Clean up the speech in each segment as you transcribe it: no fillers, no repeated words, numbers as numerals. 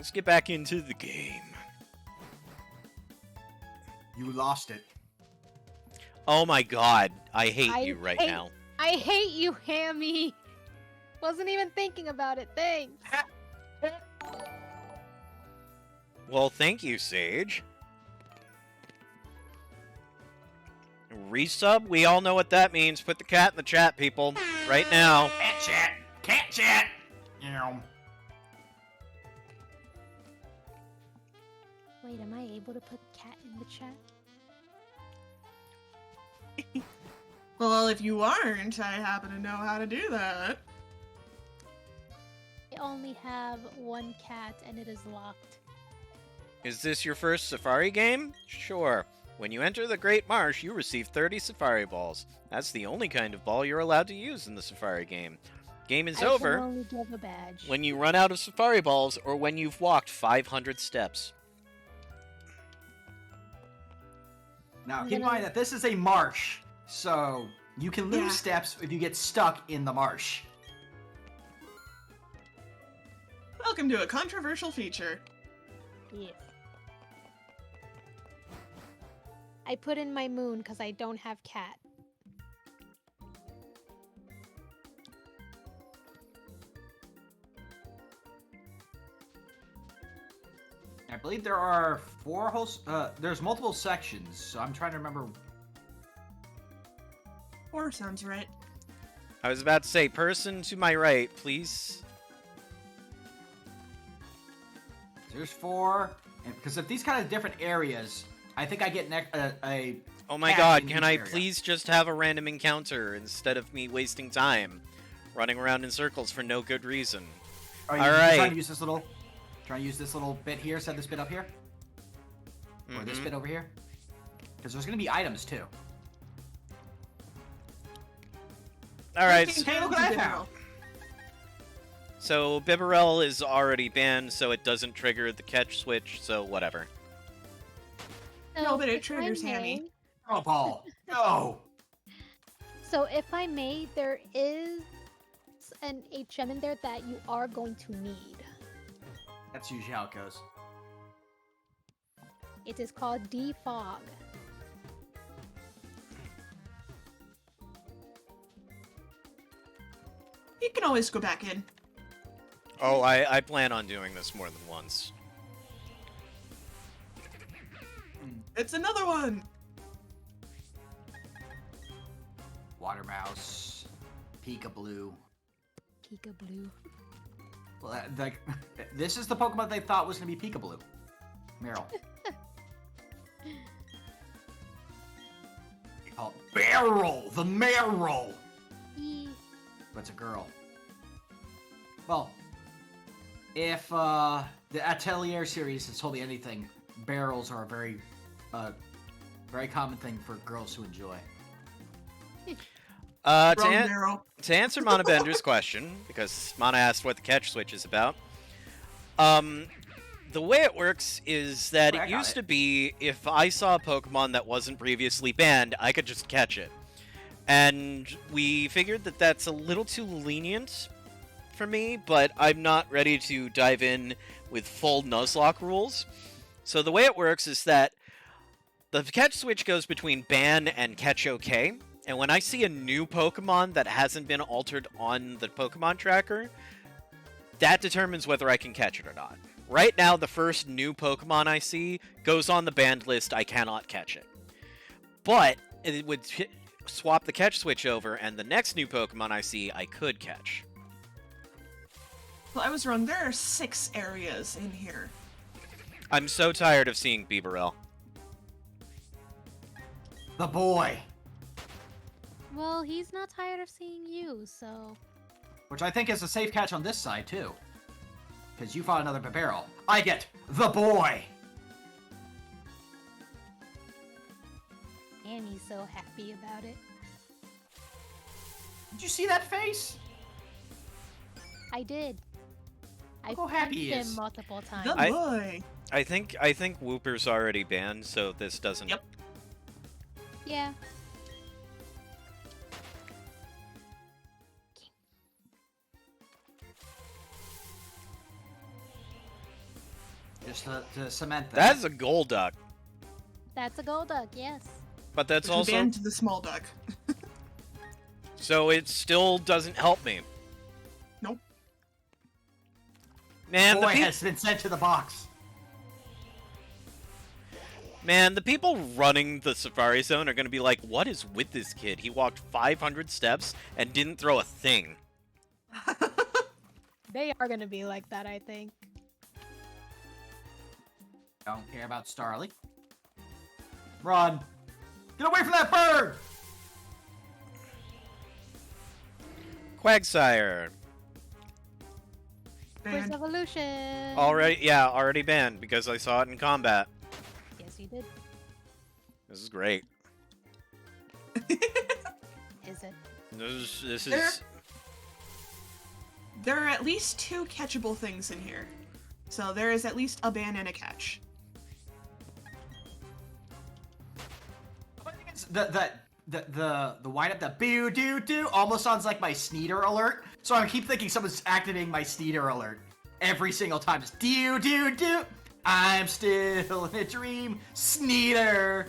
Let's get back into the game. You lost it. Oh my god, I hate you right now. I hate you, Hammy. Wasn't even thinking about it. Thanks. Well, thank you, Sage. Resub? We all know what that means. Put the cat in the chat, people. Right now. Cat chat! Cat chat! Wait, am I able to put cat in the chat? Well, if you aren't, I happen to know how to do that. I only have one cat and it is locked. Is this your first Safari game? Sure. When you enter the Great Marsh, you receive 30 Safari Balls. That's the only kind of ball you're allowed to use in the Safari game. Game is over I can only give a badge. when you run out of Safari Balls or when you've walked 500 steps. Now, keep in mind that this is a marsh, so you can lose steps if you get stuck in the marsh. Welcome to a controversial feature. Yes. I put in my moon because I don't have cat. I believe there are there's multiple sections, so I'm trying to remember. 4 sounds right. I was about to say, person to my right, please. There's 4, and because of these kind of different areas, I think I get a Oh my cat god, in can each I area. please just have a random encounter instead of me wasting time running around in circles for no good reason? Are you Alright. trying to use this little bit here, set this bit up here? Or this bit over here? Because there's going to be items, too. Alright, Hey, look what I found! so Bibarel is already banned, so it doesn't trigger the catch switch, so whatever. No, but it if I triggers Hammy. may- Oh, Paul! No! So if I may, there is a gem in there that you are going to need. That's usually how it goes. It is called Defog. You can always go back in. Oh, I plan on doing this more than once. It's another one! Water mouse, Peekaboo. Peekaboo. Well, this is the Pokemon they thought was going to be Peekaboo. Meryl. Oh, Barrel! The Meryl! That's a girl. Well, if the Atelier series has told me anything, barrels are a very common thing for girls to enjoy. To Wrong barrel. answer Mana Bender's question, because Mana asked what the catch switch is about, the way it works is that I it got used it. to be if I saw a Pokemon that wasn't previously banned, I could just catch it. And we figured that that's a little too lenient for me, but I'm not ready to dive in with full Nuzlocke rules. So the way it works is that the catch switch goes between ban and catch OK. And when I see a new Pokemon that hasn't been altered on the Pokemon tracker, that determines whether I can catch it or not. Right now, the first new Pokemon I see goes on the banned list. I cannot catch it. But it would swap the catch switch over, and the next new Pokemon I see, I could catch. Well, I was wrong. There are 6 areas in here. I'm so tired of seeing Bibarel. The boy! Well, he's not tired of seeing you, so... Which I think is a safe catch on this side, too. Because you fought another Barrel. I get the boy! Annie's so happy about it. Did you see that face? I did. Look how happy he punched is. him multiple times. The boy! I think Wooper's already banned, so this doesn't... Yep. Yeah. Just to cement that. That's a Golduck. That's a Golduck, yes. But that's Which we also... banned the small duck. So it still doesn't help me. Nope. Man, Boy has been sent to the box. Man, the people running the Safari Zone are going to be like, what is with this kid? He walked 500 steps and didn't throw a thing. They are gonna be like that, I think. Don't care about Starly. Run. Get away from that bird! Quagsire. First Banned. evolution. Already banned because I saw it in combat. Yes, you did. This is great. Is it? This There- is... There are at least 2 catchable things in here. So there is at least a ban and a catch. The wind up, the boo doo doo almost sounds like my Sneeder alert. So I keep thinking someone's activating my Sneeder alert every single time. Just doo doo doo. I'm still in a dream, Sneeder.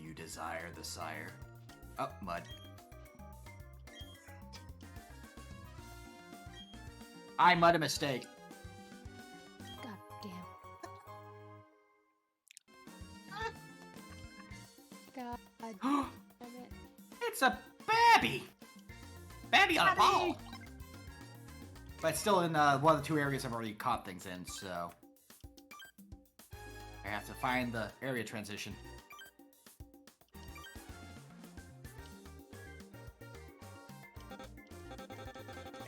You desire the sire. Oh, mud. I made a mistake. God damn. God damn it. It's a babby! Babby on a ball! But it's still in one of the 2 areas I've already caught things in, so... I have to find the area transition.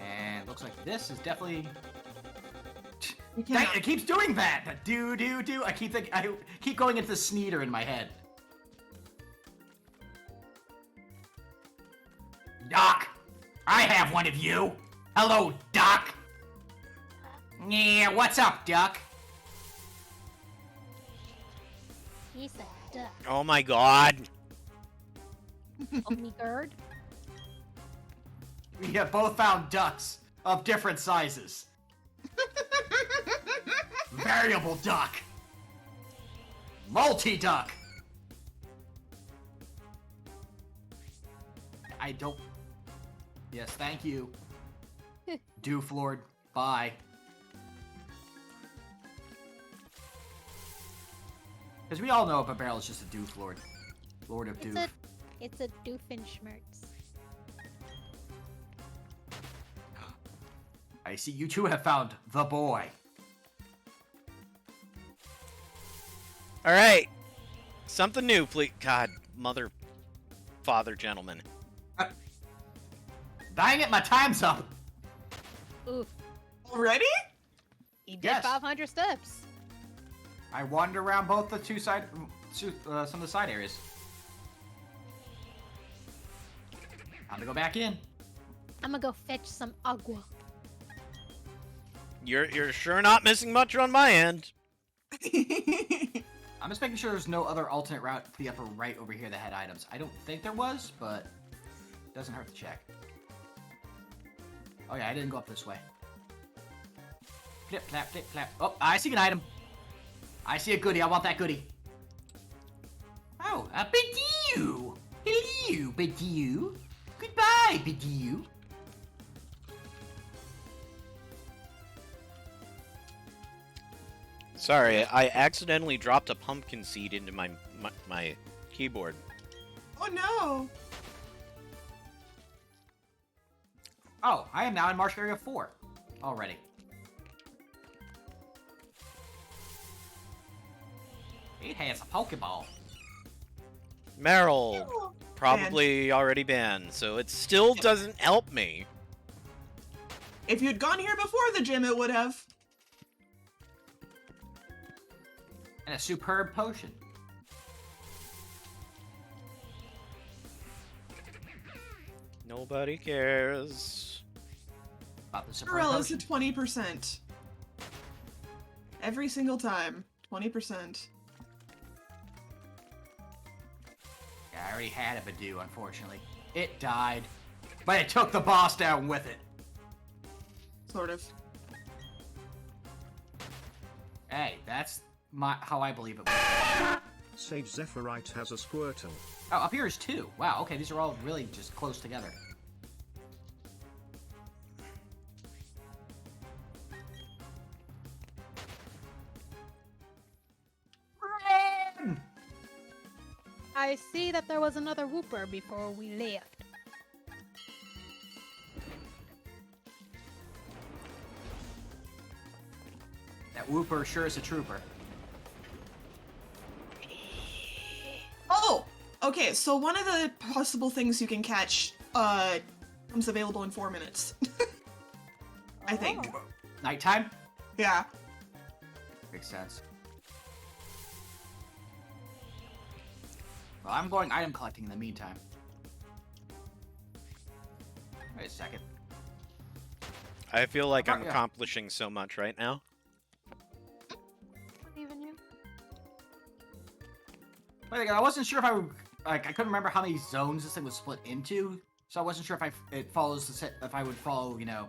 And looks like this is definitely... You Dang, cannot. it keeps doing that! The do. I keep going into the Sneeder in my head. Doc! I have one of you! Hello, Doc! Yeah, what's up, Duck? He said duck. Oh my god. Oh me gird. We have both found ducks of different sizes. Variable duck. Multi-duck. I don't... Yes, thank you. Doof Lord. Bye. Because we all know if a barrel is just a Doof Lord. Lord of Doof. It's a Doofenshmirtz. I see you two have found the boy. Alright. Something new, please. God, mother, father, gentlemen. Dang it, my time's up. Oof. Already? He did Yes. 500 steps. I wandered around both the some of the side areas. Time to go back in. I'm gonna go fetch some agua. You're sure not missing much on my end. I'm just making sure there's no other alternate route to the upper right over here that had items. I don't think there was, but doesn't hurt to check. Oh yeah, I didn't go up this way. Flip, flap, flip, flap. Oh, I see an item. I see a goodie. I want that goodie. Oh, a Bidoo. Hello, Bidoo. Goodbye, Bidoo. Sorry, I accidentally dropped a pumpkin seed into my keyboard. Oh no! Oh, I am now in Marsh Area 4 already. It has a Pokeball. Meryl, probably already banned, so it still doesn't help me. If you'd gone here before the gym, it would have. And a superb potion. Nobody cares. About the superb Cinderella's a potion. 20%. Every single time. 20%. I already had a Badoo, unfortunately. It died. But it took the boss down with it. Sort of. Hey, that's how I believe it was. Sage Zephyrite has a Squirtle. Oh, up here is 2. Wow, okay, these are all really just close together. I see that there was another Whooper before we left. That Whooper sure is a trooper. Oh! Okay, so one of the possible things you can catch, comes available in 4 minutes. I think. Oh. Nighttime? Yeah. Makes sense. Well, I'm going item collecting in the meantime. Wait a second. I feel like Oh, I'm yeah. accomplishing so much right now. Even you? Wait, I wasn't sure if I would, like, I couldn't remember how many zones this thing was split into, so I wasn't sure if it follows the set, if I would follow, you know,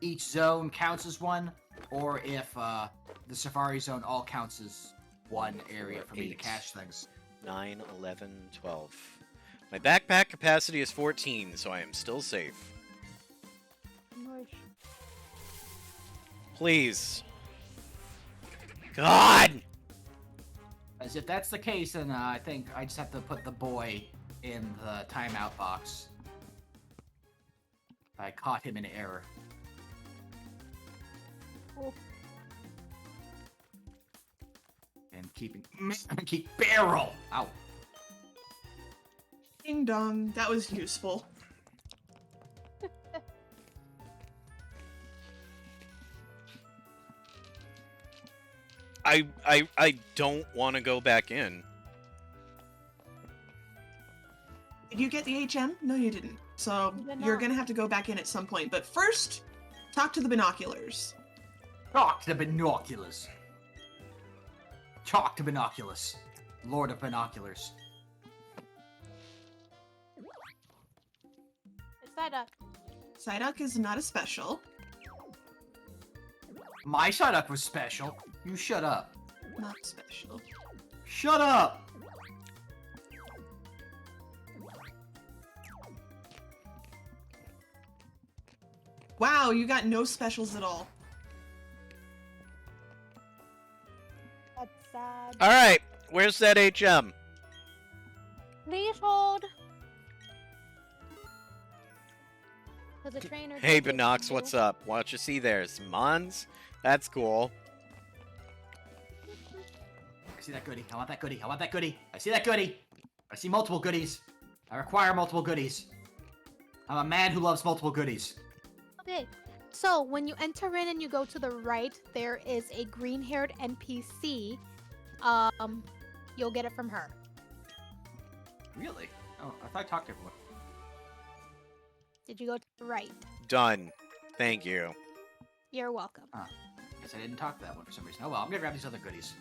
each zone counts as one, or if the Safari Zone all counts as one area for me to 8. catch things. 9, 11, 12. My backpack capacity is 14, so I am still safe. Nice. Please. God! As if that's the case, then I think I just have to put the boy in the timeout box. I caught him in error. Cool. And keep barrel! Ow. Ding dong. That was useful. I don't want to go back in. Did you get the HM? No, you didn't. So I did you're not. gonna have to go back in at some point. But first, talk to the binoculars. Talk to binoculars. Talk to binoculars. Lord of binoculars. Psyduck. Psyduck is not a special. My Psyduck was special. You shut up. Not special. Shut up! Wow, you got no specials at all. That's sad. Alright, where's that HM? Please hold. Cause a trainer. Hey, Binox, what's up? What you see there? Some Mons? That's cool. I see that goodie. I want that goodie. I want that goodie. I see that goodie. I see multiple goodies. I require multiple goodies. I'm a man who loves multiple goodies. Okay, so when you enter in and you go to the right, there is a green-haired NPC. You'll get it from her. Really? Oh, I thought I talked to everyone. Did you go to the right? Done. Thank you. You're welcome. Guess I didn't talk to that one for some reason. Oh well, I'm gonna grab these other goodies.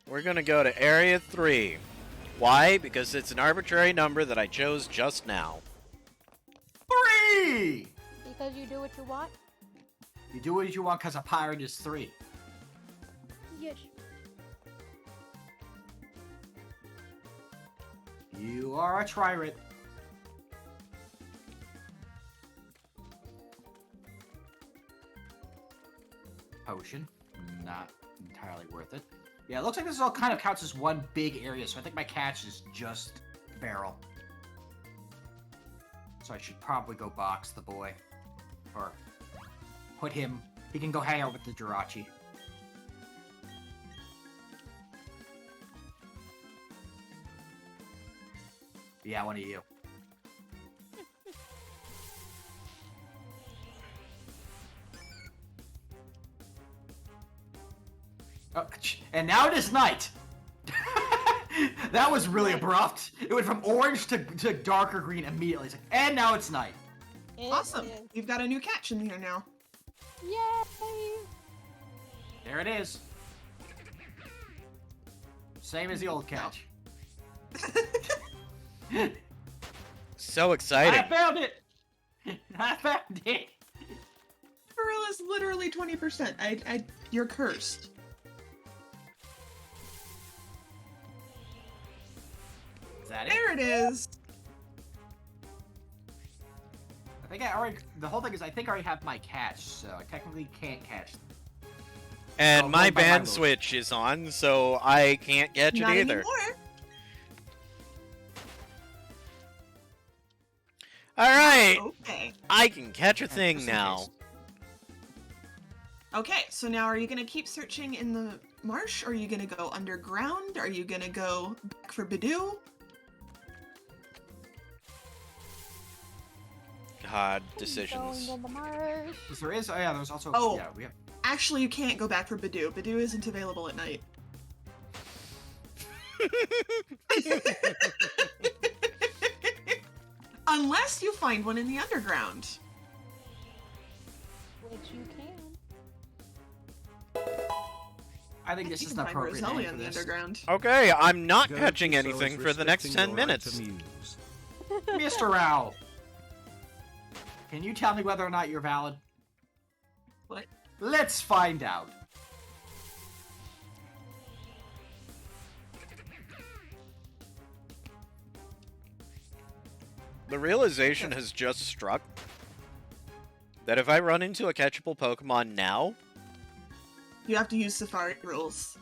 We're gonna go to Area 3. Why? Because it's an arbitrary number that I chose just now. 3! Because you do what you want? You do what you want because a pirate is 3. Yes. You are a tyrant. Potion. Not entirely worth it. Yeah, it looks like this all kind of counts as one big area, so I think my catch is just barrel. So I should probably go box the boy. Or put him... He can go hang out with the Jirachi. Yeah, one of you. Oh, and now it is night! That was really abrupt. It went from orange to darker green immediately. It's like, and now it's night. It Awesome. is. You've got a new catch in here now. Yay! There it is. Same as the old catch. So exciting. I found it! I found it! Pearl is literally 20%. You're cursed. Is that it? There it is. I think I already. The whole thing is, I think I already have my catch, so I technically can't catch. And Oh, my going by my ban rules. switch is on, so I can't catch it Not either. anymore. Alright! Okay. I can catch a Yeah, thing just in now. case. Okay, so now are you gonna keep searching in the marsh? Or are you gonna go underground? Are you gonna go back for Bidoo? God, Going decisions. in the marsh. Because there is. Oh yeah, there's also. Oh. Yeah, we have. Actually, you can't go back for Bidoo. Bidoo isn't available at night. Unless you find one in the underground. Which you can. I think this You is can the find appropriate Roselia name in for the this. underground. Okay, I'm not Go catching to those anything for the next respecting 10 your right minutes. to muse. Mr. Owl, can you tell me whether or not you're valid? What? Let's find out. The realization has just struck that if I run into a catchable Pokemon now, You have to use Safari rules.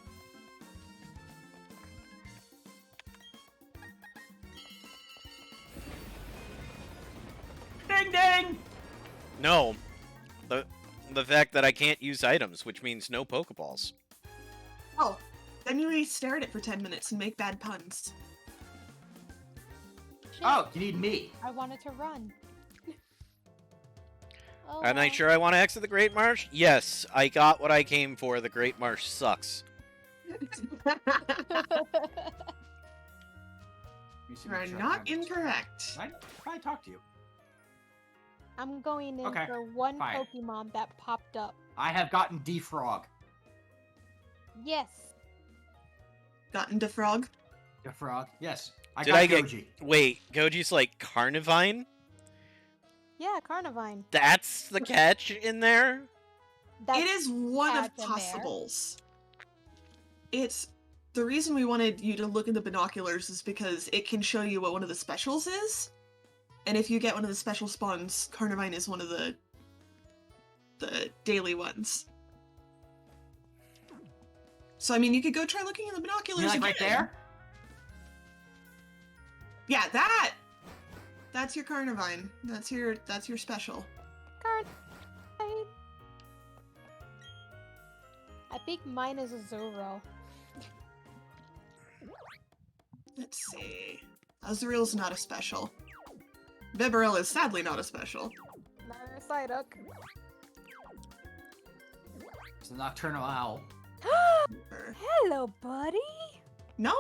Ding ding! no. The fact that I can't use items, which means no Pokeballs. Oh, then you stare at it for 10 minutes and make bad puns. Shit, Oh, you need me. I wanted to run. Oh, Am I well. sure I want to exit the Great Marsh? Yes, I got what I came for. The Great Marsh sucks. Let me see You are what you're not trying to- incorrect. I talk to you. I'm going in Okay, for one fine. Pokemon that popped up. I have gotten Defrog. Yes. Gotten to frog. Defrog? Yes. I Did got I get- Goji. Wait, Goji's like Carnivine? Yeah, Carnivine. That's the catch in there? It is one of catch in there. possibles. It's the reason we wanted you to look in the binoculars is because it can show you what one of the specials is. And if you get one of the special spawns, Carnivine is one of the daily ones. So I mean, you could go try looking in the binoculars You like right again. there? Yeah, that's your Carnivine. That's your special. Carnivine. I think mine is a Zoro. Let's see. Azuriel's not a special. Bibarel is sadly not a special. Another Psyduck. It's the Nocturnal Owl. Or- Hello, buddy. No?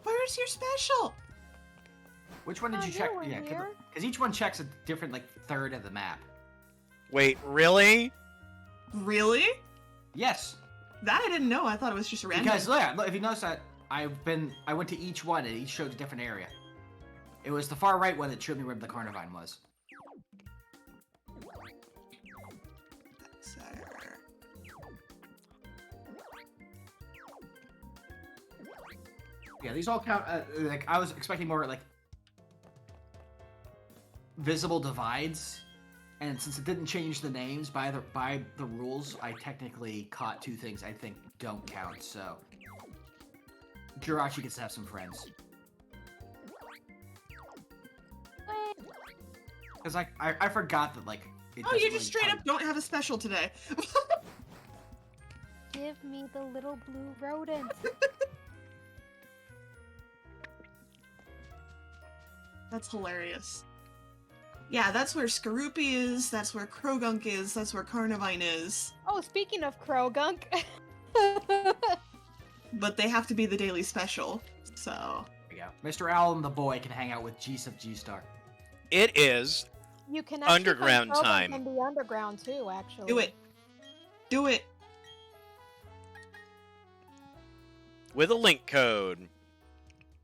Where's your special? Which one did Oh, you you check? were Yeah, here. because each one checks a different, like, third of the map. Wait, really? Really? Yes. That I didn't know. I thought it was just random. Because, yeah, look, if you notice that, I went to each one and each showed a different area. It was the far right one that showed me where the Carnivine was. Yeah, these all count. Like I was expecting more like visible divides, and since it didn't change the names by the rules, I technically caught two things I think don't count. So Jirachi gets to have some friends. Because like I forgot that like. It Oh, doesn't you really just straight count. up don't have a special today. Give me the little blue rodent. That's hilarious. Yeah, that's where Skorupi is, that's where Krogunk is, that's where Carnivine is. Oh, speaking of Krogunk. But they have to be the daily special, so... There you go. Mr. Owl and the boy can hang out with G-Star. It is. You can actually Underground find Krogunk time. in the underground too, actually. Do it! Do it! with a link code.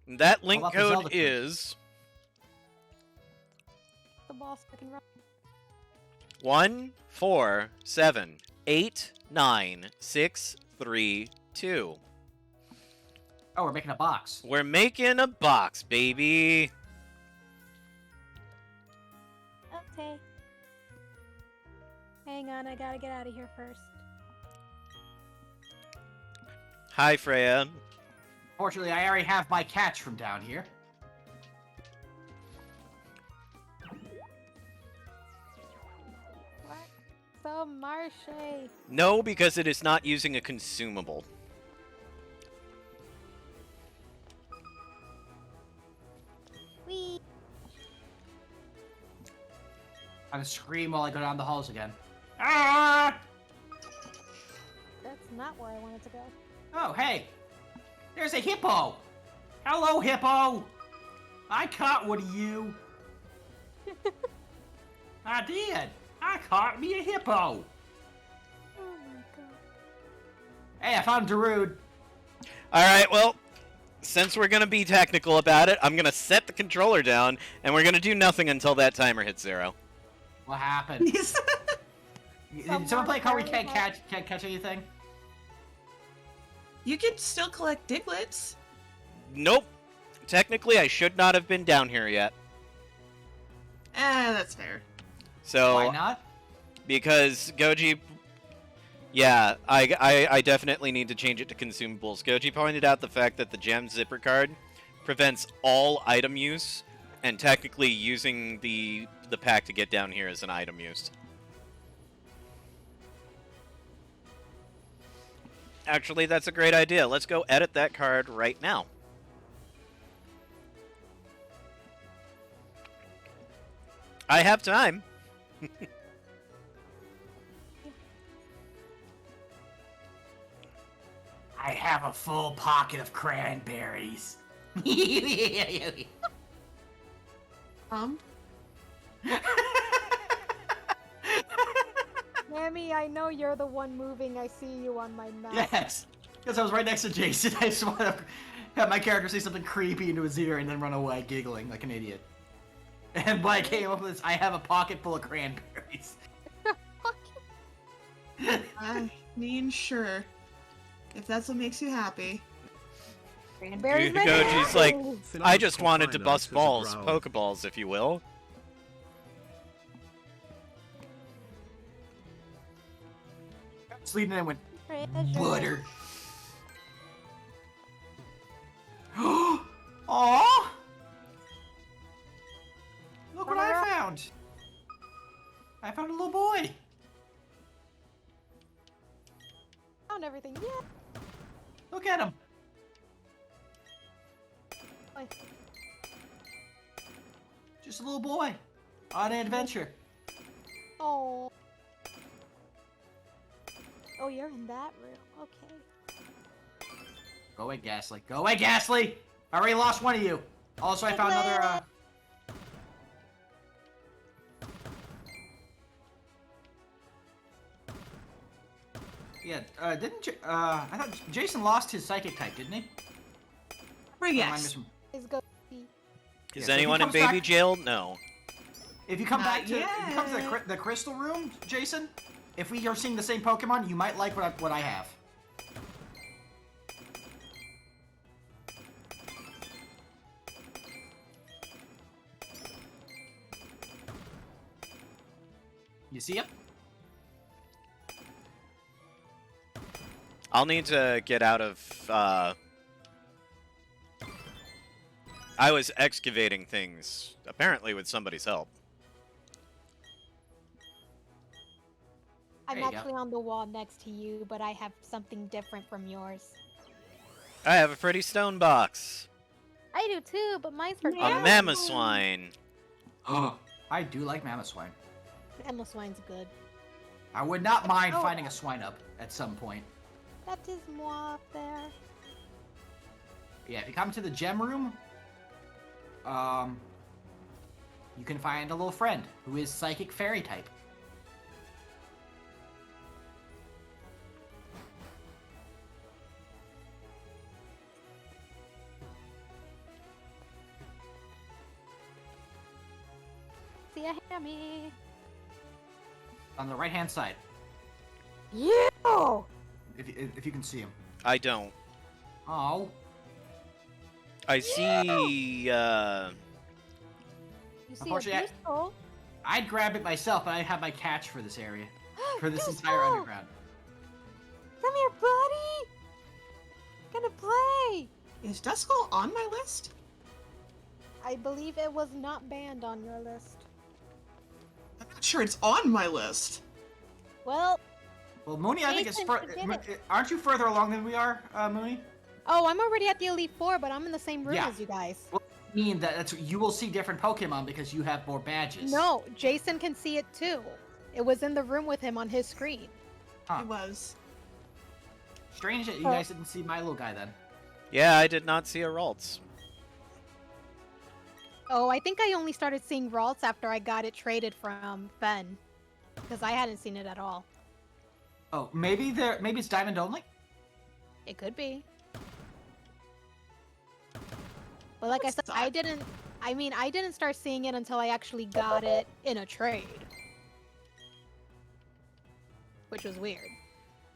That link up the code Zelda code. is The boss freaking run. 1478963 Oh, we're making a box. We're making a box, baby. Okay. Hang on, I gotta get out of here first. Hi, Freya. Fortunately, I already have my catch from down here. What? So marshy. No, because it is not using a consumable. Wee. I'm gonna scream while I go down the halls again. Ah! That's not where I wanted to go. Oh, hey! There's a hippo! Hello, hippo! I caught one of you! I did! I caught me a hippo! Oh my god. Hey, I found Darude. Alright, well, since we're going to be technical about it, I'm going to set the controller down, and we're going to do nothing until that timer hits 0. What happened? Did someone play a card where you Someone can't catch anything? You can still collect Diglets. Nope. Technically, I should not have been down here yet. That's fair. So, Why not? because Goji... Yeah, I definitely need to change it to consumables. Goji pointed out the fact that the gem zipper card prevents all item use, and technically using the pack to get down here is an item used. Actually, that's a great idea. Let's go edit that card right now. I have time. I have a full pocket of cranberries. Mammy, I know you're the one moving. I see you on my map. Yes! Because I was right next to Jason. I just want to have my character say something creepy into his ear and then run away giggling like an idiot. And when I came up with this, I have a pocket full of cranberries. I mean, sure. If that's what makes you happy. Cranberries, my Goji's like, man. I just wanted to Finite bust as a balls, growl. Pokeballs, if you will. Sleeping in went, Treasure. butter. Aww! Look what I found! I found a little boy! Found everything. Yeah. Look at him! Boy. Just a little boy on an adventure. Oh. Oh, you're in that room. Okay. Go away, Ghastly. Go away, Ghastly! I already lost one of you. Also, I found another, Yeah, I thought Jason lost his psychic type, didn't he? Or Or am I yes. mis- Is go. Is Yeah, so anyone he in comes baby back- jail? No. If you come Not back to if you come to yet. the crystal room, Jason, if we are seeing the same Pokemon, you might like what I have. You see it? I'll need to get out of, I was excavating things, apparently with somebody's help. I'm There you go. actually on the wall next to you, but I have something different from yours. I have a pretty stone box. I do too, but mine's for A Yeah. Mamoswine. I do like Mammoth Swine. Emma Swine's good. I would not mind Oh. finding a swine up at some point. That is moi up there. Yeah, if you come to the gem room, you can find a little friend who is psychic fairy type. see a hammy. On the right-hand side, You! if you can see him. I don't. Oh. I see. You see a Unfortunately, blue skull. I'd grab it myself, but I have my catch for this area, for this Blue entire skull! underground. Come here, buddy! Gonna play! Is Duskull on my list? I believe it was not banned on your list. I'm not sure it's on my list. Well, Well, Mooney, I think is Jason forget aren't you further along than we are, Mooney? oh, I'm already at the Elite Four, but I'm in the same room Yeah. as you guys. Well, I mean that's you will see different Pokemon because you have more badges. No, Jason can see it too. It was in the room with him on his screen. Huh. It was. Strange that you guys didn't see my little guy then. Yeah, I did not see a Ralts. Oh, I think I only started seeing Ralts after I got it traded from Fen. Because I hadn't seen it at all. Oh, maybe it's Diamond only? It could be. But like I said, I didn't start seeing it until I actually got it in a trade. Which was weird.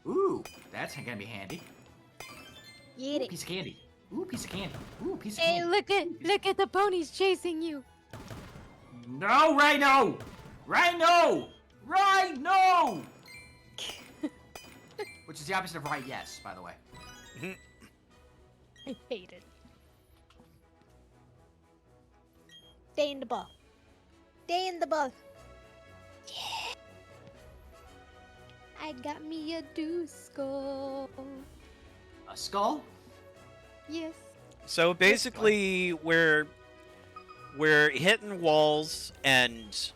Ooh, that's gonna be handy. Eat Ooh, it. piece of candy. Ooh, piece of candy. Ooh, piece of Hey, candy. look at the ponies chasing you. No, Rhino! Rhino! Rhino! Which is the opposite of right yes, by the way. I hate it. Stay in the ball. Stay in the ball. Yeah. I got me a Duskull. A skull? Yes. So basically, we're hitting walls and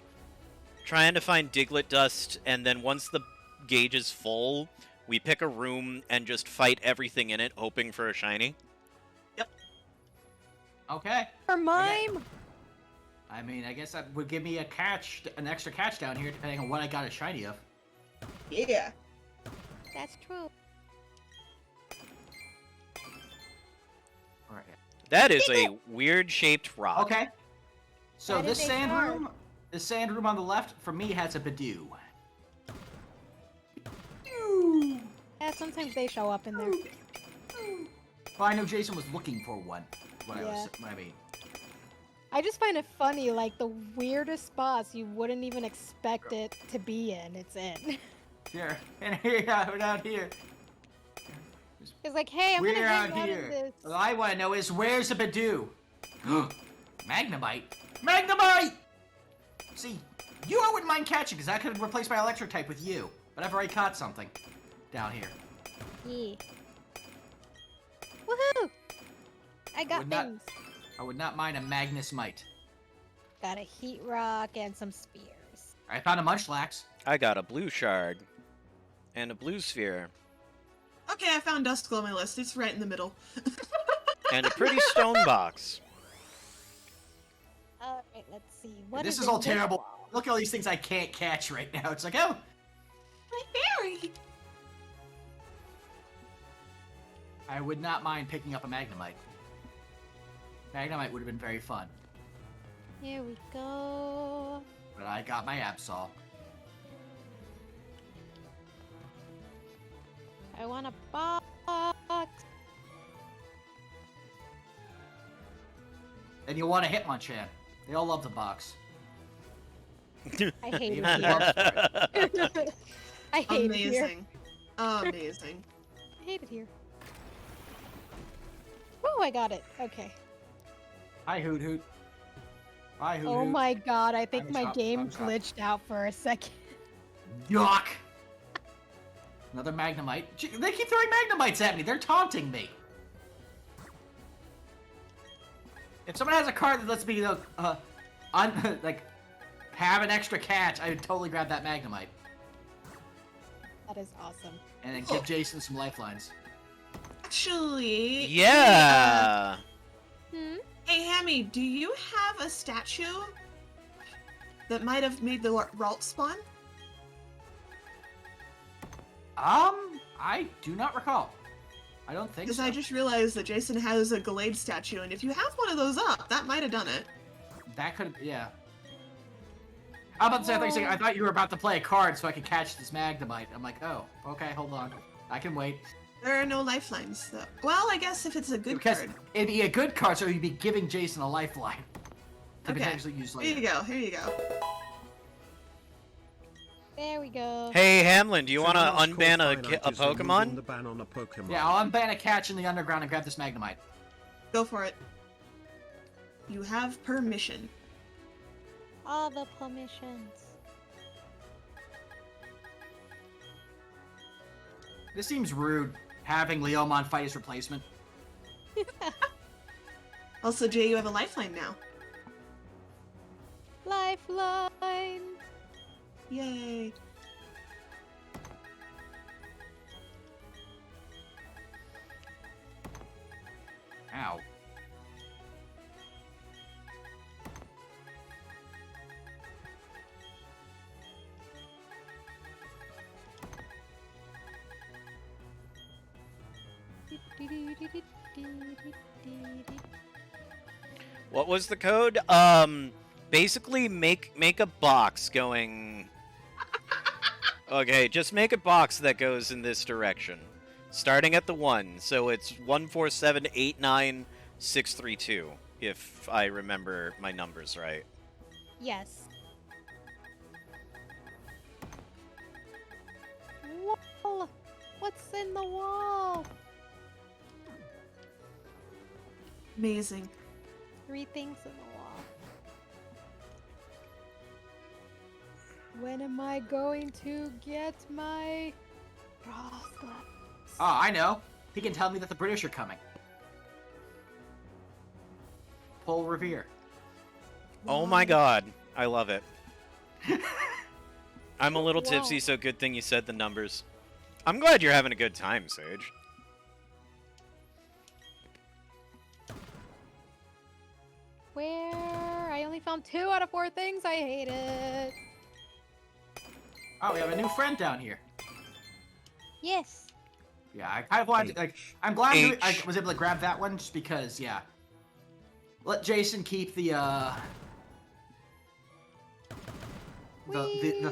trying to find Diglett dust, and then once the gauge is full, we pick a room and just fight everything in it, hoping for a shiny. Okay. For mime. I mean, I guess that would give me an extra catch down here, depending on what I got a shiny of. Yeah. That's true. Alright. That is a weird-shaped rock. Okay. So That this is a sand card. room, the sand room on the left, for me, has a Badoo. Yeah, sometimes they show up in there. Well, I know Jason was looking for one. What I mean. I just find it funny, like the weirdest spots you wouldn't even expect it to be in, it's in. Here. And here, we're down here. It's like, hey, I'm We're gonna out hang out in here. this. All I want to know is, where's the Badoo? Magnemite? Magnemite! See, you I wouldn't mind catching, because I could replace my electric type with you. But I've already caught something down here. Yeah. Woohoo! I got Would not- things. I would not mind a Magnusmite. Got a heat rock and some spears. I found a Munchlax. I got a blue shard and a blue sphere Okay, I found Duskull on my list. It's right in the middle. and a pretty stone box. Alright, let's see. What This is is in all this terrible. wall? Look at all these things I can't catch right now. It's like, oh, My fairy! I would not mind picking up a Magnemite. Magnemite would have been very fun. Here we go. But I got my Absol. I want a box. And you want a Hitmonchan. They all love the box. I hate Even it more. here. I hate it here. Amazing. Amazing. I hate it here. Oh, I got it. Okay. Hi, Hoot Hoot. Hi, Hoot Oh Hoot. my god, I think I'm my stop- game I'm stop. glitched out for a second. Yuck! Another Magnemite. Gee, they keep throwing Magnemites at me. They're taunting me. If someone has a card that lets me, like, have an extra catch, I would totally grab that Magnemite. That is awesome. And then give Jason some lifelines. Actually... Yeah. Hmm? Hey, Hammy, do you have a statue that might have made the Ralt spawn? I do not recall. I don't think Because so. I just realized that Jason has a Gallade statue, and if you have one of those up, that might have done it. That could, yeah. I'm about to say, I thought you were about to play a card so I could catch this Magnemite. I'm like, oh, okay, hold on. I can wait. There are no lifelines, though. Well, I guess if it's a good Because card. it'd be a good card, so you'd be giving Jason a lifeline. To Okay. potentially use Here later. you go. Here you go. There we go. Hey, Hamlin, do you want to Finland's unban core a finite is removing Pokemon? The ban on a Pokemon. Yeah, I'll unban a catch in the underground and grab this Magnemite. Go for it. You have permission. All the permissions. This seems rude, having Leomon fight his replacement. Also, Jay, you have a lifeline now. Lifeline. Yay. Ow. What was the code? Basically make a box going. Okay, just make a box that goes in this direction, starting at the 1. So it's 14789 632, if I remember my numbers right. Yes. Wall. What's in the wall? Amazing. 3 things in the wall. When am I going to get my frost glass? Oh, I know. He can tell me that the British are coming. Paul Revere. Oh my god, I love it. I'm a little Wow. tipsy, so good thing you said the numbers. I'm glad you're having a good time, Sage. Where? I only found 2 out of 4 things. I hate it. Oh, we have a new friend down here. Yes. Yeah, I kind of wanted to, like, I'm glad I H. was able to grab that one just because, yeah. Let Jason keep the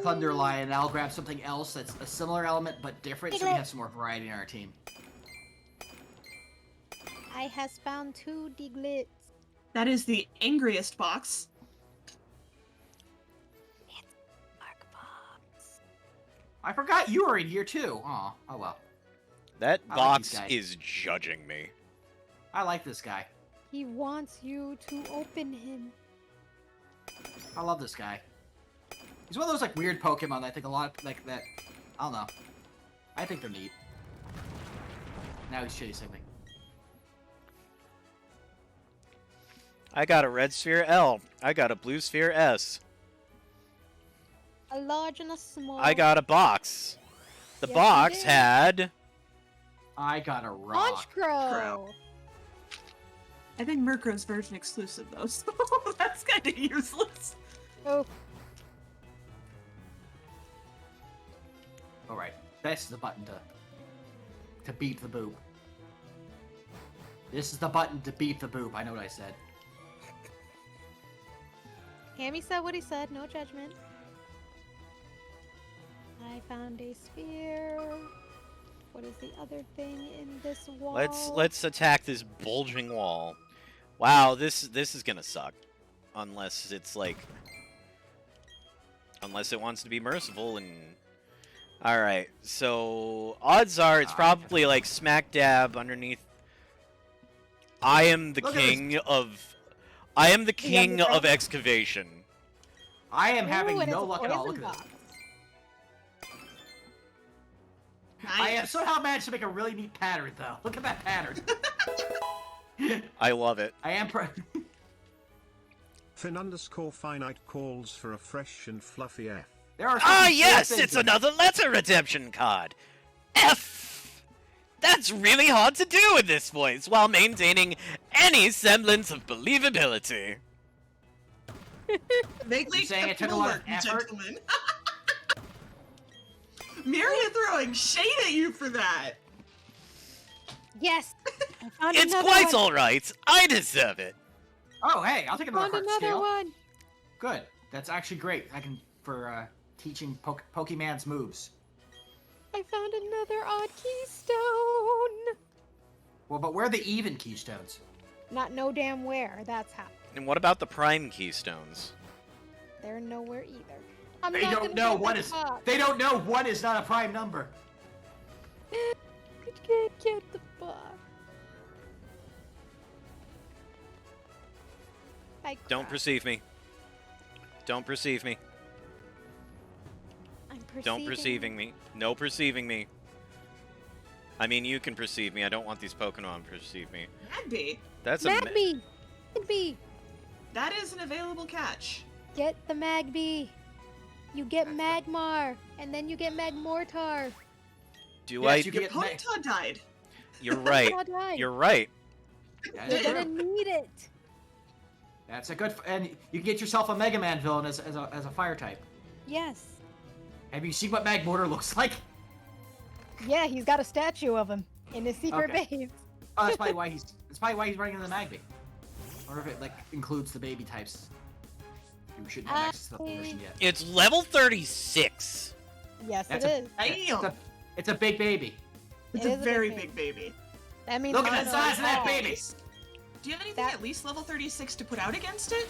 Thunder Lion, and I'll grab something else that's a similar element but different, so we have some more variety in our team. I has found 2 Diglets. That is the angriest box. Mark box. I forgot you were in here too. Aw, oh well. That I like box these guys. is judging me. I like this guy. He wants you to open him. I love this guy. He's one of those like weird Pokemon that I think a lot of, like that. I don't know. I think they're neat. Now he's chasing me. I got a red sphere L. I got a blue sphere S. A large and a small. I got a box. The Yes, you box did. had... I got a rock. Honchkrow. I think Murkrow's version exclusive though, so that's kind of useless. Oh, All right, this is the button to beat the boop. This is the button to beat the boop. I know what I said. Hammy said what he said. No judgment. I found a sphere. What is the other thing in this wall? Let's attack this bulging wall. Wow, this is gonna suck. Unless it's like... Unless it wants to be merciful and... Alright, so... Odds are it's probably like smack dab underneath... I am the Look at king of... I am the king underground? of excavation. I am Ooh, having and no it's a luck at all. Look poison at this. box. I have somehow managed to make a really neat pattern, though. Look at that pattern. I love it. I am Fin_finite calls for a fresh and fluffy F. There are Ah, some yes! things It's in- another letter redemption card! F! That's really hard to do in this voice while maintaining any semblance of believability. Vaguely You're saying it took a acceptable lot of work, effort? gentlemen. Myria throwing shade at you for that. Yes. I found It's another quite one. alright. I deserve it. Oh, hey, I'll take another Found heart another scale. one. Good. That's actually great. I can for teaching Pokemon's moves. I found another odd keystone. Well, but where are the even keystones? Not no damn where. That's how. And what about the prime keystones? They're nowhere either. I'm They not don't gonna know get what the is. box. They don't know one is not a prime number. I can't get the box. Don't cried. perceive me. Don't perceive me. I'm Don't perceiving me. No perceiving me. I mean, you can perceive me. I don't want these Pokemon to perceive me. Magby. That's a Magby! Magby! That is an available catch. Get the Magby! You get Magmar, and then you get Magmortar. Do Yes, I? you Your get Ponyta died. You're right. Ponyta died. You're right. You're gonna need it. That's a good. And you can get yourself a Mega Man villain as a fire type. Yes. Have you seen what Magmortar looks like? Yeah, he's got a statue of him in his secret Okay. base. Oh, that's probably why he's. That's probably why he's running in the Magby. Or if it like includes the baby types. You shouldn't have access to the version yet. It's level 36. Yes, That's it is. Damn. It's a big baby. It's It a is a very big big baby. That means Look at I the know size of that all. baby. Do you have anything That- at least level 36 to put out against it?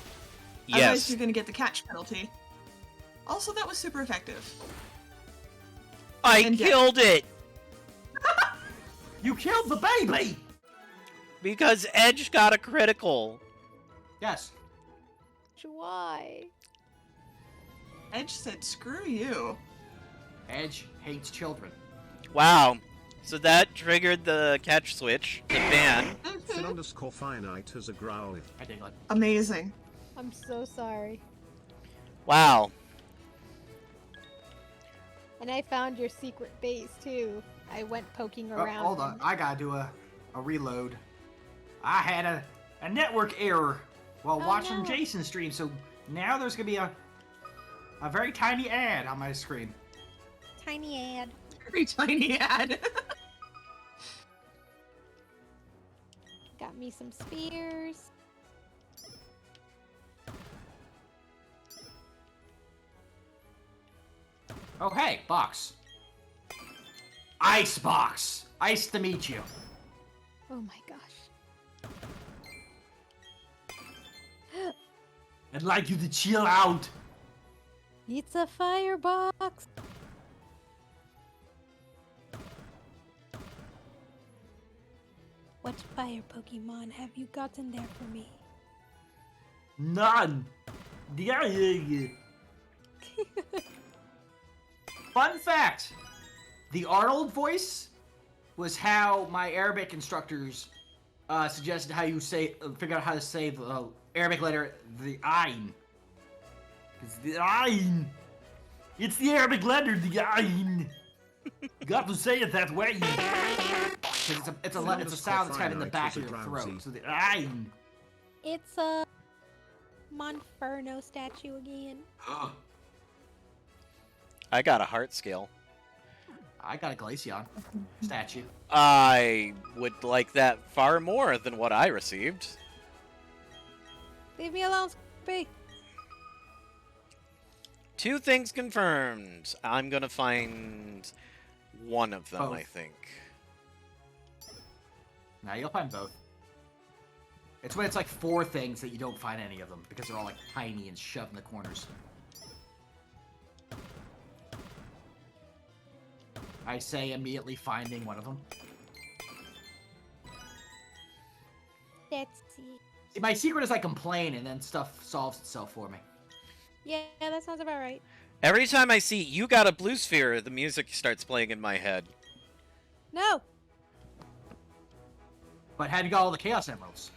Otherwise, Yes. you're gonna get the catch penalty. Also, that was super effective. I And dead. killed it You killed the baby. because Edge got a critical. Yes. Why? Edge said, "Screw you." Edge hates children. Wow. So that triggered the catch switch, the ban. Fin_finite has a growl. I dig it. Amazing. I'm so sorry. Wow. And I found your secret base too. I went poking Oh, around. hold on. I gotta do a reload. I had a network error while Oh, watching no. Jason's stream, so now there's gonna be a very tiny ad on my screen. Tiny ad. Very tiny ad. Got me some spears. Oh hey, box. Ice box. Ice to meet you. Oh my gosh. I'd like you to chill out. It's a firebox. What fire Pokemon have you gotten there for me? None. Fun fact: the Arnold voice was how my Arabic instructors suggested how you figure out how to say the Arabic letter, the ayn. It's the ayn. It's the Arabic letter, the ayn. Got to say it that way. 'Cause it's a sound that's kind of in the back of your throat. So the ayn. It's a Monferno statue again. I got a heart scale. I got a Glaceon statue. I would like that far more than what I received. Leave me alone, Scoopy. 2 things confirmed. I'm gonna find one of them, I Both. think. Now you'll find both. It's when it's like 4 things that you don't find any of them because they're all like tiny and shoved in the corners. I say immediately finding one of them. Let's see. See, my secret is I complain and then stuff solves itself for me. Yeah, that sounds about right. Every time I see you got a blue sphere, the music starts playing in my head. No. But how do you got all the Chaos Emeralds?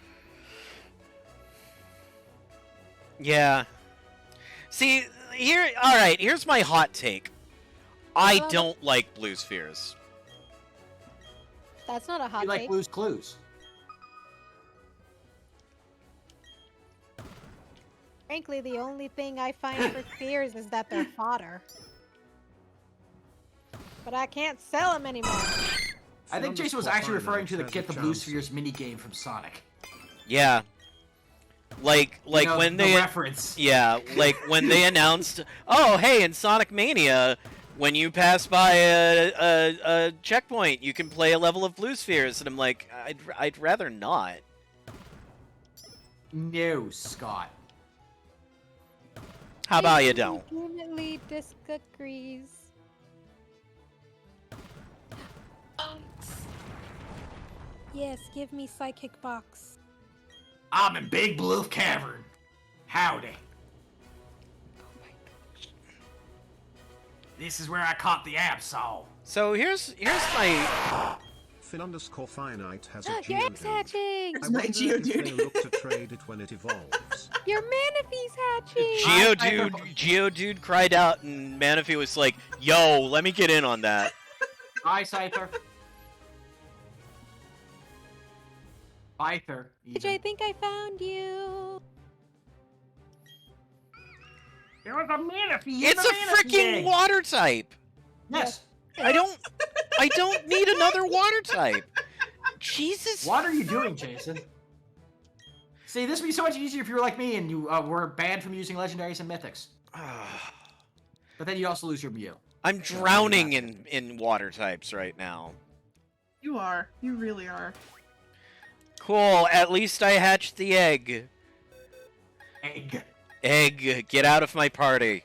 Yeah. See, alright, here's my hot take. I don't like blue spheres. That's not a hot You like take. Blue's Clues. Frankly, the only thing I find for spheres is that they're fodder. But I can't sell them anymore. I think Jason was actually referring to the Get the Blue Spheres minigame from Sonic. Yeah. Like when they reference. Yeah, like when they announced, oh hey, in Sonic Mania, when you pass by a checkpoint, you can play a level of Blue Spheres, and I'm like, I'd rather not. No, Scott. How about you don't? Definitely disagrees. Yes, give me Psychic Box. I'm in Big Blue Cavern. Howdy. This is where I caught the Absol. So here's my Fin_finite has a Your egg's Geodude. hatching! I It's my wonder if Geodude. they look to trade it when it evolves. Your Manaphy's hatching! Geodude cried out, and Manaphy was like, "Yo, let me get in on that." Hi, Scyther. Scyther. Which I think I found you. There was a Manaphy. It's a freaking water type. Yes. I don't need another water type. Jesus. What are you doing, Jason? See, this would be so much easier if you were like me and you were banned from using legendaries and mythics. But then you'd also lose your Mew. I'm drowning in water types right now. You are. You really are. Cool, at least I hatched the egg. Egg. Egg, get out of my party.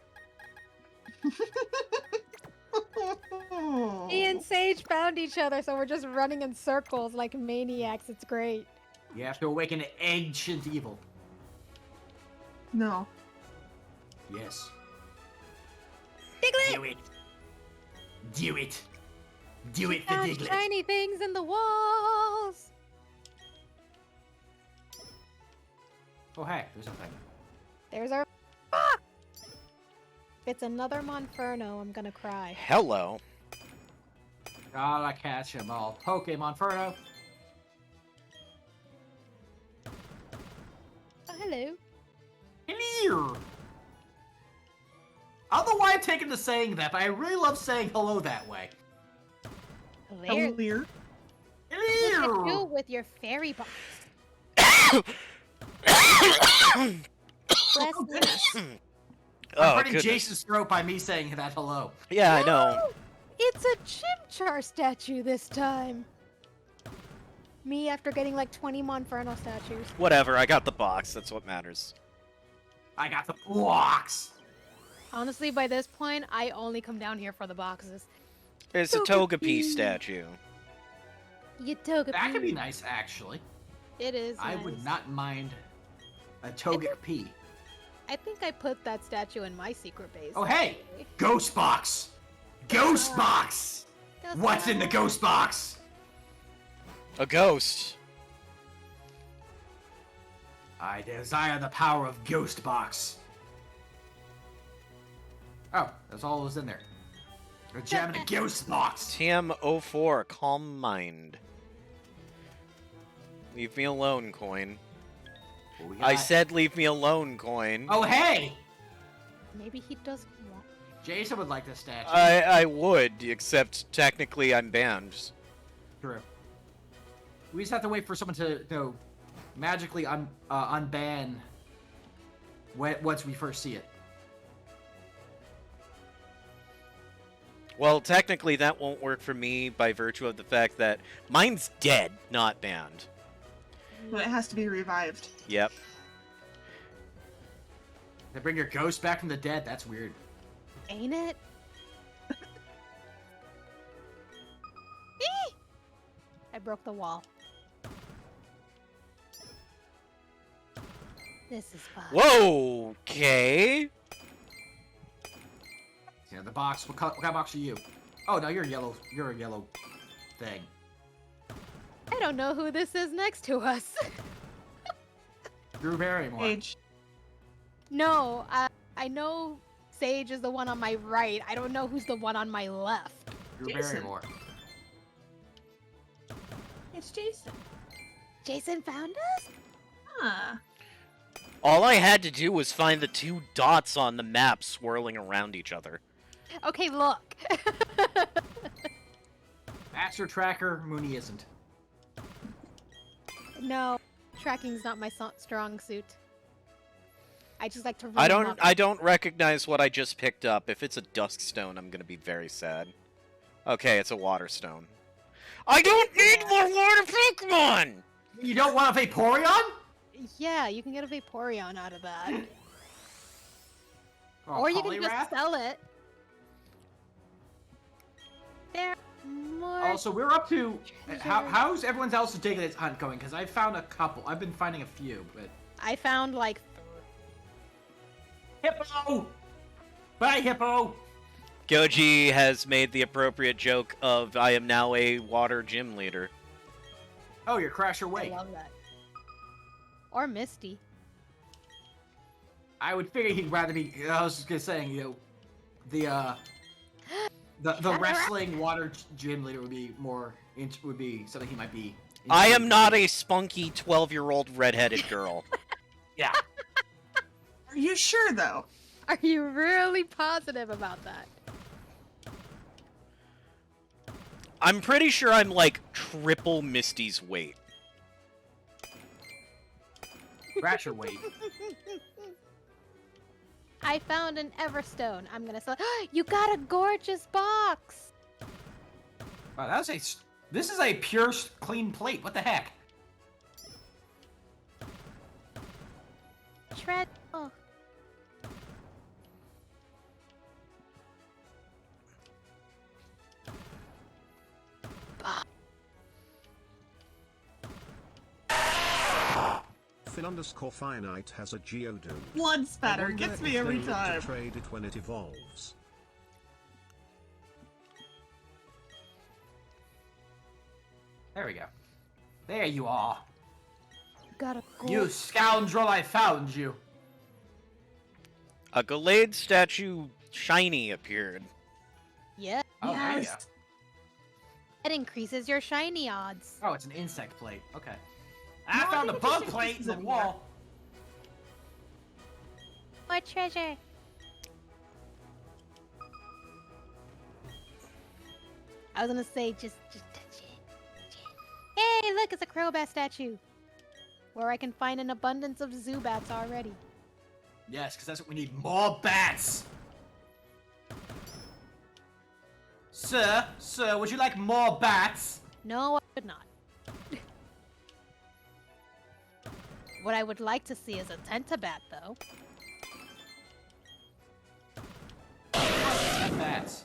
Me and Sage found each other, so we're just running in circles like maniacs. It's great. You have to awaken ancient evil. No. Yes. Diglett! Do it. Do it. Do it for Found Diglett. shiny things in the walls. Oh, hey, there's something. There's our. Ah! If it's another Monferno, I'm gonna cry. Hello. Gotta catch them all. Pokemon Inferno. Oh, hello. Hello. I don't know why I'm taken to saying that, but I really love saying hello that way. There. Clear. Look at you Hello. with your fairy box. Bless Oh, you. goodness. I'm Oh, hurting goodness. Jason's throat by me saying that hello. Yeah, I know. No! It's a Chimchar statue this time. Me after getting like 20 Monferno statues. Whatever, I got the box. That's what matters. I got the blocks. Honestly, by this point, I only come down here for the boxes. It's a Togepi statue. You took That could be nice, actually. It is. I nice. would not mind a Togepi. I think I put that statue in my secret base. Oh, hey! actually. Ghost box! Ghost box! Guess What's in the what? ghost box? A ghost. I desire the power of ghost box. Oh, that's all that was in there. We're jamming a ghost box. TM04, calm mind. Leave me alone, coin. What we I got? said leave me alone, coin. Oh, hey! Maybe he doesn't want. Jason would like this statue. I would, except technically I'm banned. True. We just have to wait for someone to, magically unban once we first see it. Well, technically that won't work for me by virtue of the fact that mine's dead, not banned. But it has to be revived. Yep. They bring your ghost back from the dead. That's weird. Ain't it? Eee! I broke the wall. This is fun. Whoa, okay. Yeah, the box. What kind of box are you? Oh no, you're yellow. You're a yellow thing. I don't know who this is next to us. Drew Barrymore. Age. No, I know Sage is the one on my right. I don't know who's the one on my left. Drew Jason. Barrymore. It's Jason. Jason found us? Huh. All I had to do was find the two dots on the map swirling around each other. Okay, look. Master Tracker. Mooney isn't. No, tracking's not my strong suit. I just like to run I them don't. up. I don't recognize what I just picked up. If it's a dusk stone, I'm gonna be very sad. Okay, it's a water stone. I don't need more water Pokemon. You don't want a Vaporeon? Yeah, you can get a Vaporeon out of that. Oh, Or you can Poliwrath? just sell it. There more. Also, we're up to... How's everyone else's Digglets hunt going? Because I've found a couple. I've been finding a few, but... I found like Hippo! Bye, Hippo! Goji has made the appropriate joke of I am now a water gym leader. Oh, you're Crasher I Wake. love that. Or Misty. I would figure he'd rather be... I was just gonna say, you know... The wrestling water gym leader would be more... would be something he might be... I am not a spunky 12-year-old redheaded girl. Yeah. Are you sure though? Are you really positive about that? I'm pretty sure I'm like triple Misty's weight. Crasher Wake. I found an Everstone. I'm gonna sell. You got a gorgeous box. Wow, that was a... This is a pure, clean plate. What the heck? Tread. Oh. Phil_Finite has a Geodude. Blood I spatter wonder gets if me they every look to time. trade it when it evolves. There we go. There you are. Got a You gold. scoundrel, I found you. A Gallade statue shiny appeared. Yeah. Oh, there you Yes. It increases your shiny odds. go. Oh, it's an insect plate. Okay. No, I I found a think it's bug just plate in pieces the of wall. More treasure. I was gonna say just touch it. Hey, look, it's a Crobat statue. Where I can find an abundance of Zubats already. Yes, because that's what we need. More bats! Sir, would you like more bats? No, I would not. What I would like to see is a Tentabat, though. 10 bats.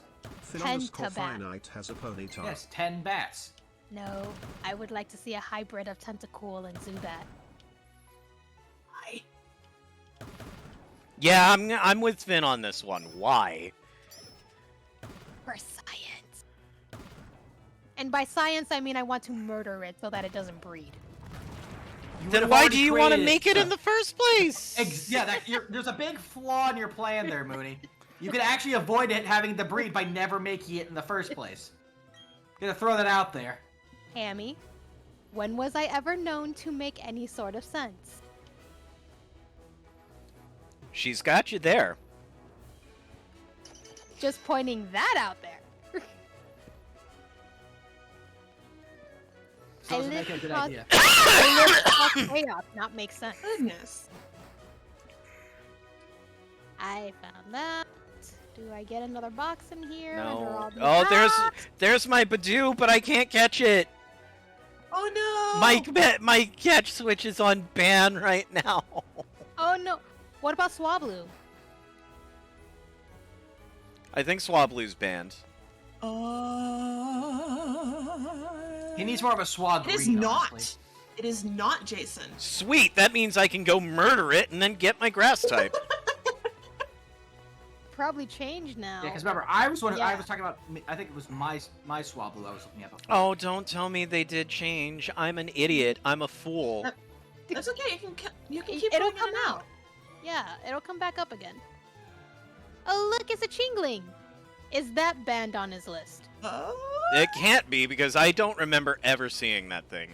Phil_Finite has a Ponyta. Yes, 10 bats. No, I would like to see a hybrid of Tentacool and Zubat. Why? Yeah, I'm with Finn on this one. Why? For science. And by science, I mean I want to murder it so that it doesn't breed. You Then would've why already do you want to created make it in the first place? Yeah, there's a big flaw in your plan there, Mooney. You could actually avoid it having to breed by never making it in the first place. Gonna throw that out there. Hammy, when was I ever known to make any sort of sense? She's got you there. Just pointing that out there. Sounds like a good across- idea. I live across chaos, not make sense. Goodness. I found that. Do I get another box in here? under No. all these Oh, rocks? there's my Badoo, but I can't catch it. Oh no! My catch switch is on ban right now. Oh no. What about Swablu? I think Swablu's banned. He needs more of a swag. It is not. It is not, Jason. Sweet, that means I can go murder it and then get my grass type. Probably changed now. Yeah, because remember, I was Yeah. talking about. I think it was my Swablu I was looking at before. Oh, don't tell me they did change. I'm an idiot. I'm a fool. That's okay. You can keep It'll going in come and out. Yeah, it'll come back up again. Oh, look, it's a Chingling. Is that banned on his list? It can't be because I don't remember ever seeing that thing.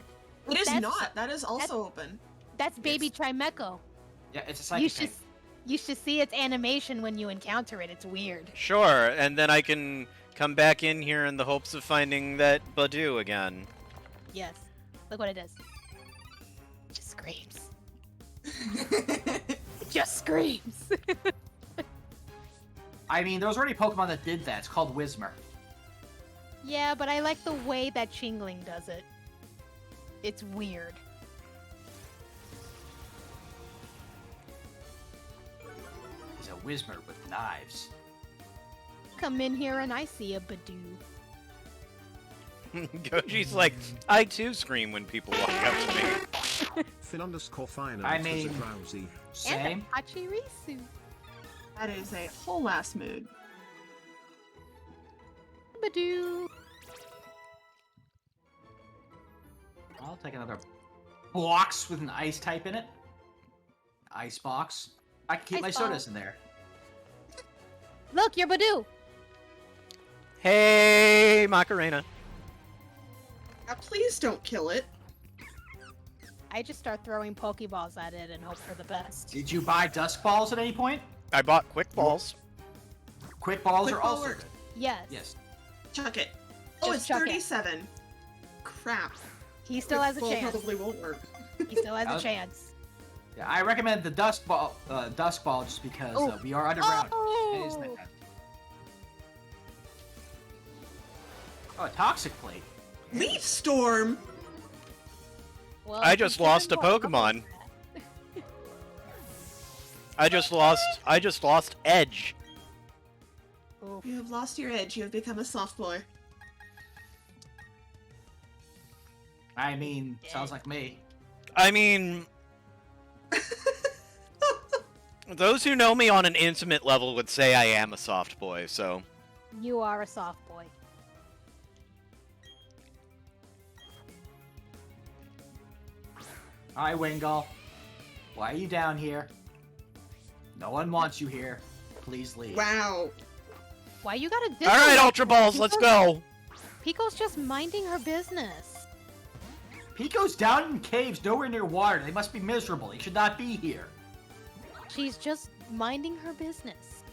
It is That's- not. That is also open. That's baby Trimeco. Yeah, it's a psychic You should, tank. you should see its animation when you encounter it. It's weird. Sure, and then I can come back in here in the hopes of finding that Badoo again. Yes. Look what it does. It just screams. It just screams. I mean, there was already Pokemon that did that. It's called Whismur. Yeah, but I like the way that Chingling does it. It's weird. He's a Whismur with knives. Come in here and I see a Badoo. Goji's like, I too scream when people walk up to me. Fin_final I mean- was a drowsy. Same. And a Pachirisu. That is a whole ass mood. Badoo. I'll take another box with an ice type in it. Ice box. I can keep Ice my box. sodas in there. Look, you're Badoo. Hey, Macarena. Now, please don't kill it. I just start throwing Pokeballs at it and hope for the best. Did you buy Dusk Balls at any point? I bought quick balls. Quick Balls Quick are Ball also works. good. Yes. Yes. Chuck it. Oh, Just it's chuck it. 37. Crap. He still Quick has a Ball chance. probably won't work. He still has a I'll- chance. Yeah, I recommend the Dusk Ball just because Oh. we are underground. Oh! It is that. Oh, a Toxic Plate. Leaf Storm! Well, I if just you lost can a walk up Pokemon. with that. I just lost Edge. Oof. You have lost your edge. You have become a soft boy. I mean, sounds like me. I mean, those who know me on an intimate level would say I am a soft boy, so. You are a soft boy. Hi, Wingull. Why are you down here? No one wants you here. Please leave. Wow. Why you gotta diss Alright, her? Ultra Balls, let's go! Pico's just minding her business. Pico's down in caves nowhere near water. They must be miserable. He should not be here. She's just minding her business.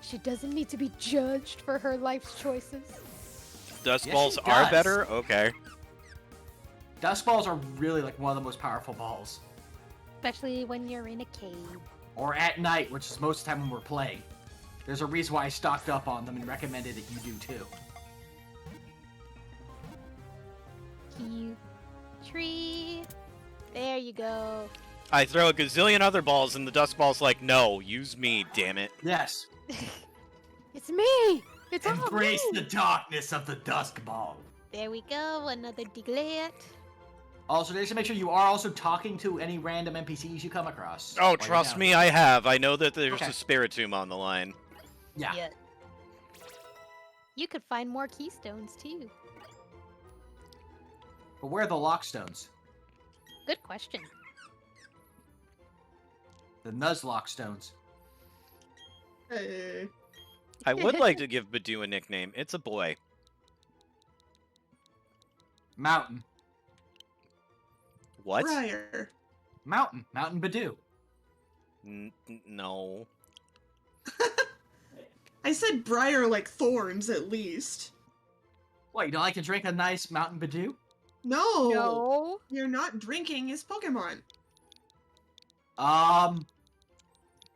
She doesn't need to be judged for her life's choices. Dust Yes, Balls she are does. better? Okay. Dusk Balls are really like one of the most powerful balls. Especially when you're in a cave. Or at night, which is most of the time when we're playing. There's a reason why I stocked up on them and recommended that you do too. Cute tree. There you go. I throw a gazillion other balls, and the Dust Ball's like, no, use me, damn it. Yes. It's me! It's all Embrace me! the darkness of the Dusk Ball. There we go, another Diglett. Also, just to make sure you are also talking to any random NPCs you come across. Oh, while you're trust down me, here. I have. I know that there's Okay. a Spiritomb on the line. Yeah. You could find more keystones too. But where are the Lockstones? Good question. The Nuzlocke stones. Hey. I would like to give Badoo a nickname. It's a boy. Mountain. What? Briar. Mountain. Mountain Badoo. No. I said briar like thorns at least. What, you don't like to drink a nice Mountain Badoo? No. No. You're not drinking his Pokemon.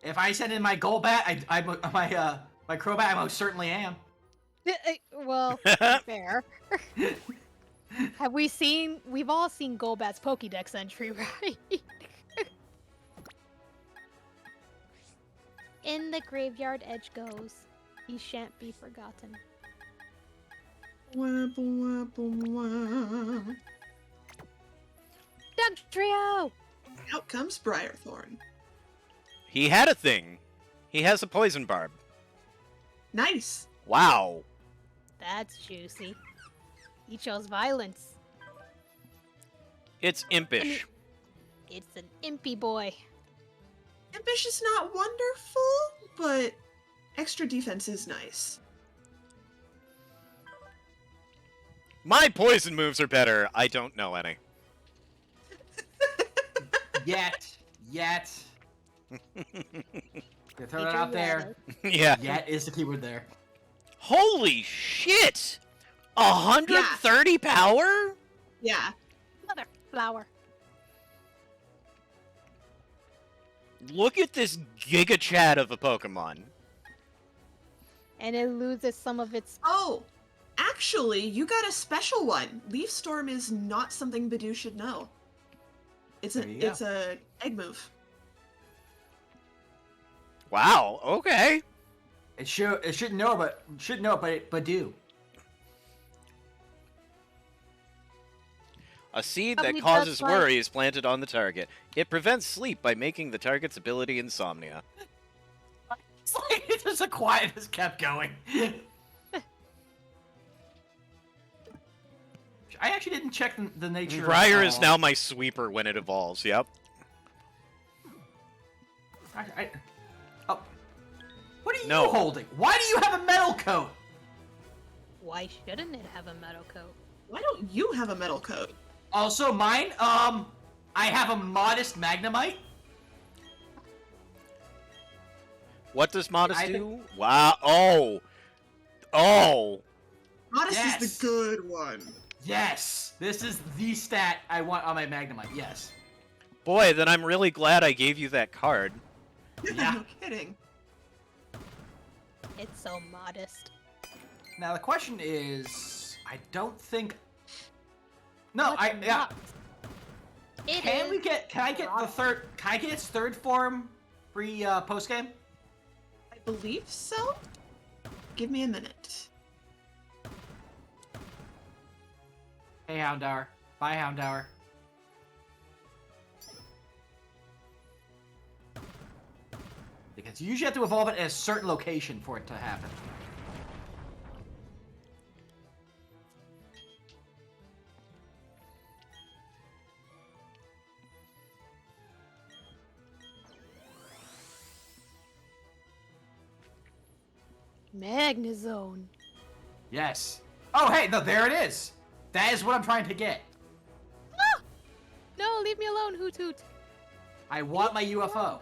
If I send in my Golbat, my Crobat, I most certainly am. Well, fair. Have we seen? We've all seen Golbat's Pokédex entry, right? In the graveyard Edge goes. He shan't be forgotten. Wah, wah, wah. Doug Trio! Out comes Briarthorn. He had a thing. He has a poison barb. Nice. Wow. That's juicy. He chose violence. It's impish. It's an impy boy. Impish is not wonderful, but extra defense is nice. My poison moves are better. I don't know any. Yet. You throw it out there. Yeah. Yet is the keyword there. Holy shit! 130 power? Yeah. Mother flower. Look at this Giga Chat of a Pokemon. And it loses some of its. Oh, actually, you got a special one. Leaf Storm is not something Badoo should know. It's There you go. a egg move. Wow, okay. It shouldn't know, but do. A seed Probably that causes does, like- worry is planted on the target. It prevents sleep by making the target's ability insomnia. It's like just the quietness kept going. I actually didn't check the nature. Briar of, is now my sweeper when it evolves, yep. Oh. What are you No. holding? Why do you have a metal coat? Why shouldn't it have a metal coat? Why don't you have a metal coat? Also, mine, I have a modest Magnemite. What does Modest I do? Wow, oh! Oh! Modest Yes. is the good one. Yes! This is the stat I want on my Magnemite, yes. Boy, then I'm really glad I gave you that card. Yeah. No kidding. It's so modest. Now the question is, I don't think... No, What's yeah. not? It Can is I get its third form free, post-game? I believe so. Give me a minute. Hey, Houndour. Bye, Houndour. Because you usually have to evolve it at a certain location for it to happen. Magnezone. Yes. Oh, hey, no, there it is. That is what I'm trying to get. Ah! No, leave me alone, Hoot Hoot. I want my UFO.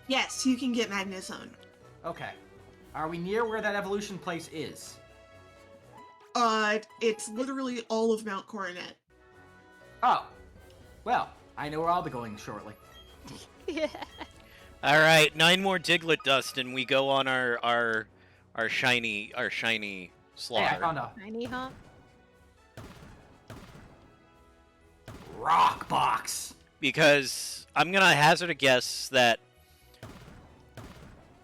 Yes, you can get Magnezone. Okay. Are we near where that evolution place is? It's literally all of Mount Coronet. Oh. Well, I know where I'll be going shortly. Yeah. Alright, 9 more Diglett dust and we go on our shiny Hey, slaughter. I found a Tiny, huh? rock box. Because I'm gonna hazard a guess that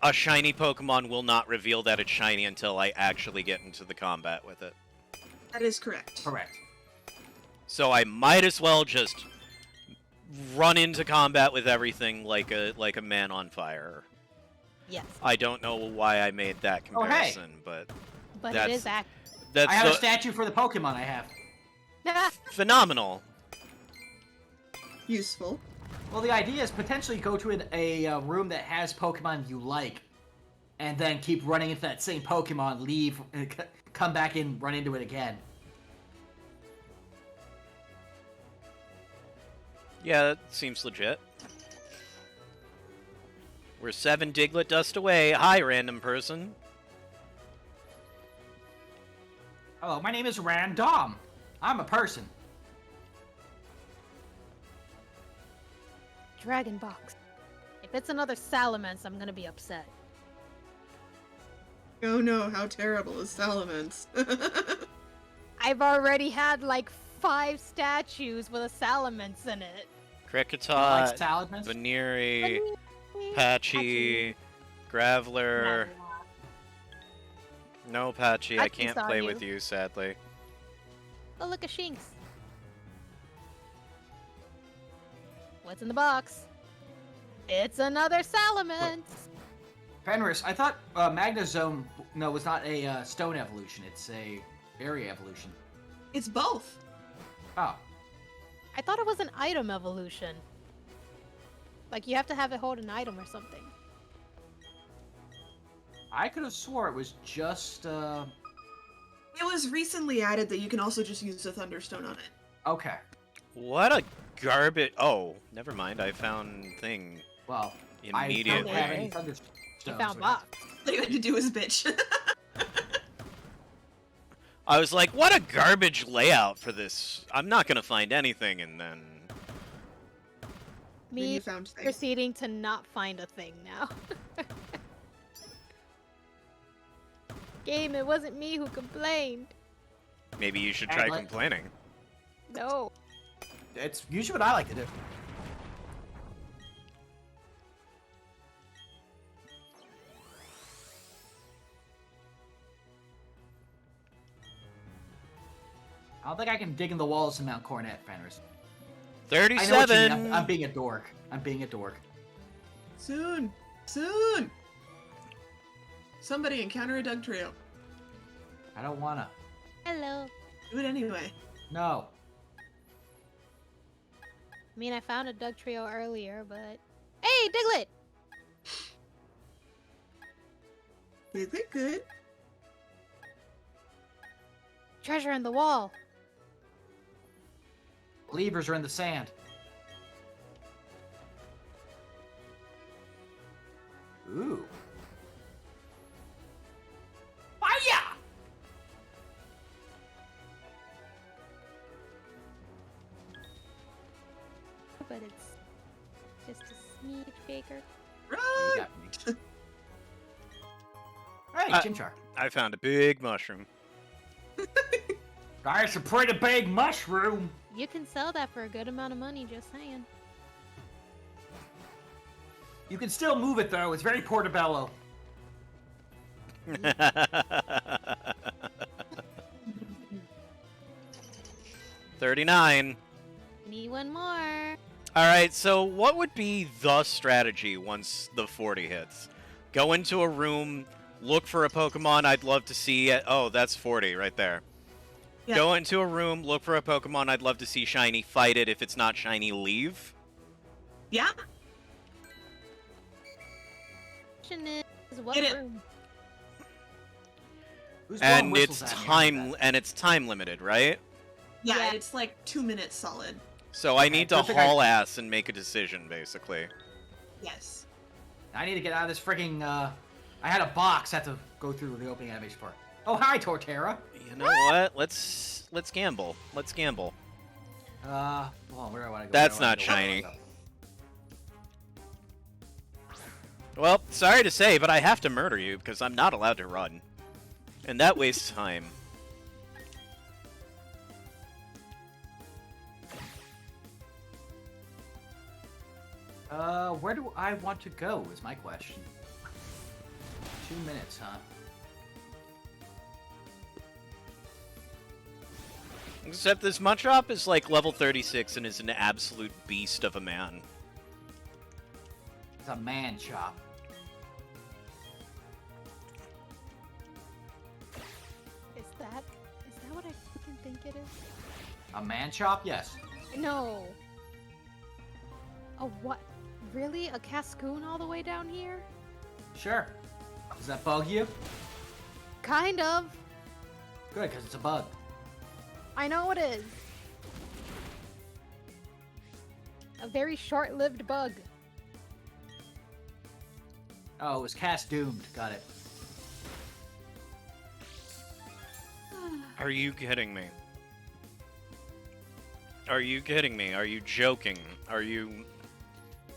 a shiny Pokemon will not reveal that it's shiny until I actually get into the combat with it. That is correct. Correct. So I might as well just run into combat with everything like a man on fire. Yes. I don't know why I made that Oh, hey. comparison, but But that's- it is act. that's I have a statue for the Pokemon I have. phenomenal. Useful. Well, the idea is potentially go to a room that has Pokemon you like, and then keep running into that same Pokemon, leave, come back in, run into it again. Yeah, that seems legit. We're 7 Diglett dust away. Hi, random person. Hello, my name is Random. I'm a person. Dragon Box. If it's another Salamence, I'm gonna be upset. Oh no, how terrible is Salamence? I've already had like 5 statues with a Salamence in it. Like Kricketot, Salamence? Veneeri, Patchy, Graveler. No, Patchy, I Patchy can't saw play you. with you, sadly. Oh, look at Shinx. What's in the box? It's another Salamence. Fenris, I thought Magnezone, no, was not a stone evolution. It's a area evolution. It's both. Oh. I thought it was an item evolution. Like you have to have it hold an item or something. I could have swore it was just, It was recently added that you can also just use the Thunderstone on it. okay. What a garbage. Oh, never mind. I found thing Well, immediately. I don't have any You Thunderstones. found box. All you had to do was bitch. I was like, what a garbage layout for this. I'm not gonna find anything, and then Then Me you found things. proceeding to not find a thing now. Game, it wasn't me who complained. Maybe you should And try like- complaining. No. It's usually what I like to do. I don't think I can dig in the walls of Mount Coronet, Fenris. I know what you mean. 37. I'm being a dork. I'm being a dork. Soon! Soon! Somebody encounter a Doug trio. I don't wanna. Hello. Do it anyway. No. I mean, I found a Doug trio earlier, but... Hey, Diglett! Is it good? Treasure in the wall. Levers are in the sand. Ooh. Fire! But it's just a smidge bigger. You Run! got me. Hey, Chimchar. I found a big mushroom. That's a pretty big mushroom. You can sell that for a good amount of money, just saying. You can still move it though. It's very portobello. 39. Need one more. Alright, so what would be the strategy once the 40 hits? Go into a room, look for a Pokemon I'd love to see. Oh, that's 40 right there. Yeah. Go into a room, look for a Pokemon I'd love to see shiny, fight it. If it's not shiny, leave. Yeah? Question is, what Get it. room? Who's blowing And whistles it's at me? time limited, right? Yeah, Yeah. it's like 2 minutes solid. So I Okay, need to good thing I- haul ass and make a decision, basically. Yes. I need to get out of this freaking. I had a box. I had to go through the opening animation part. Oh, hi, Torterra. You know what? Let's gamble. Let's gamble. Hold on, where do I want to go? That's Where not do I wanna shiny. go? Well, sorry to say, but I have to murder you because I'm not allowed to run. And that wastes time. Where do I want to go is my question. 2 minutes, huh? Except this Munchop is like level 36 and is an absolute beast of a man. It's a man chop. Is that what I fucking think it is? A man chop? Yes. No. A what? Really? A Cascoon all the way down here? Sure. Does that bug you? Kind of. Good, because it's a bug. I know it is. A very short-lived bug. Oh, it was cast doomed. Got it. Are you kidding me? Are you kidding me? Are you joking? Are you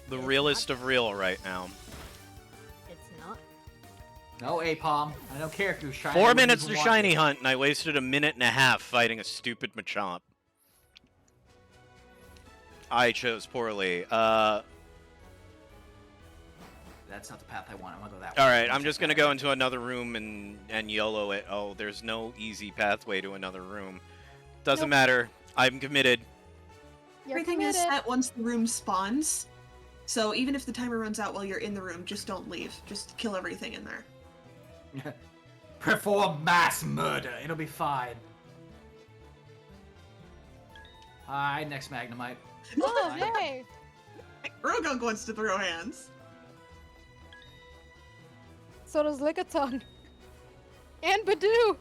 the realest of real right now? It's not. No, Apom. I don't care if you're shiny. 4 minutes to shiny hunt, and I wasted a minute and a half fighting a stupid Machamp. I chose poorly. That's not the path I want. I want to go that way. Alright, I'm just gonna go into another room and YOLO it. Oh, there's no easy pathway to another room. Doesn't Nope. matter. I'm committed. You're Everything is committed. set once the room spawns. So even if the timer runs out while you're in the room, just don't leave. Just kill everything in there. Perform mass murder. It'll be fine. Hi, next Magnemite. Oh, hey! Rogunk wants to throw hands. So does Lickitung. And Badoo!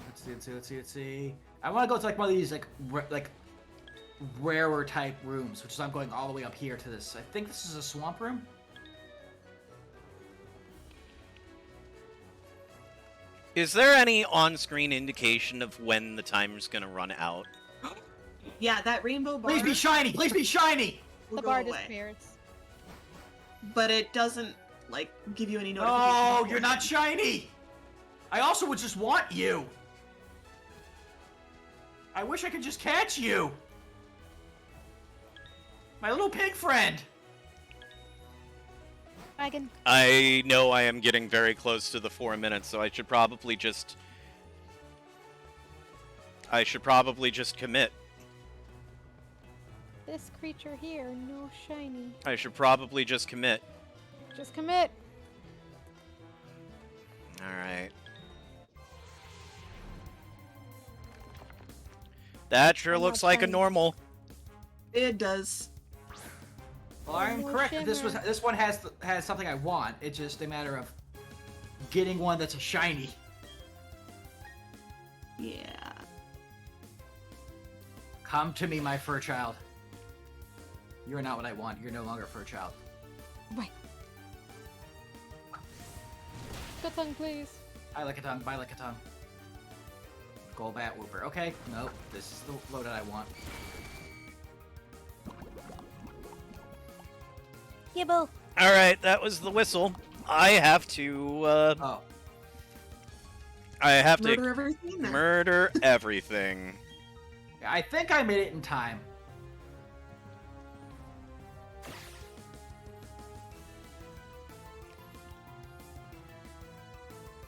Let's see. I want to go to like one of these like rarer type rooms, which is I'm going all the way up here to this. I think this is a swamp room. Is there any on-screen indication of when the timer's gonna run out? Yeah, that rainbow bar. Please be shiny! Please be shiny! will The go bar away. disappears. But it doesn't like give you any notification. Oh, you're not shiny! I also would just want you. I wish I could just catch you. My little pig friend. Dragon. I know I am getting very close to the 4 minutes, so I should probably just commit. This creature here, no shiny. I should probably just commit. Just commit. Alright. That sure I'm looks not like a shiny. normal. It does. Well, I'm More correct. This shimmer. one has something I want. It's just a matter of getting one that's a shiny. Yeah. Come to me, my fur child. You're not what I want. You're no longer a fur child. Right. Good tongue, please. I like a tongue. Bye, like a tongue. Golbat Whooper. Okay. Nope. This is the load that I want. Gibble. Alright, that was the whistle. I have to, Oh. I have Murder to everything in there. murder everything. I think I made it in time.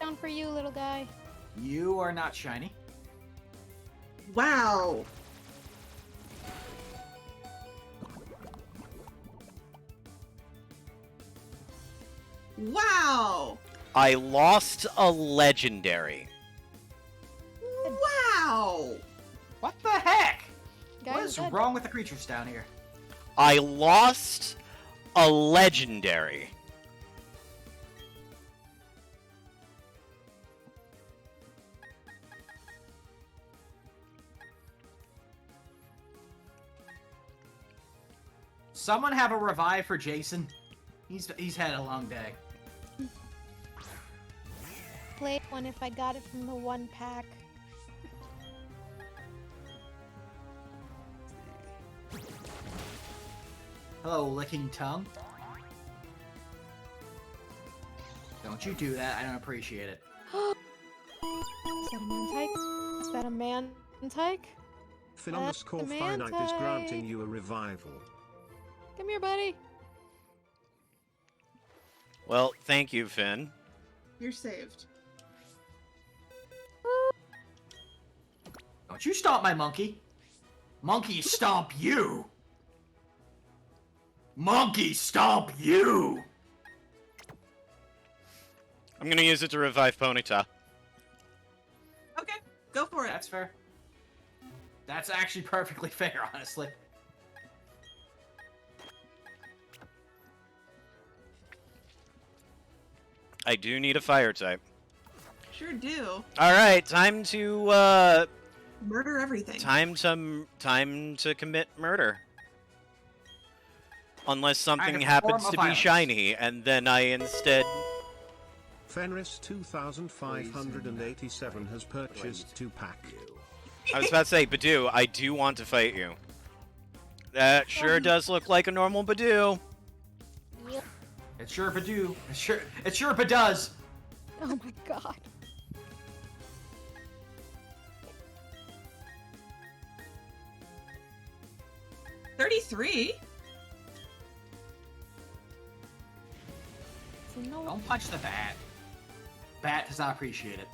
Down for you, little guy. You are not shiny. Wow. Wow. I lost a legendary. Wow. What the heck? Guy What is is dead. wrong with the creatures down here? I lost a legendary. Someone have a revive for Jason. He's had a long day. Play one if I got it from the one pack. Hello, licking tongue. Don't you do that. I don't appreciate it. Is that a man tyke? Is that a man tyke? Fin That's underscore the man finite is granting type. you a revival. Come here, buddy. Well, thank you, Finn. You're saved. Don't you stomp my monkey. Monkey stomp you. Monkey stomp you. I'm gonna use it to revive Ponyta. Okay, go for it. That's fair. That's actually perfectly fair, honestly. I do need a fire type. Sure do. Alright, time to, Murder everything. time to commit murder. Unless something Kind of happens form of to be violence. shiny, and then I instead... Fenris 2587 has purchased 2-pack. I was about to say, Badoo, I do want to fight you. That sure does look like a normal Badoo. Yep. It sure do. It sure does. Oh my god. $33? So no. Don't punch the bat. Bat does not appreciate it.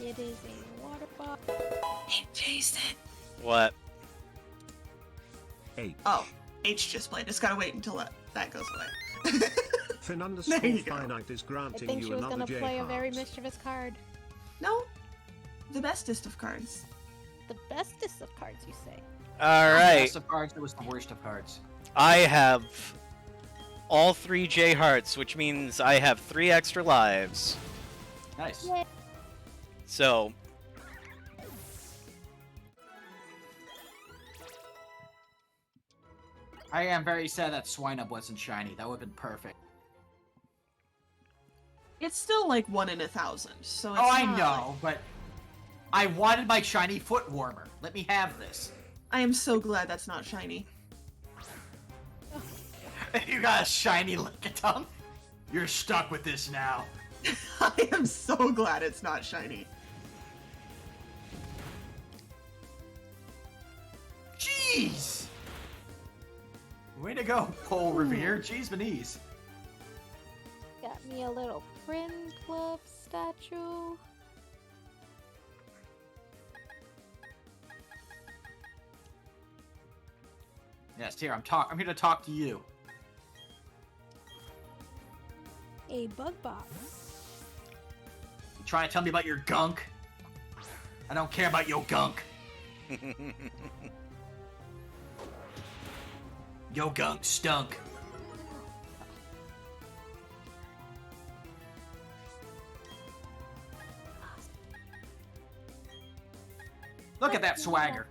It is a water bottle. Hey, Jason. What? H. Oh, H just played. Just gotta wait until that goes away. Fin underscore There you go. finite is I granting think she you was another gonna J play a very heart. mischievous card. No, the bestest of cards. The bestest of cards, you say? Alright, Best of cards, it was the worst of cards. I have all 3 J hearts, which means I have 3 extra lives. Nice. Yeah. So, I am very sad that Swinub wasn't shiny. That would have been perfect. It's still like 1 in 1,000, so it's Oh, I not know, but I wanted my shiny foot warmer. Let me have this. I am so glad that's not shiny. You got a shiny Lickitung? You're stuck with this now. I am so glad it's not shiny. Jeez! Way to go, Pole Revere. Jeez Benese. Got me a little Prin Club statue. Yes, here, I'm here to talk to you. A bug box. You trying to tell me about your gunk? I don't care about your gunk. Yo gunk stunk. Look at that swagger.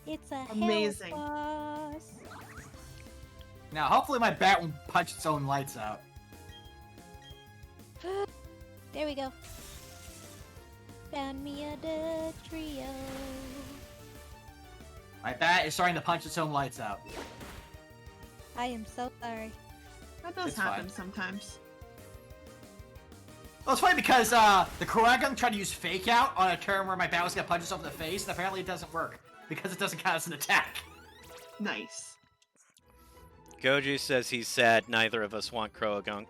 It's a Amazing. hell boss. Now, hopefully my bat won't punch its own lights out. There we go. Found me a dead trio. My bat is starting to punch its own lights out. I am so sorry. That does It's happen fine. sometimes. Well, it's funny because the Kuragan tried to use Fake Out on a turn where my bat was gonna punch itself in the face, and apparently it doesn't work because it doesn't count as an attack. Nice. Goji says he's sad neither of us want Croagunk.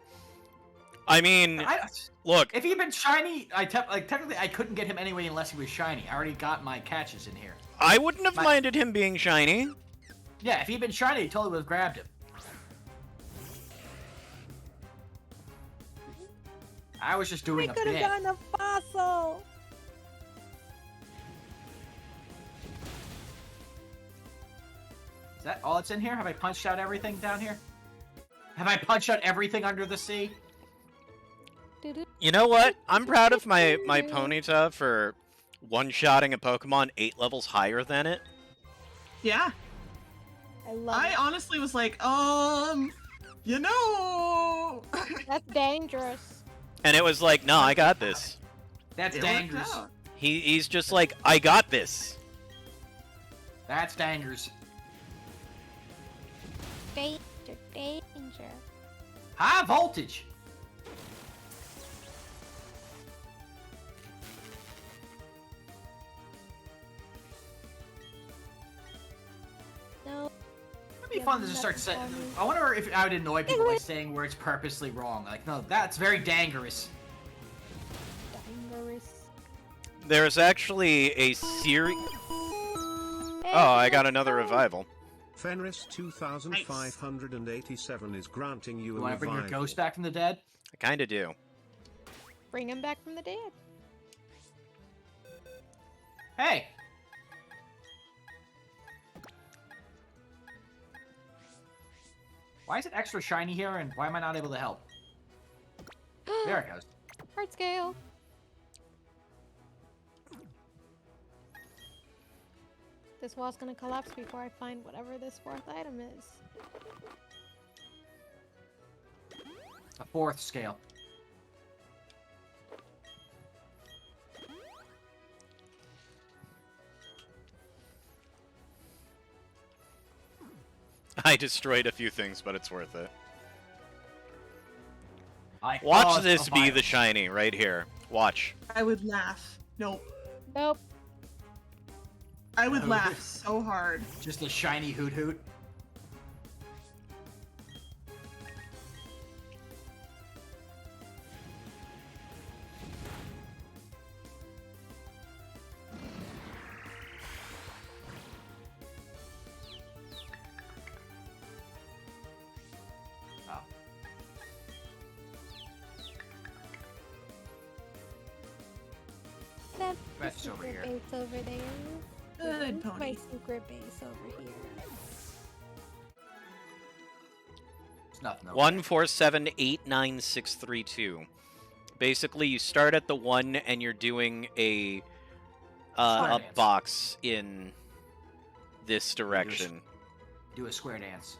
I mean, I, look, if he'd been shiny, technically I couldn't get him anyway unless he was shiny. I already got my catches in here. I wouldn't have minded him being shiny. Yeah, if he'd been shiny, he totally would have grabbed him. I was just doing a could have bit. gotten a fossil. Is that all that's in here? Have I punched out everything down here? Have I punched out everything under the sea? You know what? I'm proud of my Ponyta for one-shotting a Pokemon 8 levels higher than it. Yeah. I love I it. honestly was like, you know. That's dangerous. And it was like, no, I got this. That's It worked dangerous. out. He's just like, I got this. That's dangers. Danger, danger. High voltage. No. It'd be fun to just start saying. I wonder if I would annoy people by saying words purposely wrong. Like, no, that's very dangerous. Dangerous. There's actually a series. Oh, I got another revival. Fenris 2587 is granting you You a want to bring your revival. ghost back from the dead? I kind of do. Bring him back from the dead. Hey! Why is it extra shiny here, and why am I not able to help? There it goes. Heart scale. This wall's gonna collapse before I find whatever this fourth item is. A fourth scale. I destroyed a few things, but it's worth it. I Watch caused this a be fire. the shiny right here. Watch. I would laugh. Nope. Nope. I would No. laugh so hard. Just a shiny hoot hoot. Oh. That's That's the over secret here. base over there. Good Where's my pony. secret base over here. There's nothing over 147896332. Basically, you start at the 1 and you're doing a Square dance. box in this direction. Do a square dance.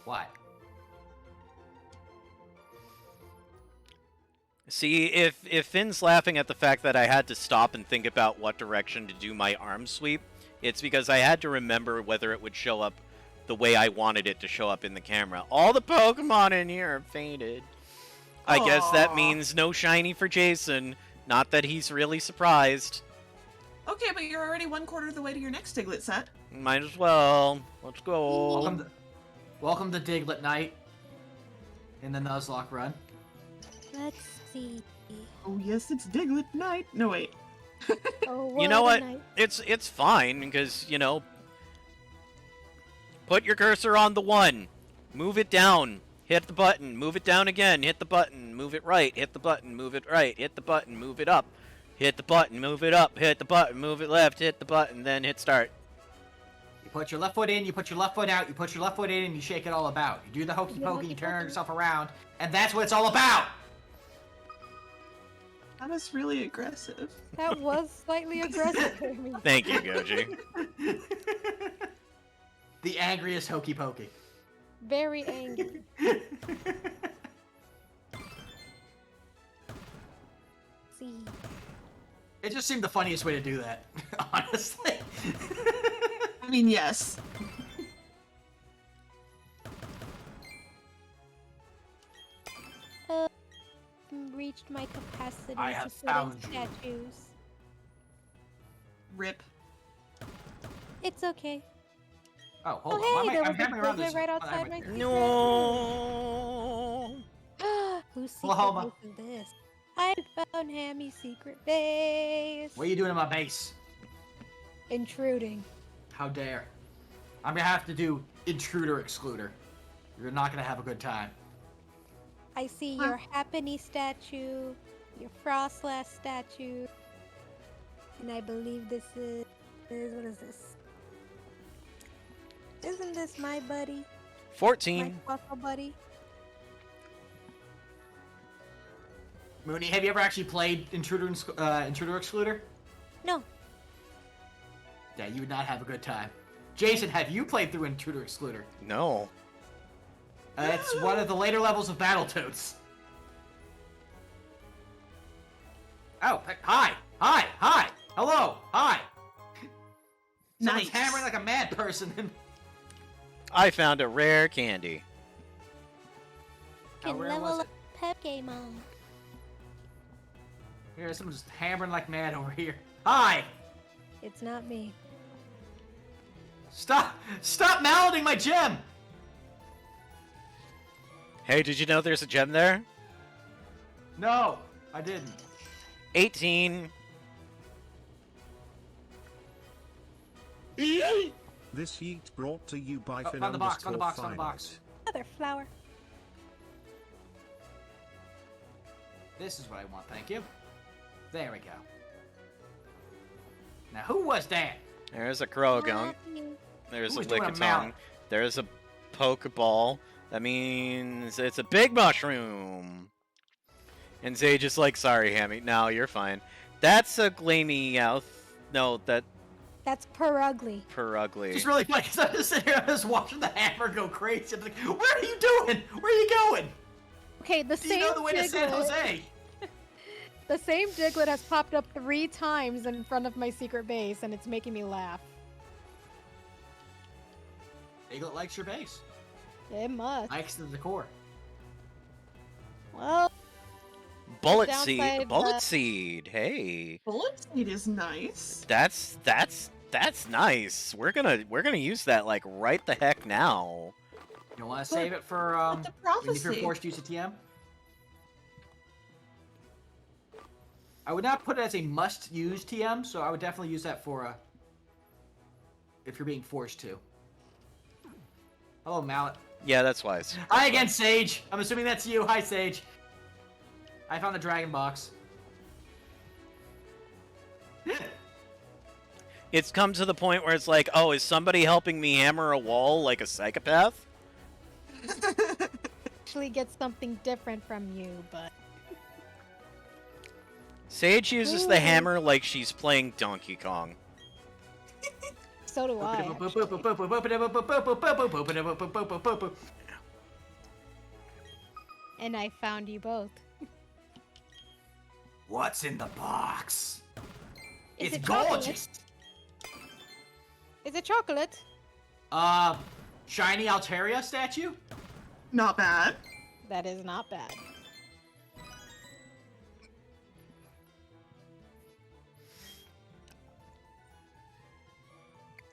What? See, if Finn's laughing at the fact that I had to stop and think about what direction to do my arm sweep, it's because I had to remember whether it would show up the way I wanted it to show up in the camera. All the Pokemon in here are faded. I guess that Aw. means no shiny for Jason. Not that he's really surprised. Okay, but you're already 1/4 of the way to your next Diglett set. Might as well. Let's go. Welcome to Diglett Night in the Nuzlocke run. Let's see. Oh yes, it's Diglett night. No wait. Oh, You know what what? a night. It's fine because, put your cursor on the 1. Move it down. Hit the button. Move it down again. Hit the button. Move it right. Hit the button. Move it right. Hit the button. Move it up. Hit the button. Move it up. Hit the button. Move it left. Hit the button. Then hit start. You put your left foot in, you put your left foot out, you put your left foot in, and you shake it all about. You do the hokey pokey, you turn yourself around, and that's what it's all about! That was really aggressive. That was slightly aggressive for me. Thank you, Goji. The angriest hokey pokey. Very angry. See. It just seemed the funniest way to do that, honestly. I mean, yes. Reached my capacity I to have fit in found you. statues. Rip. It's okay. Oh, hold on. Oh, Why hey, am I- there I'm was a having around Diglett this. right Oh, outside wait. my secret. No. Who's secret Oklahoma. base is this? I found Hammy's secret base. What are you doing in my base? Intruding. How dare. I'm gonna have to do intruder excluder. You're not gonna have a good time. I see your Happiny statue, your Frostlass statue, and I believe this is what is this? Isn't this my buddy? My 14. Fluffle buddy? Mooney, have you ever actually played intruder excluder? No. Yeah, you would not have a good time. Jason, have you played through intruder excluder? No. It's one of the later levels of Battletoads. Oh, hi! Hi! Hi! Hello! Hi! Someone's Nice. hammering like a mad person. I found a rare candy. How Can rare level was up it? Pokemon. Here, someone's just hammering like mad over here. Hi! It's not me. Stop malading my gem! Hey, did you know there's a gem there? No, I didn't. 18. This yeet brought to you by Oh, Finn found the box, found the box, _ found the box. Finite. Another flower. This is what I want, thank you. There we go. Now, who was that? There's a Krogunk. Not you. There's Who a was doing a Lickitung. mount? There's a Pokeball. That means it's a big mushroom. And Sage is like, sorry, Hammy. No, you're fine. That's a Glameow. No, That's Perugly. Perugly. Just really funny, because I'm just sitting here, I was watching the hammer go crazy. I'm like, what are you doing? Where are you going? Okay, the Do you same know the way to San Diglett. Jose? The same Diglett has popped up 3 times in front of my secret base, and it's making me laugh. Diglett likes your base. It must. Likes the decor. Well, Bullet downside, Seed. Bullet Seed. Hey. Bullet Seed is nice. That's nice. We're gonna use that like right the heck now. You want to save it for But the if you're prophecy. forced to use a TM? I would not put it as a must-use TM, so I would definitely use that for if you're being forced to. Hello, Mallet. Yeah, that's wise. Hi again, Sage. I'm assuming that's you. Hi, Sage. I found the dragon box. It's come to the point where it's like, oh, is somebody helping me hammer a wall like a psychopath? actually get something different from you, but Sage uses the Ooh. hammer like she's playing Donkey Kong. so do I. And I found you both. What's in the box? Is It's it chocolate? gorgeous. Is it chocolate? Shiny Altaria statue? Not bad. That is not bad.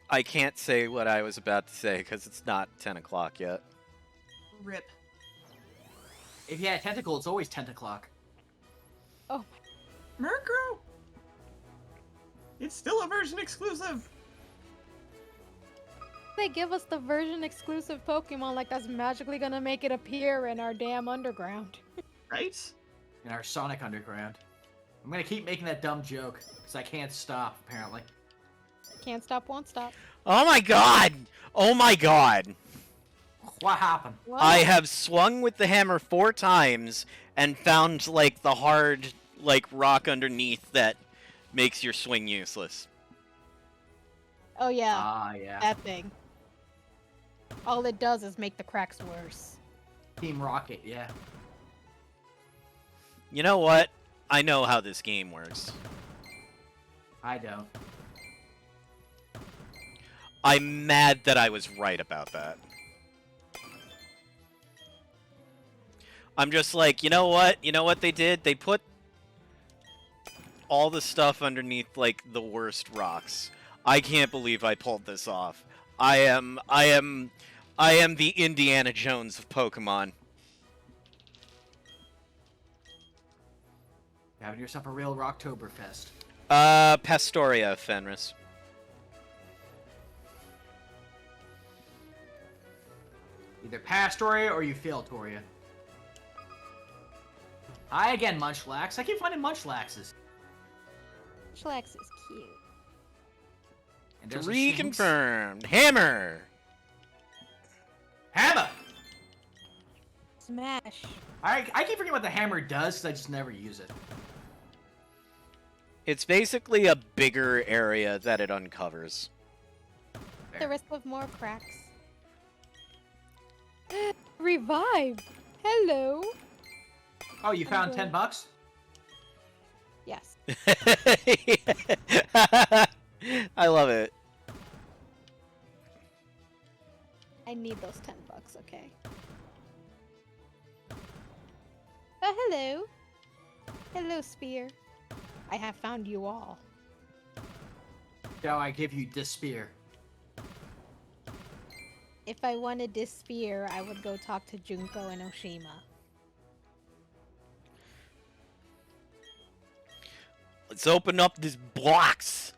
I can't say what I was about to say because it's not 10 o'clock yet. Rip. If you had a tentacle, it's always 10 o'clock. Oh Murkrow! It's still a version exclusive. They give us the version exclusive Pokemon like that's magically gonna make it appear in our damn underground. Right? In our Sonic Underground. I'm gonna keep making that dumb joke, because I can't stop, apparently. Can't stop, won't stop. Oh my god! Oh my god! What happened? What? I have swung with the hammer 4 times and found, like, the hard, like, rock underneath that makes your swing useless. Oh yeah, Ah, yeah. that thing. All it does is make the cracks worse. Team Rocket, yeah. You know what? I know how this game works. I don't. I'm mad that I was right about that. I'm just like, you know what? You know what they did? They put all the stuff underneath, like, the worst rocks. I can't believe I pulled this off. I am the Indiana Jones of Pokemon. You're having yourself a real Rocktoberfest. Pastoria, Fenris. Either Pastoria or you fail Toria. Hi again, Munchlax. I keep finding Munchlaxes. Schlax is cute. And there's a Shinx. Reconfirmed. Hammer. Hammer! Smash. I keep forgetting what the hammer does, because I just never use it. It's basically a bigger area that it uncovers. The There. risk of more cracks. Revive. Hello. Oh, you found Okay. $10? Yes. I love it. I need those $10, okay? Oh, hello. Hello, Spear. I have found you all. Shall I give you Despair? If I wanted this spear, I would go talk to Junko and Oshima. Let's open up this box.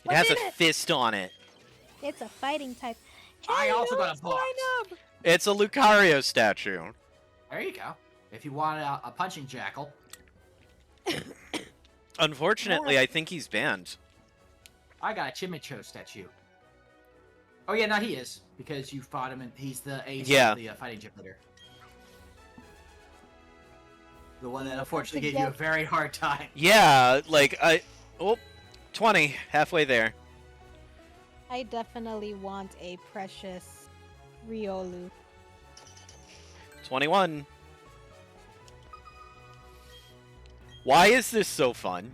It What's has in a it? fist on it. It's a fighting type. I also Hello, got a box. Swinub! It's a Lucario statue. There you go. If you want a punching jackal. Unfortunately, I think he's banned. I got a Chimicho statue. Oh yeah, no, he is. Because you fought him and he's the ace Yeah. of the fighting gym leader. The one that unfortunately gave you a very hard time. Yeah, like, oh, 20. Halfway there. I definitely want a precious Riolu. 21. Why is this so fun?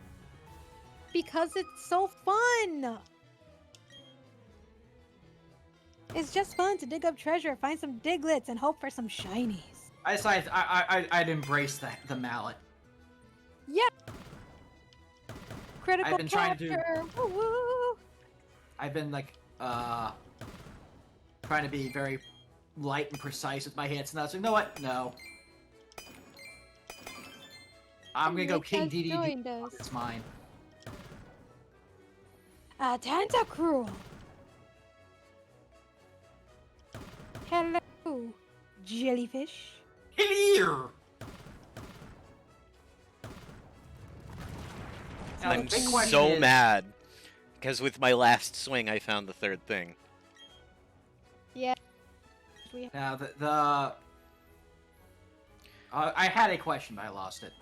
Because it's so fun! It's just fun to dig up treasure, find some Diglets, and hope for some shinies. I decided I'd embrace the mallet. Yeah! Critical I've been trying to- capture! Woo-woo! I've been like trying to be very light and precise with my hits, and I was like, you know what? No. I'm gonna go Nick King has DDD. joined us. It's mine. Tentacruel! Hello, jellyfish. Here. Now, the I'm big question so is- mad. Because with my last swing, I found the third thing. Yeah. We Now I had a question, but I lost it.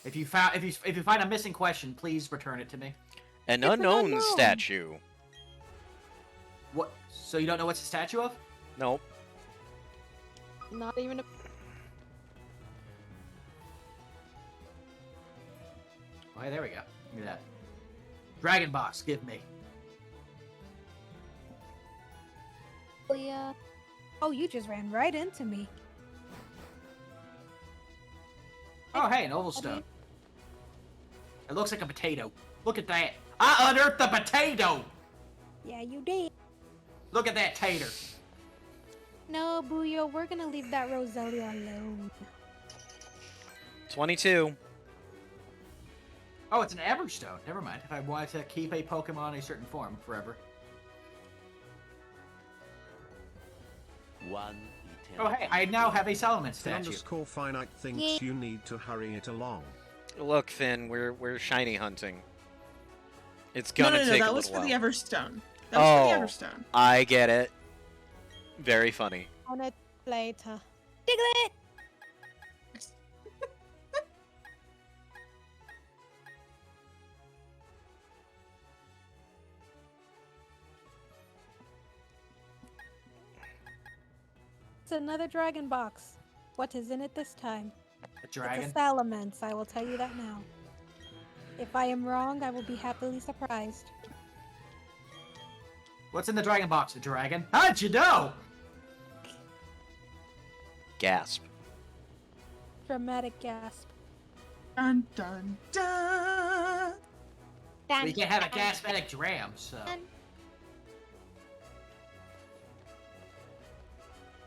If you find a missing question, please return it to me. An It's an unknown unknown. statue. What? So you don't know what's the statue of? Nope. not even a Oh, hey, there we go. Look at that. Dragon box, give me. Yeah. Oh, you just ran right into me. Oh, hey, an oval stone. It looks like a potato. Look at that. I unearthed the potato! Yeah, you did. Look at that tater. No, Booyo, we're gonna leave that Roselia alone. 22. Oh, it's an Everstone. Never mind. If I wanted to keep a Pokemon in a certain form forever. Oh, hey, I now have a Salamence statue. Underscore finite thinks you need to hurry it along. Look, Finn, we're shiny hunting. It's No, gonna no, no, take that a was little for while. the Everstone. That was for the Everstone. I get it. Very funny. On it later. Diglett! It's another dragon box. What is in it this time? A dragon? It's a Salamence, I will tell you that now. If I am wrong, I will be happily surprised. What's in the dragon box? A dragon? How'd you know? Gasp. Dramatic gasp. Dun dun dun. We can't have a gasmatic dram, so.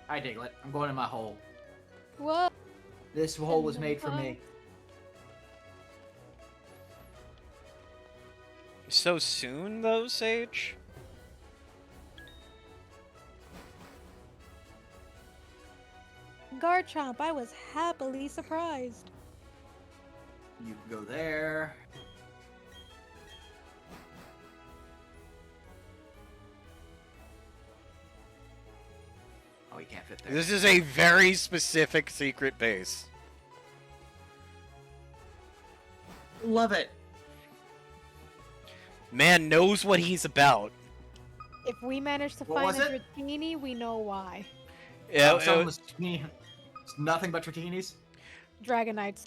Hi, Diglett. I'm going in my hole. Whoa! This hole was made for me. So soon, though, Sage? Garchomp, I was happily surprised. You can go there. Oh, you can't fit there. This is a very specific secret base. Love it. Man knows what he's about. If we manage to What find was a it? Dratini, we know why. Yeah, Someone was it's nothing but Tratinis. Dragonites.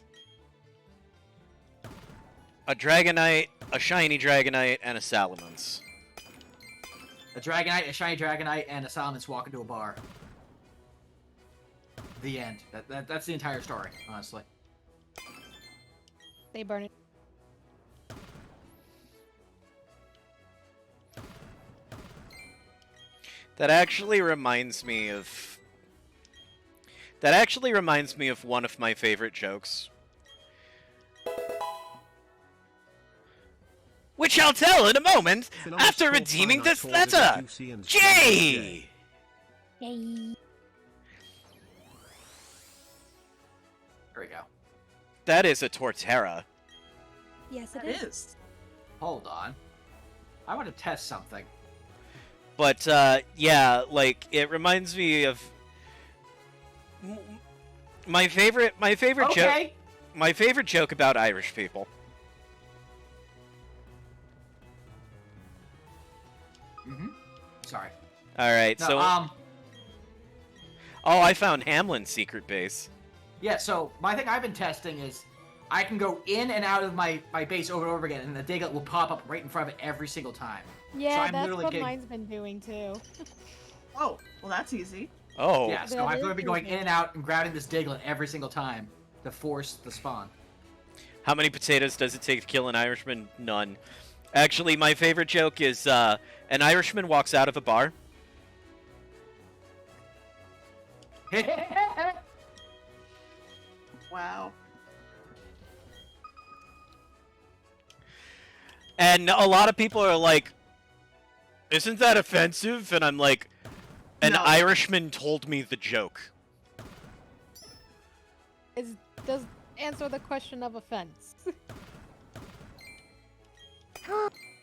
a Dragonite, a shiny Dragonite, and a Salamence. A Dragonite, a shiny Dragonite, and a Salamence walk into a bar. The end. That's the entire story, honestly. They burn it. That actually reminds me of... That actually reminds me of one of my favorite jokes. Which I'll tell in a moment, after redeeming this letter! Jay! Yay. There we go. That is a Torterra. Yes, That it is. is. Hold on. I want to test something. But, yeah, like, it reminds me of... My favorite joke... Okay. My favorite joke about Irish people. Mm-hmm. Sorry. Alright, No, so... Oh, I found Hamlin's secret base. Yeah, so my thing I've been testing is I can go in and out of my base over and over again, and the Diglett will pop up right in front of it every single time. Yeah, I'm that's literally what getting- mine's been doing too. Oh, well, that's easy. Oh. Yeah, so That I'm is going to be going easy. in and out and grabbing this Diglett every single time to force the spawn. How many potatoes does it take to kill an Irishman? None. Actually, my favorite joke is, an Irishman walks out of a bar. Wow. And a lot of people are like, isn't that offensive? And I'm like, an No. Irishman told me the joke. Does answer the question of offense.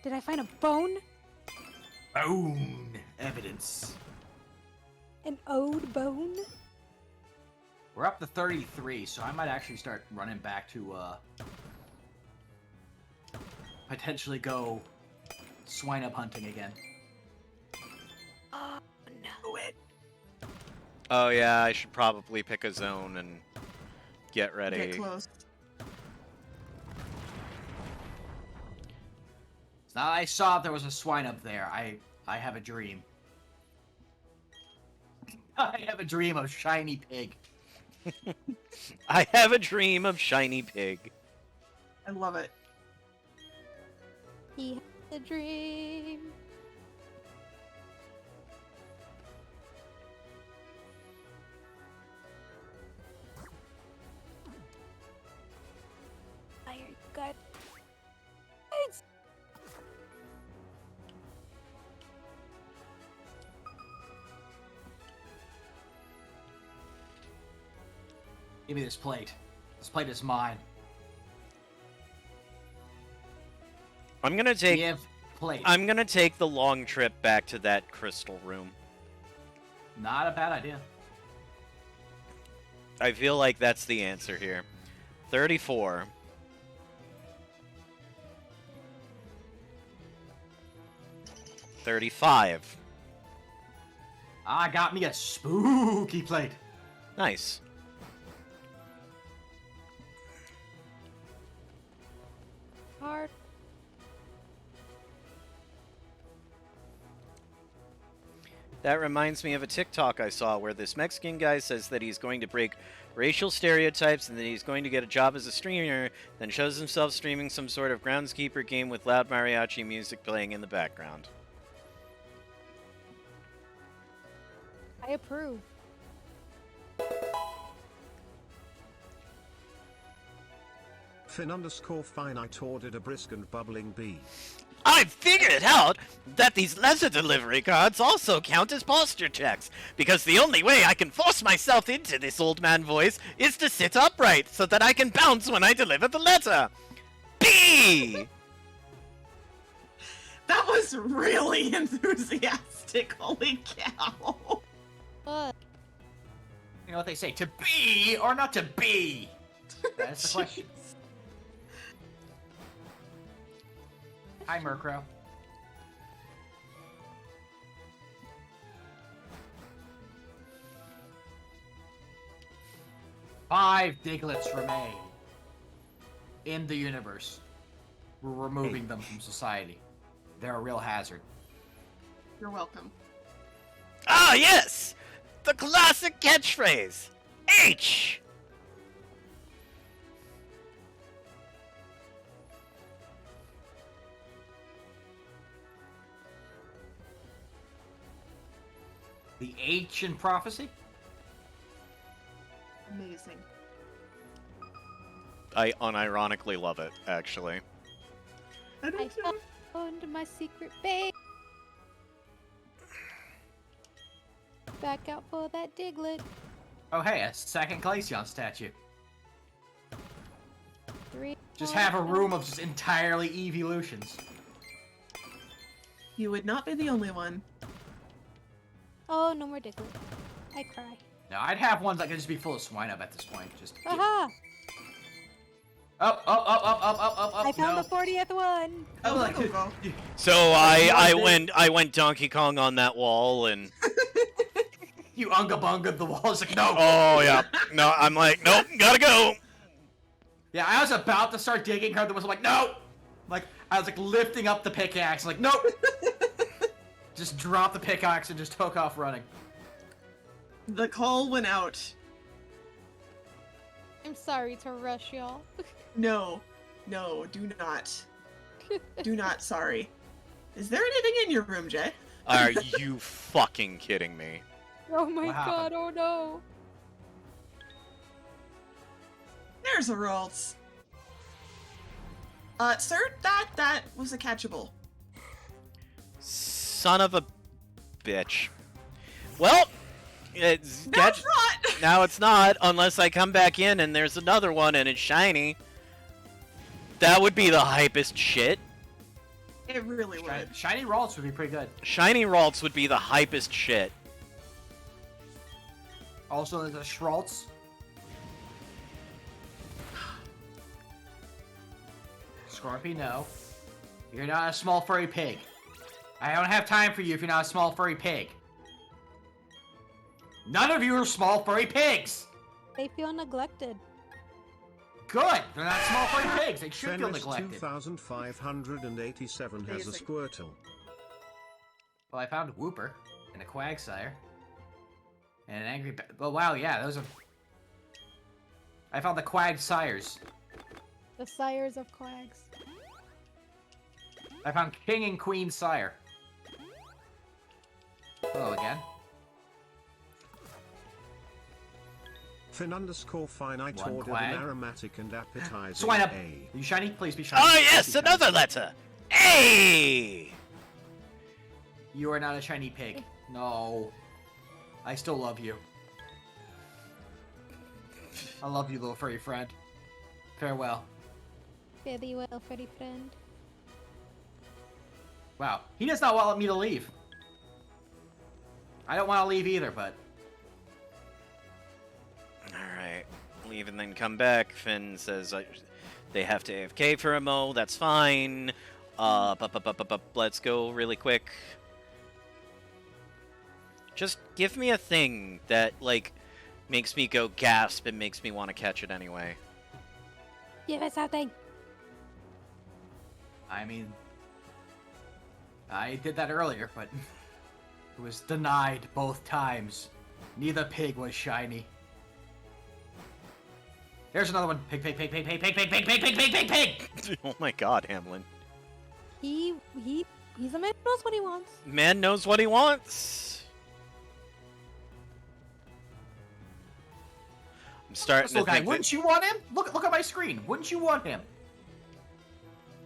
Did I find a bone? Bone evidence. An ode bone? We're up to 33, so I might actually start running back to, potentially go swine up hunting again. Oh no. Oh yeah, I should probably pick a zone and get ready. Get close. Now I saw there was a swine up there. I have a dream. I have a dream of shiny pig. I have a dream of shiny pig. I love it. He has a dream. Fire, you guys. It's Give me this plate. This plate is mine. I'm gonna take. Give plate. I'm gonna take the long trip back to that crystal room. Not a bad idea. I feel like that's the answer here. 34. $35. I got me a spooky plate. Nice. hard. That reminds me of a TikTok I saw where this Mexican guy says that he's going to break racial stereotypes and that he's going to get a job as a streamer, then shows himself streaming some sort of groundskeeper game with loud mariachi music playing in the background. I approve. Fin_finite ordered a brisk and bubbling bee. I've figured it out that these letter delivery cards also count as posture checks, because the only way I can force myself into this old man voice is to sit upright so that I can bounce when I deliver the letter. B! That was really enthusiastic. Holy cow. You know what they say, to be or not to be? That's the question. Hi, Murkrow. Five Diglets remain in the universe. We're removing them from society. They're a real hazard. You're welcome. Ah, yes! The classic catchphrase! H! The H in prophecy? Amazing. I unironically love it, actually. I don't I know. found my secret base. Back out for that Diglett. Oh hey, a second Glaceon statue. 3. Just have a room of just entirely evolutions. You would not be the only one. Oh, no more Diglett. I cry. Now I'd have ones that could just be full of swine up at this point. Just Aha! up. I found no. the 40th one. Oh, like, go, go. So I went Donkey Kong on that wall and You unga bunga the walls like no. oh yeah. No, I'm like, nope, gotta go. Yeah, I was about to start digging her. There was like no. Like I was like lifting up the pickaxe. Like nope. Just drop the pickaxe and just took off running. The call went out. I'm sorry to rush y'all. No. No, do not. Do not, sorry. Is there anything in your room, Jay? Are you fucking kidding me? Oh my What god, happened? oh no. There's a Ralts. Sir, that was a catchable. Son of a bitch. Well, it's That's not! now it's not unless I come back in and there's another one and it's shiny. That would be the hypest shit. It really would. Shiny Ralts would be pretty good. Shiny Ralts would be the hypest shit. Also, there's a Shralts. Scorpy, no. You're not a small furry pig. I don't have time for you if you're not a small furry pig. None of you are small furry pigs! They feel neglected. Good! They're not small furry pigs. They should feel Fenris neglected. 2587 has a Amazing. Squirtle. Well, I found a Whooper and a Quagsire. And an Angry... Oh, wow, yeah, those are... I found the Quagsires. The sires of quags. I found King and Queen Sire. Hello again. Fin underscore finite One ordered quag. an aromatic and appetizing Swine up! A. Are you shiny? Please be shiny. Oh Please yes, be shiny. another letter. Hey. You are not a shiny pig. No. I still love you. I love you, little furry friend. Farewell. Fare thee well, furry friend. Wow. He does not want me to leave. I don't want to leave either, but... Alright, leave and then come back. Finn says they have to AFK for a mo, that's fine. Let's go really quick. Just give me a thing that, like, makes me go gasp and makes me want to catch it anyway. Give us something. I mean... I did that earlier, but... It was denied both times. Neither pig was shiny. There's another one. Pig, pig, pig, pig, pig, pig, pig, pig, pig, pig, pig, pig, pig! Oh my god, Hamlin. He's a man who knows what he wants. Man knows what he wants. I'm starting Crystal to guy, think that... wouldn't you want him? Look at my screen. Wouldn't you want him?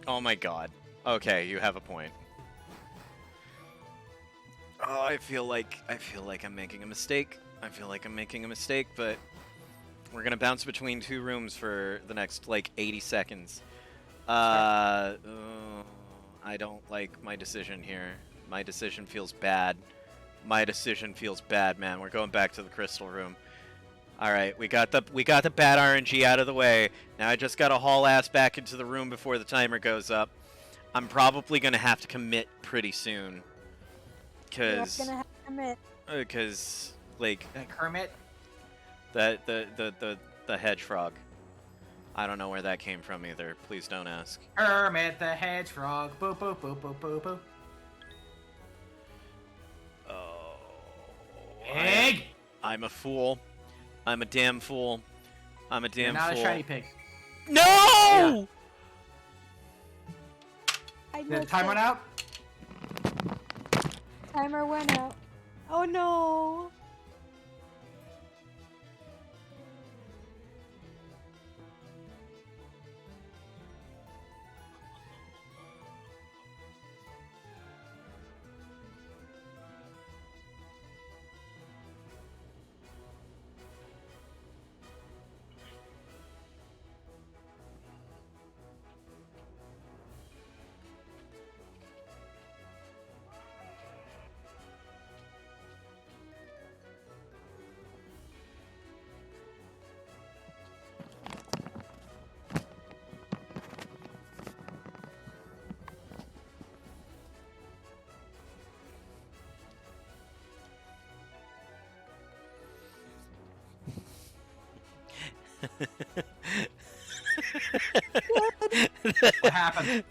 Oh my god. Okay, you have a point. Oh, I feel like I'm making a mistake. I feel like I'm making a mistake, but we're gonna bounce between two rooms for the next like 80 seconds. I don't like my decision here. My decision feels bad. My decision feels bad, man. We're going back to the crystal room. All right, we got the bad RNG out of the way. Now I just gotta haul ass back into the room before the timer goes up. I'm probably gonna have to commit pretty soon. You're gonna have to commit. Because like Kermit? the hedge frog. I don't know where that came from either. Please don't ask. Kermit the Hedgehog. Boop, boop, boop, boop, boop, boop. Oh, Pig! I'm a fool. I'm a damn fool. I'm a damn You're not fool. a shiny pig. No! Yeah. I Did the missed time it. run out? Timer went out. Oh no! What happened?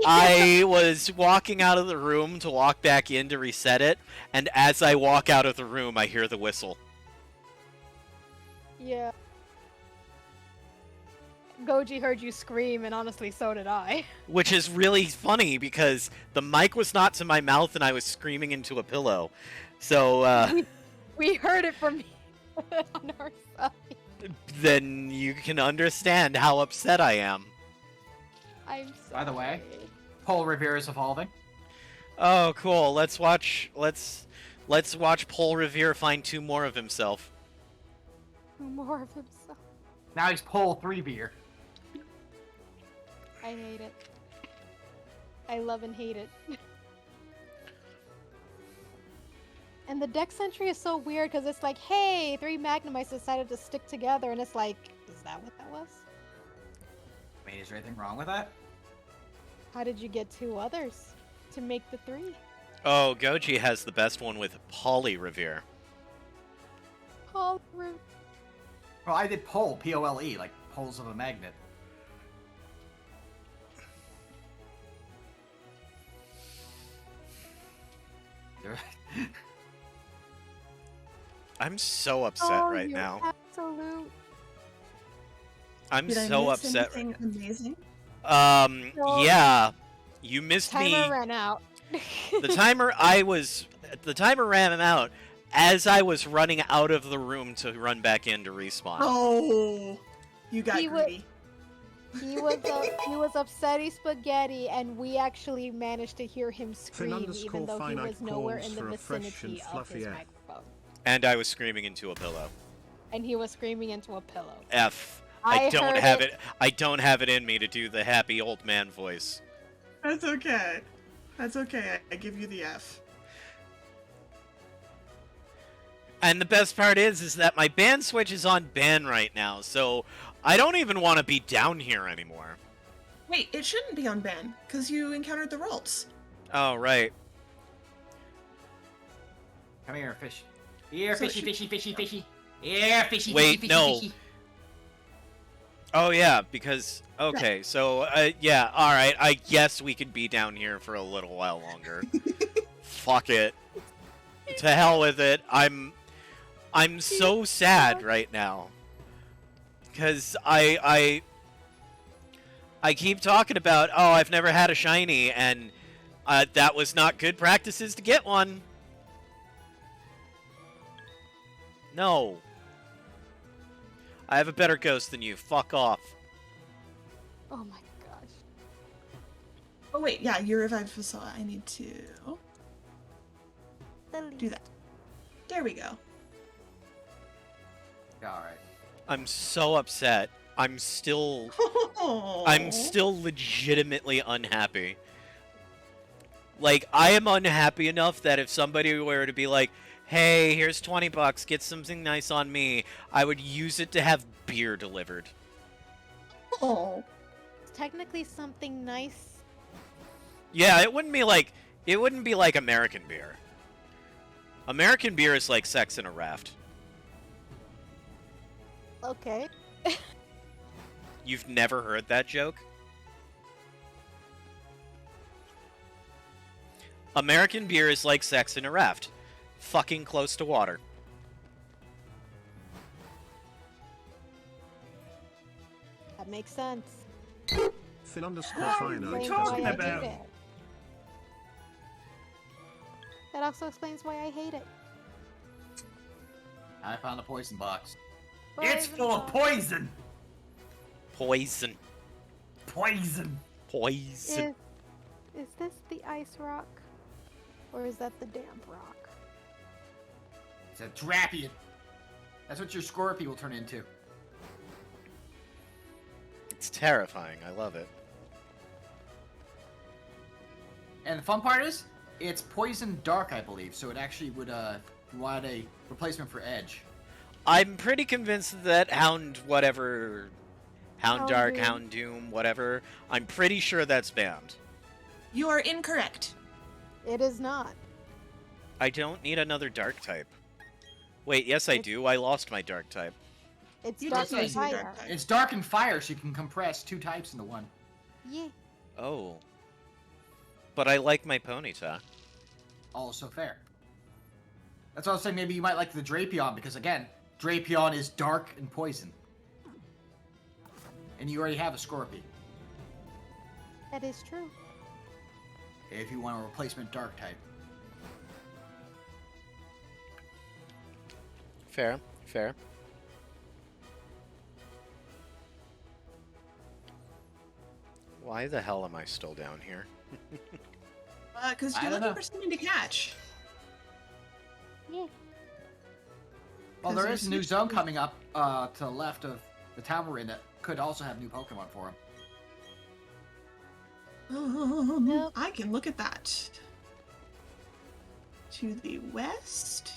I was walking out of the room to walk back in to reset it, and as I walk out of the room, I hear the whistle. Yeah. Goji heard you scream, and honestly, so did I. Which is really funny because the mic was not to my mouth and I was screaming into a pillow. So, We heard it from on our side. then you can understand how upset I am. I'm sorry. By the way. Paul Revere is evolving. Oh, cool. Let's watch Paul Revere find two more of himself. More of himself. Now he's Paul 3 beer. I hate it. I love and hate it. And the deck entry is so weird because it's like, hey, 3 Magnemites decided to stick together, and it's like, is that what that was? I mean, is there anything wrong with that? How did you get 2 others to make the 3? Oh, Goji has the best one with Polly Revere. Paul, Well, I did Pole, P-O-L-E, like poles of a magnet. I'm so upset right you now. Absolute. I'm Did I so miss upset. anything amazing? No. Yeah. You missed Timer me. ran out. The timer ran out as I was running out of the room to run back in to respawn. Oh, you got He wa- greedy. He was upsetty spaghetti, and we actually managed to hear him scream, even though he was nowhere in the vicinity of his microphone. And I was screaming into a pillow. And he was screaming into a pillow. F. I I don't heard have it. it. I don't have it in me to do the happy old man voice. That's okay. That's okay. I give you the F. And the best part is that my ban switch is on ban right now, so I don't even want to be down here anymore. Wait, it shouldn't be on ban because you encountered the rolls. Oh, right. Come here, fish. Here, So fishy, she- fishy, fishy, fishy. Here, fishy, Wait, fishy, no. fishy. Oh, yeah, because... Okay, so, yeah, alright, I guess we could be down here for a little while longer. Fuck it. To hell with it. I'm so sad right now. Because I keep talking about, oh, I've never had a shiny, and that was not good practices to get one. No. I have a better ghost than you. Fuck off. Oh my gosh. Oh wait, yeah, you revived Fasilla. I need to do that. There we go. Alright. I'm so upset. I'm still legitimately unhappy. Like, I am unhappy enough that if somebody were to be like, hey, here's 20 bucks, get something nice on me, I would use it to have beer delivered. Oh. It's technically something nice. Yeah, it wouldn't be like American beer. American beer is like sex in a raft. Okay. You've never heard that joke? American beer is like sex in a raft. Fucking close to water. That makes sense. Phil underscore What are you finite. talking Why I about? hate it. That also explains why I hate it. I found a poison box. It's full of poison! Poison. Poison! Poison. Is this the ice rock? Or is that the damp rock? It's a Drapion. That's what your Scorpy will turn into. It's terrifying. I love it. And the fun part is, it's poison dark, I believe, so it actually would provide a replacement for Edge. I'm pretty convinced that Hound Dark, Houndoom. Houndoom, whatever, I'm pretty sure that's banned. You are incorrect. It is not. I don't need another dark type. Wait, yes I do. I lost my dark type. It's You dark did and use your fire. dark type. It's dark and fire, so you can compress two types into one. Yeah. Oh. But I like my Ponyta. Also fair. That's why I was saying maybe you might like the Drapion, because again, Drapion is dark and poison. And you already have a Scorpy. That is true. If you want a replacement dark type. Fair, fair. Why the hell am I still down here? Because I you're don't looking know. for something to catch. Yeah. Well, 'Cause there there's is a new huge- zone coming up to the left of the town we're in that could also have new Pokemon for him. Nope. I can look at that. To the west?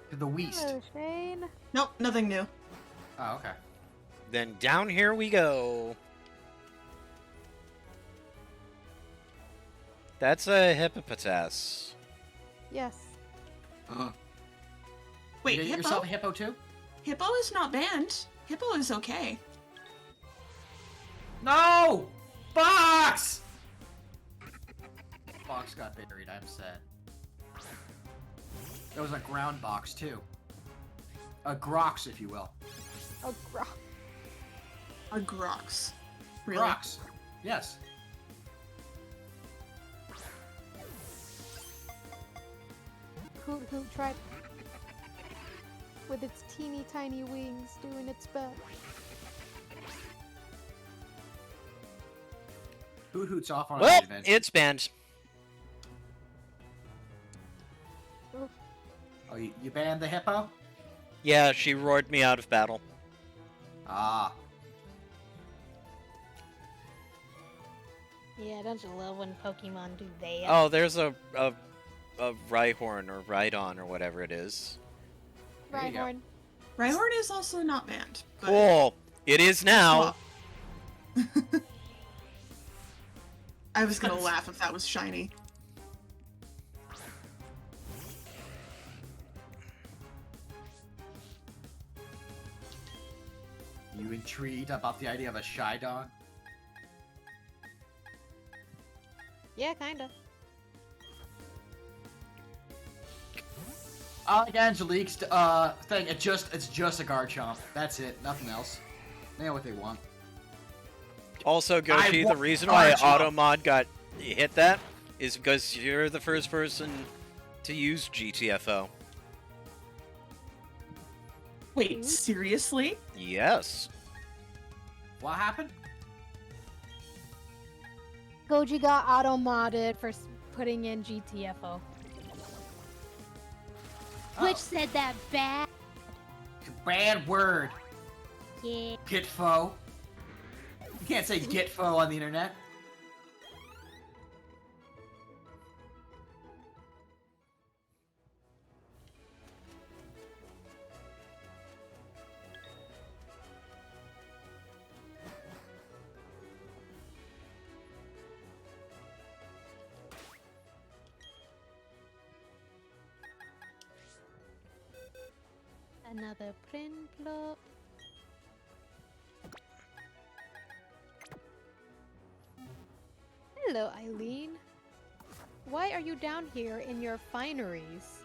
To the west. Hello, Shane. Nope, nothing new. Oh, okay. Then down here we go. That's a hippopotas. Yes. Wait, you get Hippo? yourself a Hippo too? Hippo is not banned. Hippo is okay. No! Fox! Fox got buried, I'm sad. There was a ground box, too. A Grox, if you will. Oh, gross. A Grox. Really? Grox. Yes. Hoot Hoot tried with its teeny tiny wings doing its best. Hoot Hoot's off on Well, an adventure. it's banned. Oh, you banned the hippo? Yeah, she roared me out of battle. Ah. Yeah, don't you love when Pokemon do that? Oh, there's a Rhyhorn or Rhydon or whatever it is. There you go. Rhyhorn. Rhyhorn is also not banned. But... Cool. It is now. Well. I was gonna laugh if that was shiny. You intrigued about the idea of a shy dog? Yeah, kinda. I like Angelique's thing. It's just a Garchomp. That's it. Nothing else. They know what they want. Also, Goshi, the want reason why Garchomp. Automod got hit that is because you're the first person to use GTFO. Wait, seriously? Yes. What happened? Goji got auto-modded for putting in GTFO. Oh. Which said that bad. Bad word. Yeah. Gitfo. You can't say Gitfo on the internet. Another Prinplup. Hello, Eileen. Why are you down here in your fineries?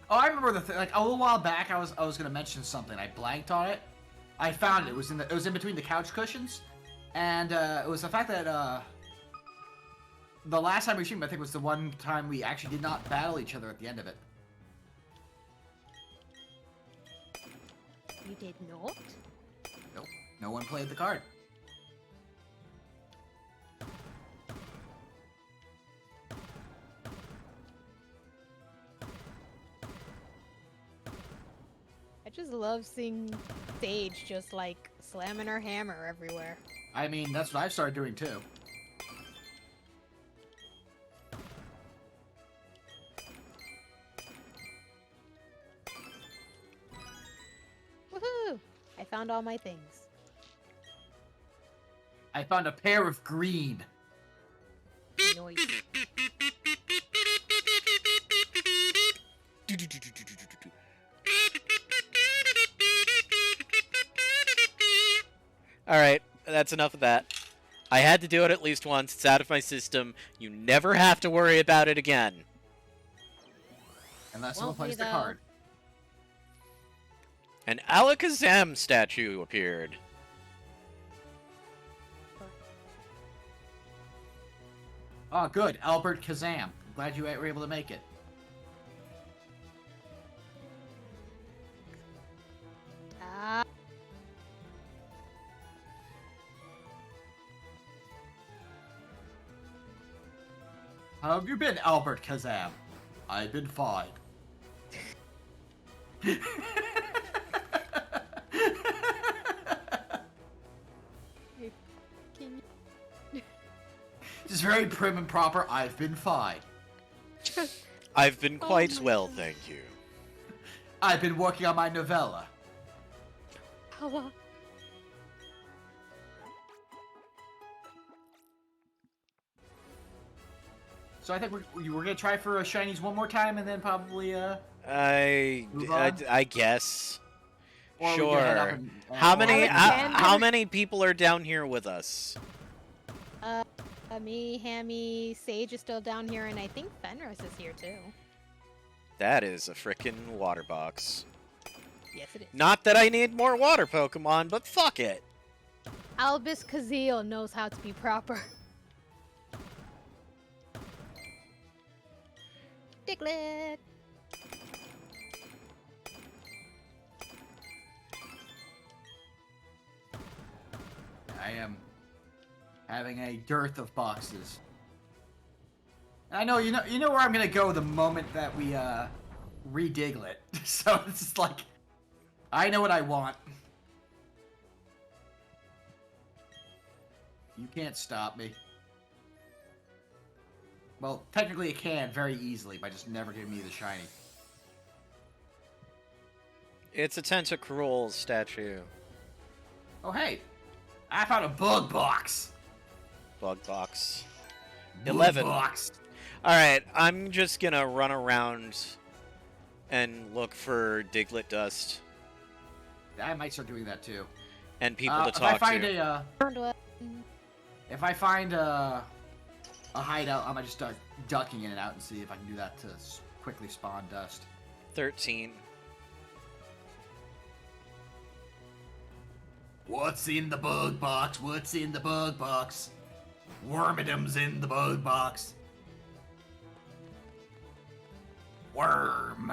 Oh, I remember the thing. Like a little while back, I was gonna mention something. I blanked on it. I found it. It was in between the couch cushions, and it was the fact that the last time we streamed, I think, was the one time we actually did not battle each other at the end of it. You did not? Nope. No one played the card. I just love seeing Sage just like slamming her hammer everywhere. I mean, that's what I've started doing too. Woohoo! I found all my things. I found a pair of green. Noise. Alright, that's enough of that. I had to do it at least once. It's out of my system. You never have to worry about it again. Unless someone Won't plays be, the though. card. An Alakazam statue appeared. Oh, good. Albert Kazam. Glad you were able to make it. Ah. How have you been, Albert Kazam? I've been fine. Can Just very prim and proper. I've been fine. you... I've been Oh quite my well, God. thank you. I've been working on my novella. Hello. So I think we're gonna try for a shinies one more time, and then probably move on? I guess. Or we can head up Sure. and How many people are down here with us? Me, Hammy, Sage is still down here, and I think Fenris is here too. That is a frickin' water box. Yes, it is. Not that I need more water Pokemon, but fuck it. Albus Kazeel knows how to be proper. Diglett! I am having a dearth of boxes. And I know you know where I'm gonna go the moment that we re-Diglett. So it's just like I know what I want. You can't stop me. Well, technically it can very easily by just never giving me the shiny. It's a Tentacruel statue. Oh hey, I found a bug box. Bug box. Bug 11. box. Alright, I'm just gonna run around and look for Diglett dust I might start doing that too. and people to If talk I find to. if I find a hideout, I'm gonna just start ducking in and out and see if I can do that to quickly spawn dust. 13. What's in the bug box? What's in the bug box? Wormidum's in the bug box. Worm.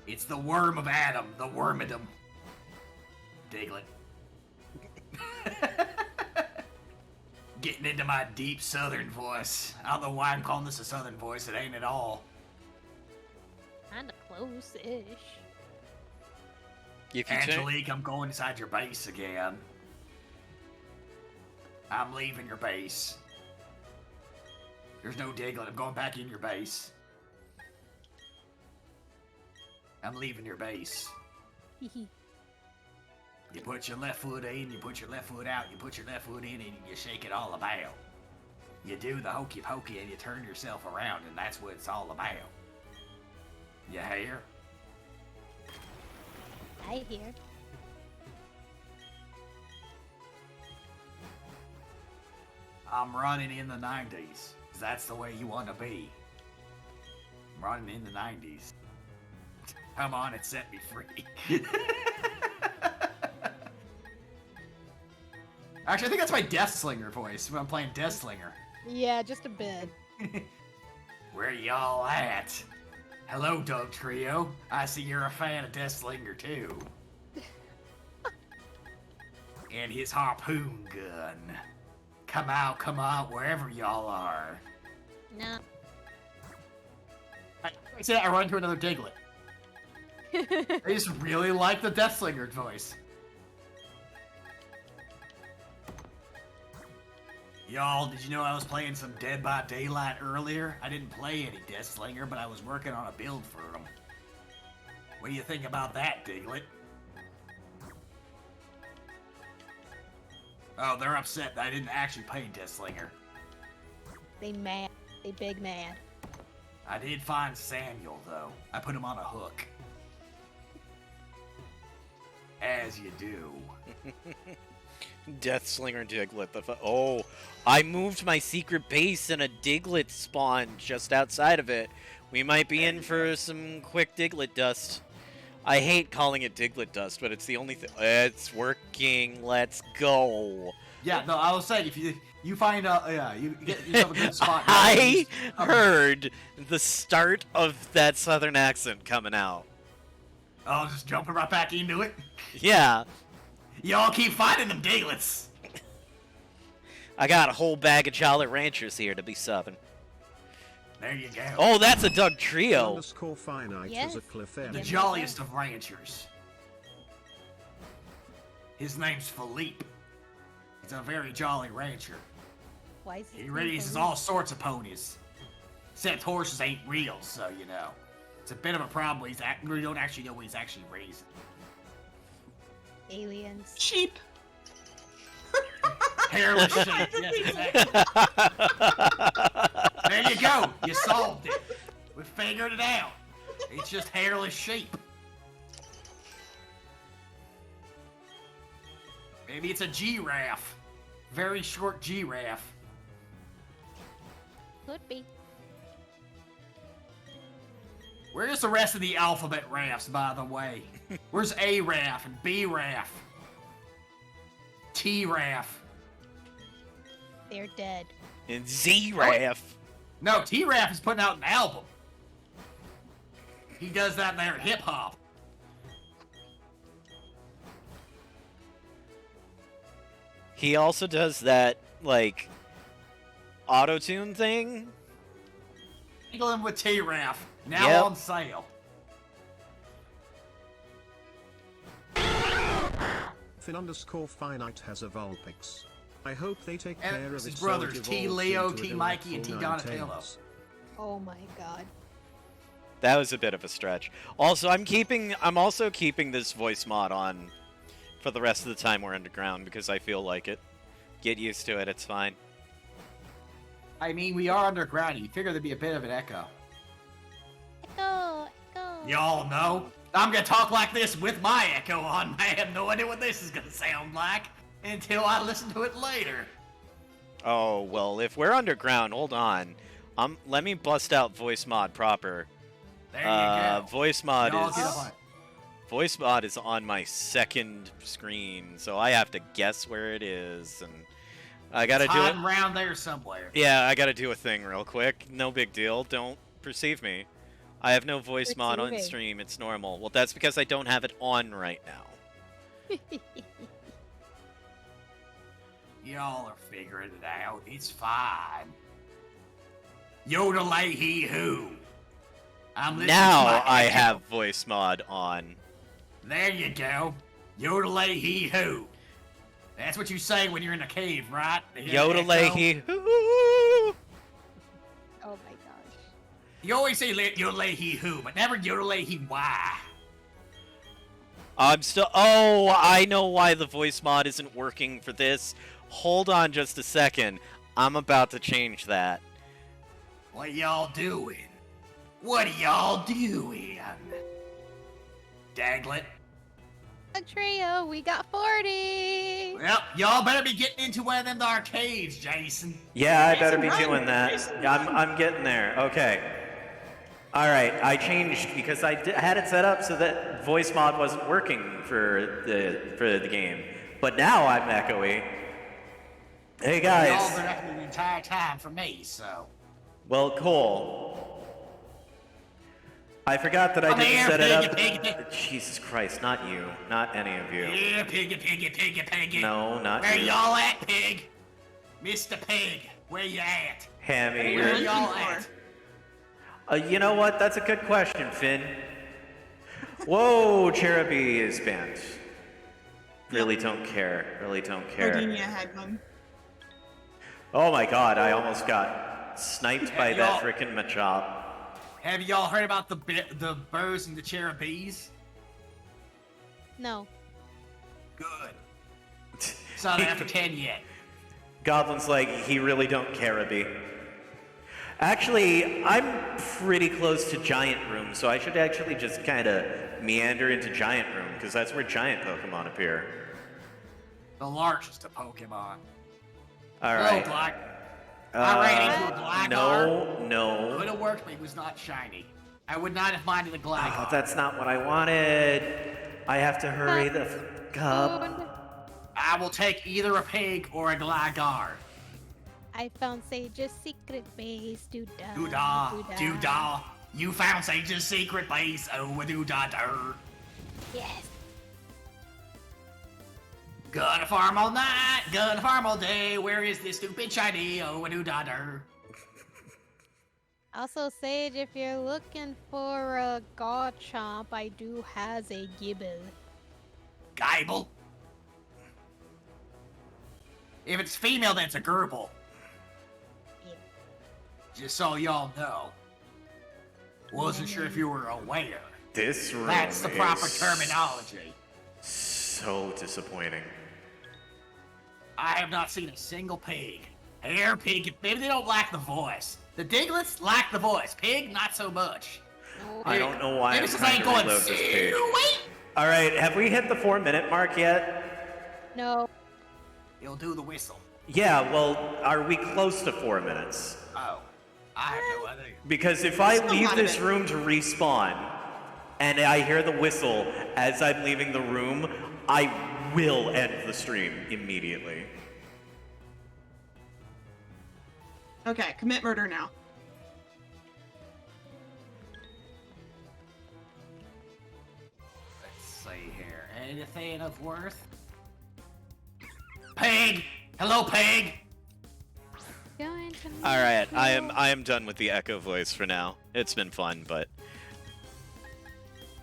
It's the worm of Adam, the Wormidum. Diglett. Getting into my deep southern voice. I don't know why I'm calling this a southern voice, it ain't at all. Kinda close-ish. If you Angelique, I'm going inside your base again. I'm leaving your base. There's no Diglett, I'm going back in your base. I'm leaving your base. You put your left foot in, you put your left foot out, you put your left foot in, and you shake it all about. You do the hokey pokey and you turn yourself around, and that's what it's all about. You hear? I hear. I'm running in the 90s. 'Cause that's the way you want to be. I'm running in the 90s. Come on and set me free. Actually, I think that's my Death Slinger voice when I'm playing Death Slinger. Yeah, just a bit. Where y'all at? Hello, Dog Trio. I see you're a fan of Death Slinger too. And his harpoon gun. Come out, wherever y'all are. No. I say I run into another Diglett. I just really like the Death Slinger voice. Y'all, did you know I was playing some Dead by Daylight earlier? I didn't play any Death Slinger, but I was working on a build for them. What do you think about that, Diglett? Oh, they're upset that I didn't actually play Death Slinger. They mad. They big mad. I did find Samuel, though. I put him on a hook. As you do. Death Slinger Diglett. Oh, I moved my secret base and a Diglett spawned just outside of it. We might be in for some quick Diglett dust. I hate calling it Diglett dust, but it's the only thing. It's working. Let's go. Yeah, no, I was saying if you find you get yourself a good spot. I heard the start of that southern accent coming out. Oh, just jumping right back into it. Yeah. Y'all keep finding them Digletts. I got a whole bag of Jolly Ranchers here to be subbing. There you go. Oh, that's a Doug Trio. Underscore finite Yes. as a Clefairy. The jolliest of ranchers. His name's Philippe. He's a very jolly rancher. Why is He raises all sorts of ponies. Except horses ain't real, so you know. It's a bit of a problem. We don't actually know what he's actually raising. aliens? Sheep. Hairless sheep. Yes, exactly. There you go. You solved it. We figured it out. It's just hairless sheep. Maybe it's a giraffe. Very short giraffe. Could be. Where's the rest of the alphabet rafts, by the way? Where's A raf and B raf? T raf? They're dead. And Z-Raf. No, T raf is putting out an album. He does that there hip hop. He also does that, like, auto-tune thing. England with T raf. Now Yep. on sale. Fin_finite has a Vulpix. I hope they take And care of his its brothers, old T. evolved Leo, into a T. Mikey, and T. delightful Donatello. Ninetales. Oh my god. That was a bit of a stretch. Also, I'm also keeping this voice mod on for the rest of the time we're underground because I feel like it. Get used to it, it's fine. I mean, we are underground. You figure there'd be a bit of an echo. Echo. Y'all know? I'm gonna talk like this with my echo on. I have no idea what this is gonna sound like until I listen to it later. Oh, well, if we're underground, hold on. Let me bust out voice mod proper. There you go. Voice mod Y'all is get a point. voice mod is on my second screen, so I have to guess where it is, and I gotta do it. Hiding around there somewhere. Yeah, I gotta do a thing real quick. No big deal. Don't perceive me. I have no voice mod on Perceiving. stream. It's normal. Well, that's because I don't have it on right now. Y'all are figuring it out. It's fine. Yodelay he who. I'm listening to Now my I echo. have voice mod on. There you go. Yodelay he who. That's what you say when you're in a cave, right? To hear the Yodelay echo? he. Oh my gosh. You always say yodelay he who, but never yodelay he why. I'm still. Oh, I know why the voice mod isn't working for this. Hold on just a second. I'm about to change that. What y'all doing? What are y'all doing? Daglet. A trio, we got 40. Well, y'all better be getting into one of them arcades, Jason. Yeah, I better be Jason, doing run! that. Jason, I'm getting there. Okay. All right, I changed because I had it set up so that voice mod wasn't working for the game, but now I'm echoey. Hey Y'all guys. been echoing the entire time for me, so. Well, cool. I forgot that I Come didn't here, set it up. piggy. Jesus Christ, not you, not any of you. Yeah, piggy. No, not Where you. y'all at, pig? Mr. Pig, where you at? Hammy, Where you're- y'all looking at? You know what? That's a good question, Finn. Whoa, Cherubi is banned. Really don't care. Really don't care. Gardenia had one. Oh my god, I almost got sniped by that Y'all- frickin' Machop. Have y'all heard about the birds and the cherubis? No. Good. It's not after 10 yet. Goblin's like, he really don't care, Abby. Actually, I'm pretty close to Giant Room, so I should actually just kind of meander into Giant Room, because that's where giant Pokemon appear. The largest of Pokemon. Alright. Hello, Black. I ran into a Gligar. No. Could have worked, but he was not shiny. I would not have minded a Gligar. Oh, that's not what I wanted. I have to hurry the fuck up. I will take either a pig or a Gligar. I found Sage's secret base. Doodah. Doodah. You found Sage's secret base. Oh, a doodah. Yes. Gonna farm all night, gonna farm all day. Where is this stupid shiny? Oh, a doodah. Also, Sage, if you're looking for a Garchomp, I do has a Gibble. Gibble. If it's female, that's a Gerbil. Yeah. Just so y'all know. Wasn't sure if you were aware. This room That's the proper is terminology. so disappointing. I have not seen a single pig. Hair, pig, maybe they don't lack the voice. The Diglets lack the voice. Pig, not so much. I don't know why Maybe I'm since trying I ain't to going, reload this page. wait! All right, have we hit the 4-minute mark yet? No. You'll do the whistle. Yeah, well, are we close to 4 minutes? Oh. I have no idea. Because if I Still leave not a this bit. room to respawn, and I hear the whistle as I'm leaving the room, I will end the stream immediately. Okay, commit murder now. Let's see here. Anything of worth? Pig! Hello, pig! Going to All right, I Mexico. am done with the echo voice for now. It's been fun, but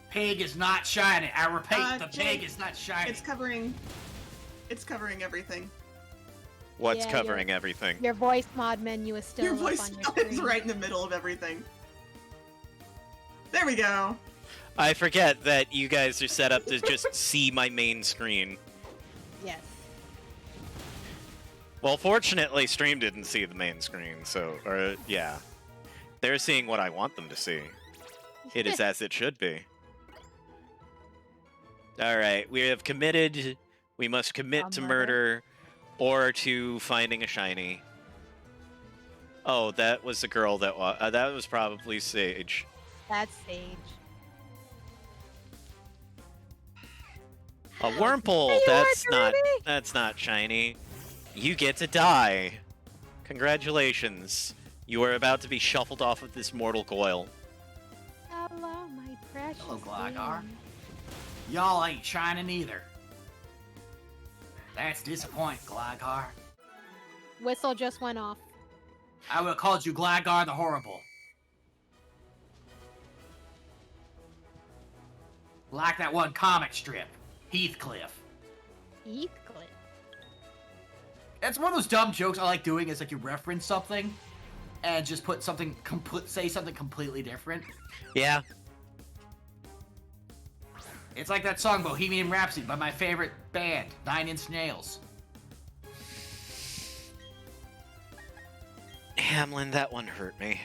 Pig is not shining. I repeat, the Jake, pig is not shining. It's covering everything. what's Yeah, covering everything? Your voice mod menu is still Your up voice on your is screen. right in the middle of everything. There we go. I forget that you guys are set up to just see my main screen. Yes. Well, fortunately, stream didn't see the main screen, so, yeah. They're seeing what I want them to see. It is as it should be. Alright, we have committed. We must commit to murder or to finding a shiny. Oh, that was the girl that that was probably Sage. That's Sage. A Wurmple, There you are, that's not shiny. You get to die. Congratulations. You are about to be shuffled off of this mortal coil. Hello, my precious. Hello, Gligar. being. Y'all ain't shining either. That's disappointing, Gligar. Whistle just went off. I would have called you Gligar the Horrible. Like that one comic strip, Heathcliff. Heathcliff. That's one of those dumb jokes I like doing. Is like you reference something, and just put something say something completely different. Yeah. It's like that song Bohemian Rhapsody by my favorite band, 9 Inch Nails. Hamlin, that one hurt me.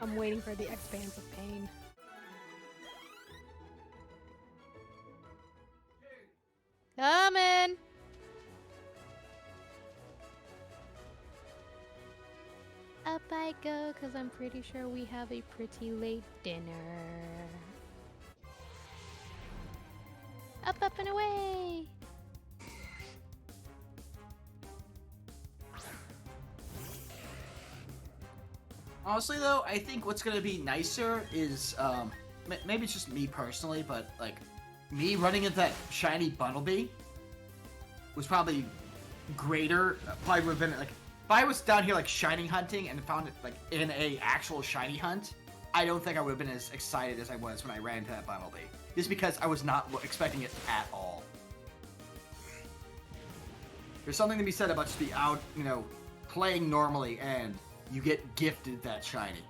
I'm waiting for the expanse of pain. Coming! Up I go, because I'm pretty sure we have a pretty late dinner. Up, up, and away! Honestly, though, I think what's gonna be nicer is, maybe it's just me personally, but, like, me running into that shiny Bunnelby was probably greater, probably would have been, like, if I was down here, like, shiny hunting and found it, like, in a actual shiny hunt, I don't think I would have been as excited as I was when I ran into that Bunnelby. Just because I was not expecting it at all. There's something to be said about just be out, you know, playing normally and you get gifted that shiny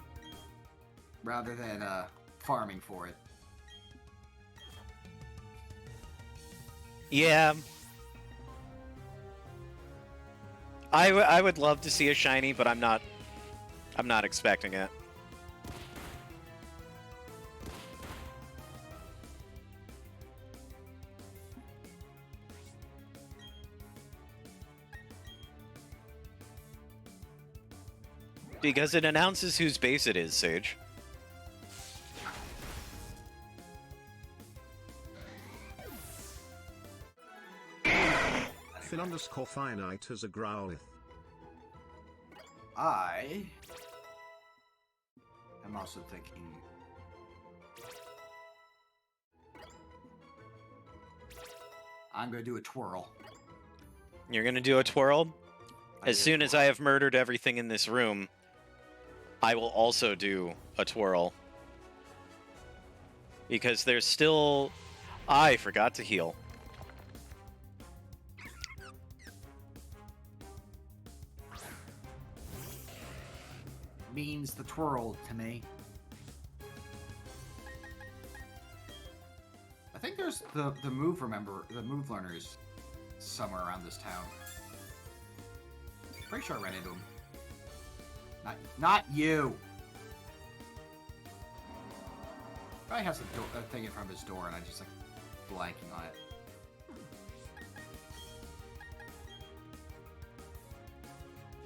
rather than farming for it. Yeah. I would love to see a shiny, but I'm not expecting it. Because it announces whose base it is, Sage. Fin_finite as a Growlithe. I am also thinking. I'm gonna do a twirl. You're gonna do a twirl? As soon as I have murdered everything in this room, I will also do a twirl. Because there's still... I forgot to heal. Means the twirl to me. think there's the move learners somewhere around this town. Pretty sure I ran into him. Not you. Probably has a thing in front of his door, and I just like blanking on it.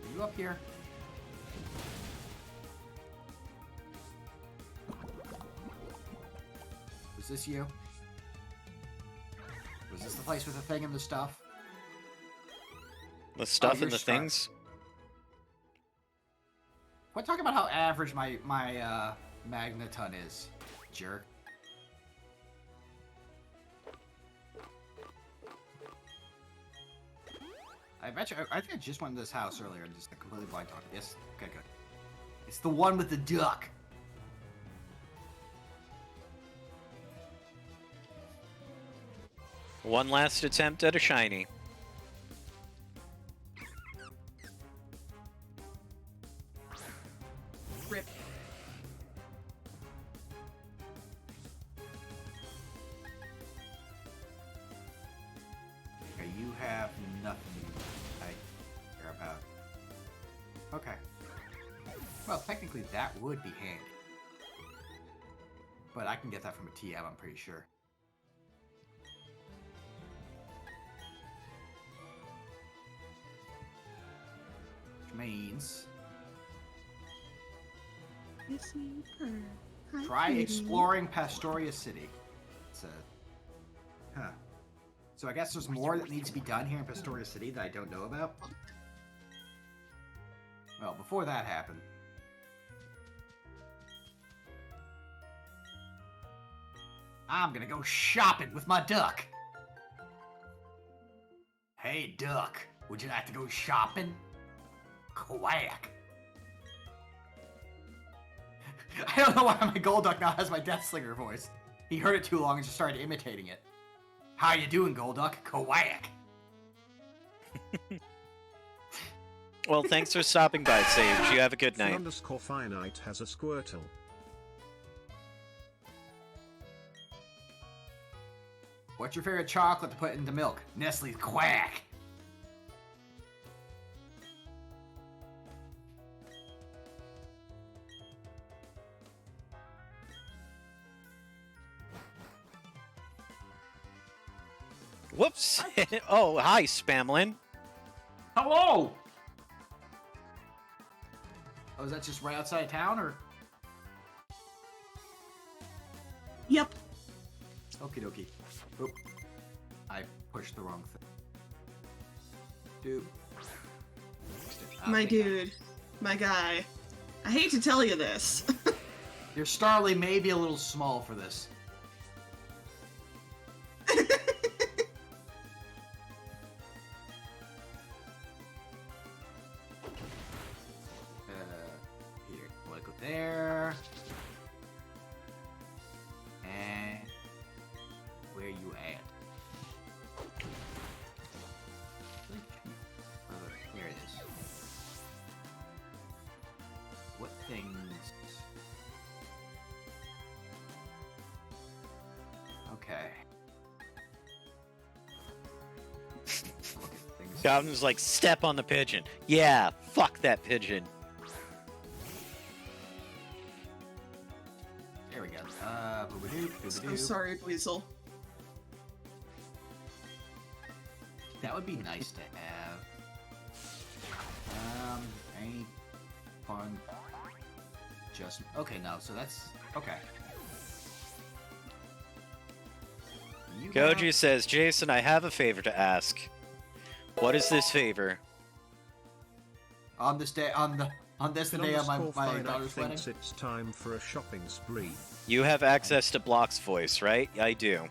Are you up here? Was this you? Was this the place with the thing and the stuff? The stuff and you're the Scar. things? Quit talking about how average my Magneton is, jerk. I bet you. I think I just went to this house earlier and just completely blind talked. Yes. Okay, good. It's the one with the duck. One last attempt at a shiny. Rip. Okay, you have nothing I care about. Okay. Well, technically that would be handy. But I can get that from a TM, I'm pretty sure. Which means... Try exploring Pastoria City. It said. Huh. So I guess there's more that needs to be done here in Pastoria City that I don't know about. Well, before that happened. I'm gonna go shopping with my duck. Hey, duck. Would you like to go shopping? Quack. I don't know why my Golduck now has my Deathslinger voice. He heard it too long and just started imitating it. How you doing, Golduck? Quack. Well, thanks for stopping by, Sage. You have a good night. Underscore finite has a Squirtle. What's your favorite chocolate to put into milk? Nestle's Quack. Whoops! Oh, hi, Spamlin. Hello! Oh, is that just right outside of town, or? Yep. Okie dokie. Oop. I pushed the wrong thing. Dude. My dude. My guy. I hate to tell you this. Your Starly may be a little small for this. Here. I want to go there. And where you at? Here it is. What things? Okay. Look at things. Goblin's like, step on the pigeon. Yeah, fuck that pigeon. There we go. Booba-doop, So booba-doop. sorry, Weasel. That would be nice to have. Any fun? Just okay. No, so that's okay. You Goji says, Jason, I have a favor to ask. What is this favor? on this day on this the day of my Finite daughter's wedding. thinks it's time for a shopping spree. You have access to Block's voice, right? I do.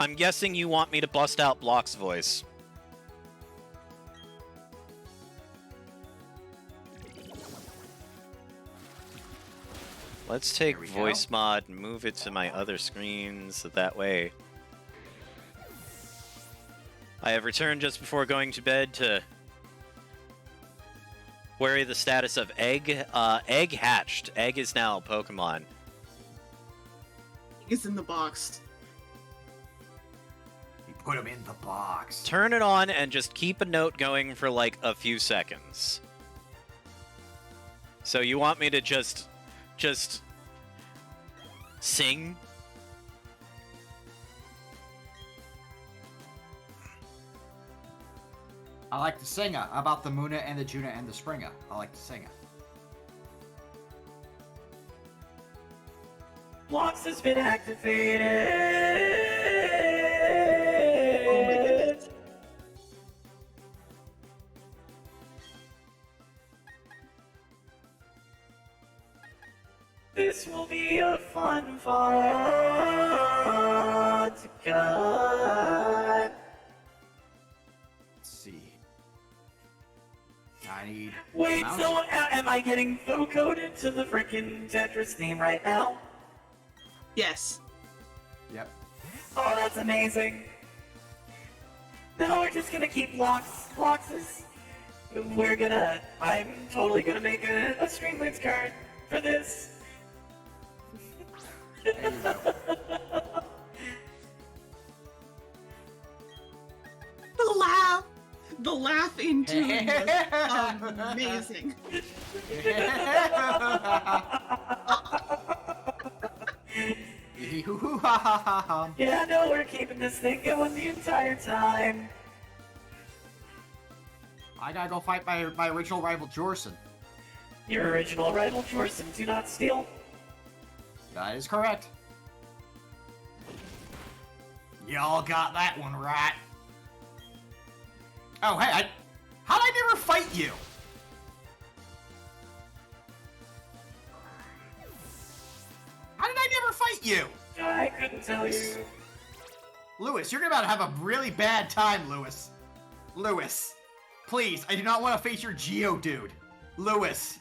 I'm guessing you want me to bust out Block's voice. Let's take There we go. voice mod and move it to my other screen so that way I have returned just before going to bed to query the status of Egg. Egg hatched. Egg is now a Pokemon. He's in the box. You put him in the box. Turn it on and just keep a note going for like a few seconds. So you want me to just sing? I like to sing about the Muna and the Juna and the Springer. I like to sing. Locks has been activated. Oh my goodness. This will be a fun fight to cut. Let's see. I need. Wait, mouse. so am I getting vocoded to the frickin' Tetris theme right now? Yes. Yep. Oh, that's amazing. No, we're just gonna keep Loxes. I'm totally gonna make a Streamlabs card for this. There you go. The laugh in tune was amazing. Yeah, no, we're keeping this thing going the entire time. I gotta go fight my original rival Jorson. Your original rival, Jorson, do not steal. That is correct. Y'all got that one right. Oh, hey, how'd I never fight you? How did I never fight you? I couldn't tell you. Lewis, you're about to have a really bad time, Lewis. Lewis, please, I do not want to face your Geodude. Lewis.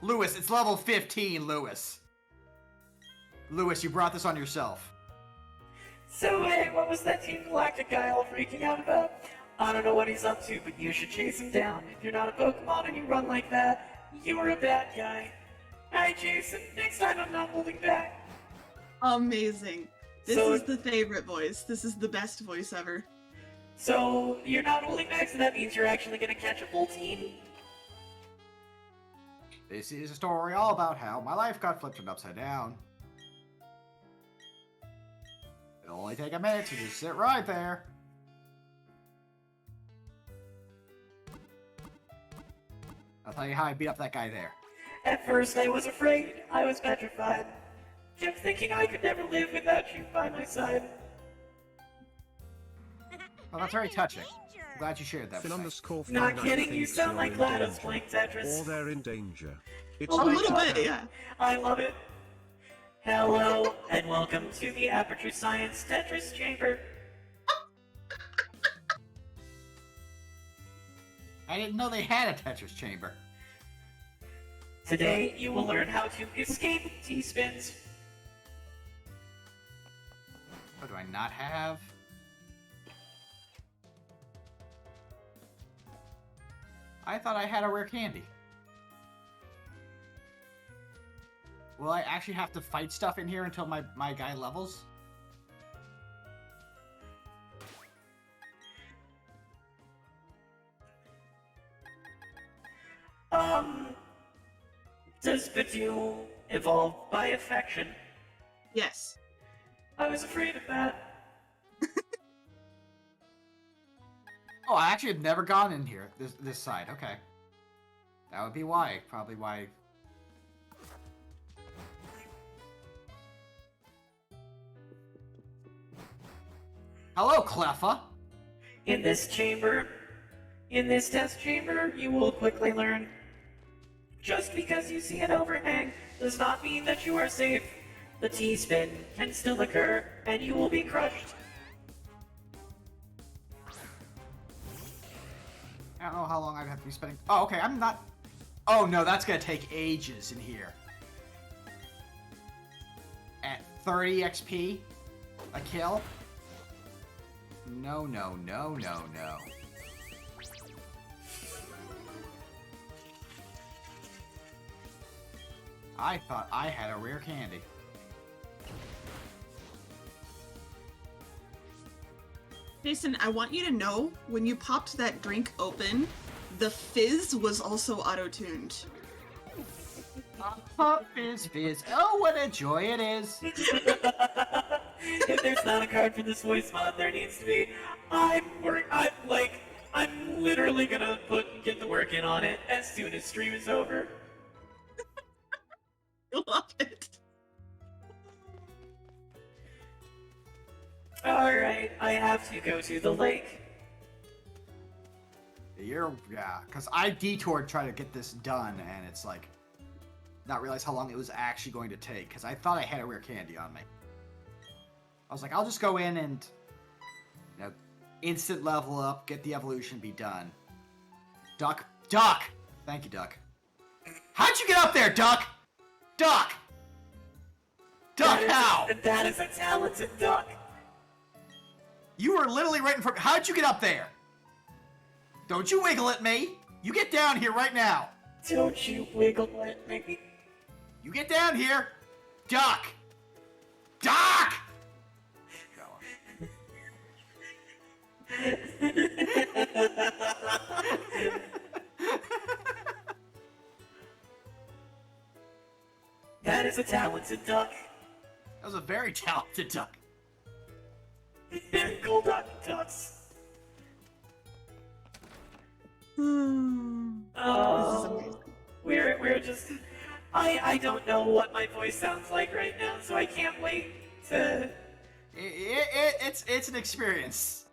Lewis, it's level 15, Lewis. Lewis, you brought this on yourself. So, hey, what was that Team Galactic guy all freaking out about? I don't know what he's up to, but you should chase him down. If you're not a Pokemon and you run like that, you're a bad guy. Hi, Jason. Next time I'm not holding back. Amazing. This So- is the favorite voice. This is the best voice ever. So, you're not holding back, so that means you're actually gonna catch a full team? This is a story all about how my life got flipped and upside down. It'll only take a minute to just sit right there. I'll tell you how I beat up that guy there. At first I was afraid. I was petrified. Kept thinking I could never live without you by my side. Well, that's very touching. I'm glad you shared that Fin with me. underscore Not finite kidding, you thinks sound you're like in GLaDOS danger, playing Tetris. or they're in danger. It's A A like little God. bit, yeah. I love it. Hello, and welcome to the Aperture Science Tetris Chamber. I didn't know they had a Tetris chamber. Today, you will learn how to escape T-spins. What do I not have? I thought I had a rare candy. Will I actually have to fight stuff in here until my guy levels? Does Bidule evolve by affection? Yes. I was afraid of that. Oh, I actually have never gone in here, this side, okay. That would be why, probably why. Hello, Cleffa! In this test chamber, you will quickly learn. Just because you see an overhang does not mean that you are safe. The T-spin can still occur, and you will be crushed. I don't know how long I'd have to be spending. Oh, okay, I'm not. Oh no, that's gonna take ages in here. At 30 XP a kill? No, no, no, no, no. I thought I had a rare candy. Jason, I want you to know, when you popped that drink open, the fizz was also auto-tuned. Pop, fizz, fizz. Oh, what a joy it is. If there's not a card for this voice mod, there needs to be. I'm literally gonna get the work in on it as soon as stream is over. I love it. Alright, I have to go to the lake. Yeah, because I detoured trying to get this done, and it's like, not realize how long it was actually going to take, because I thought I had a rare candy on me. I was like, I'll just go in and, you know, instant level up, get the evolution, be done. Duck! Duck! Thank you, Duck. How'd you get up there, Duck? Duck! Duck, how? That is a talented duck. You were literally right in front. How'd you get up there? Don't you wiggle at me. You get down here right now. Don't you wiggle at me. You get down here. Duck! Duck! That is a talented duck. That was a very talented duck. Gold ducks. Oh, we're just. I don't know what my voice sounds like right now, so I can't wait to. It's an experience.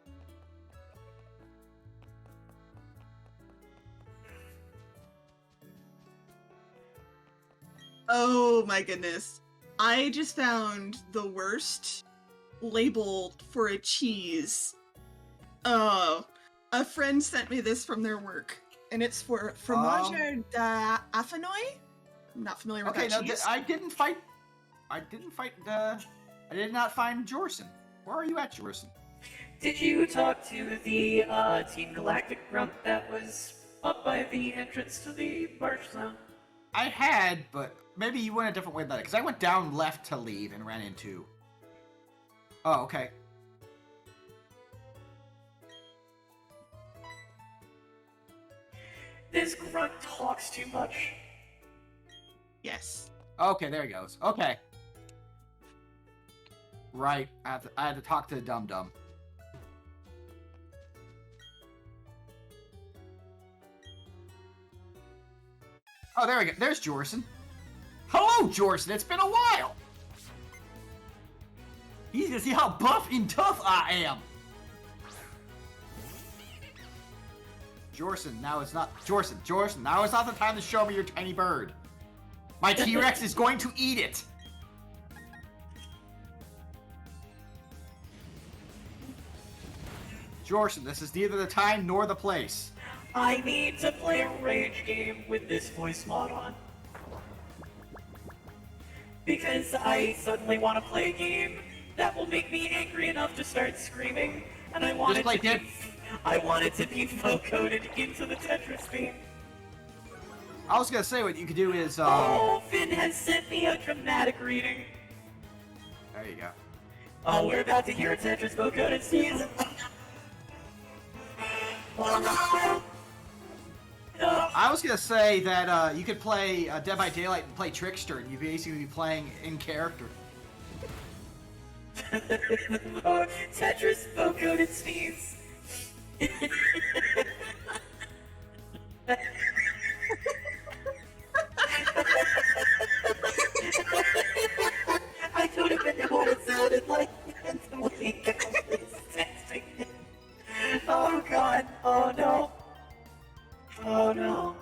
Oh my goodness. I just found the worst label for a cheese. Oh, a friend sent me this from their work, and it's for Fromage d'Affinoy. I'm not familiar with Okay, that no, cheese. I did not find Jorson. Where are you at, Jorson? Did you talk to the Team Galactic grunt that was up by the entrance to the marsh zone? I had, but maybe you went a different way about it, because I went down left to leave and ran into... Oh, okay. This grunt talks too much. Yes. Okay, there he goes. Okay. Right, I had to talk to the dum-dum. Oh, there we go. There's Jorson. Hello, Jorson. It's been a while. He's gonna see how buff and tough I am. Jorson, now it's not... Jorson, now it's not the time to show me your tiny bird. My T-Rex is going to eat it. Jorson, this is neither the time nor the place. I need to play a rage game with this voice mod on. Because I suddenly want to play a game that will make me angry enough to start screaming, and I want it to be full-coded into the Tetris beam. I was gonna say what you could do is, Oh, Finn has sent me a dramatic reading. There you go. Oh, we're about to hear a Tetris full-coded season. I was gonna say that you could play Dead by Daylight and play Trickster, and you'd basically be playing in character. Tetris full-coded sneeze. I don't even know what it sounded like. Oh god. Oh no. Oh no.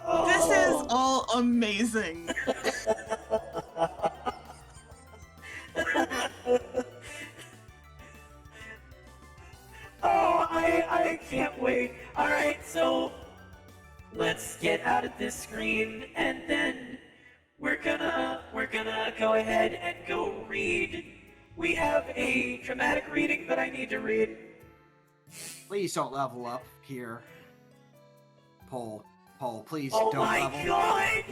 Oh. This is all amazing. Oh, I can't wait. Alright, so let's get out of this screen and then we're gonna go ahead and go read we have a dramatic reading that I need to read. Please don't level up here. Pole, please Oh don't my level. god!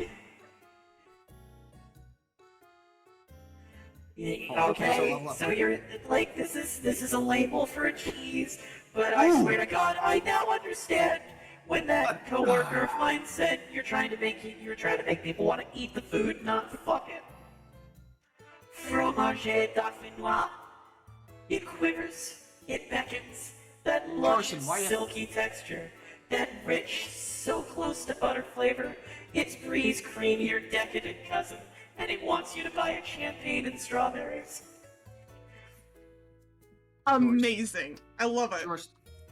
Oh, Okay, level up. so you're like this is a label for a cheese, but I swear to God, I now understand when that coworker of mine said you're trying to make people want to eat the food, not fuck it. Fromage dauphinois. It quivers, it beckons, that luscious, silky texture, that rich, so close to butter flavor, its Bree's creamier, decadent cousin, and it wants you to buy it champagne and strawberries. Amazing. I love it.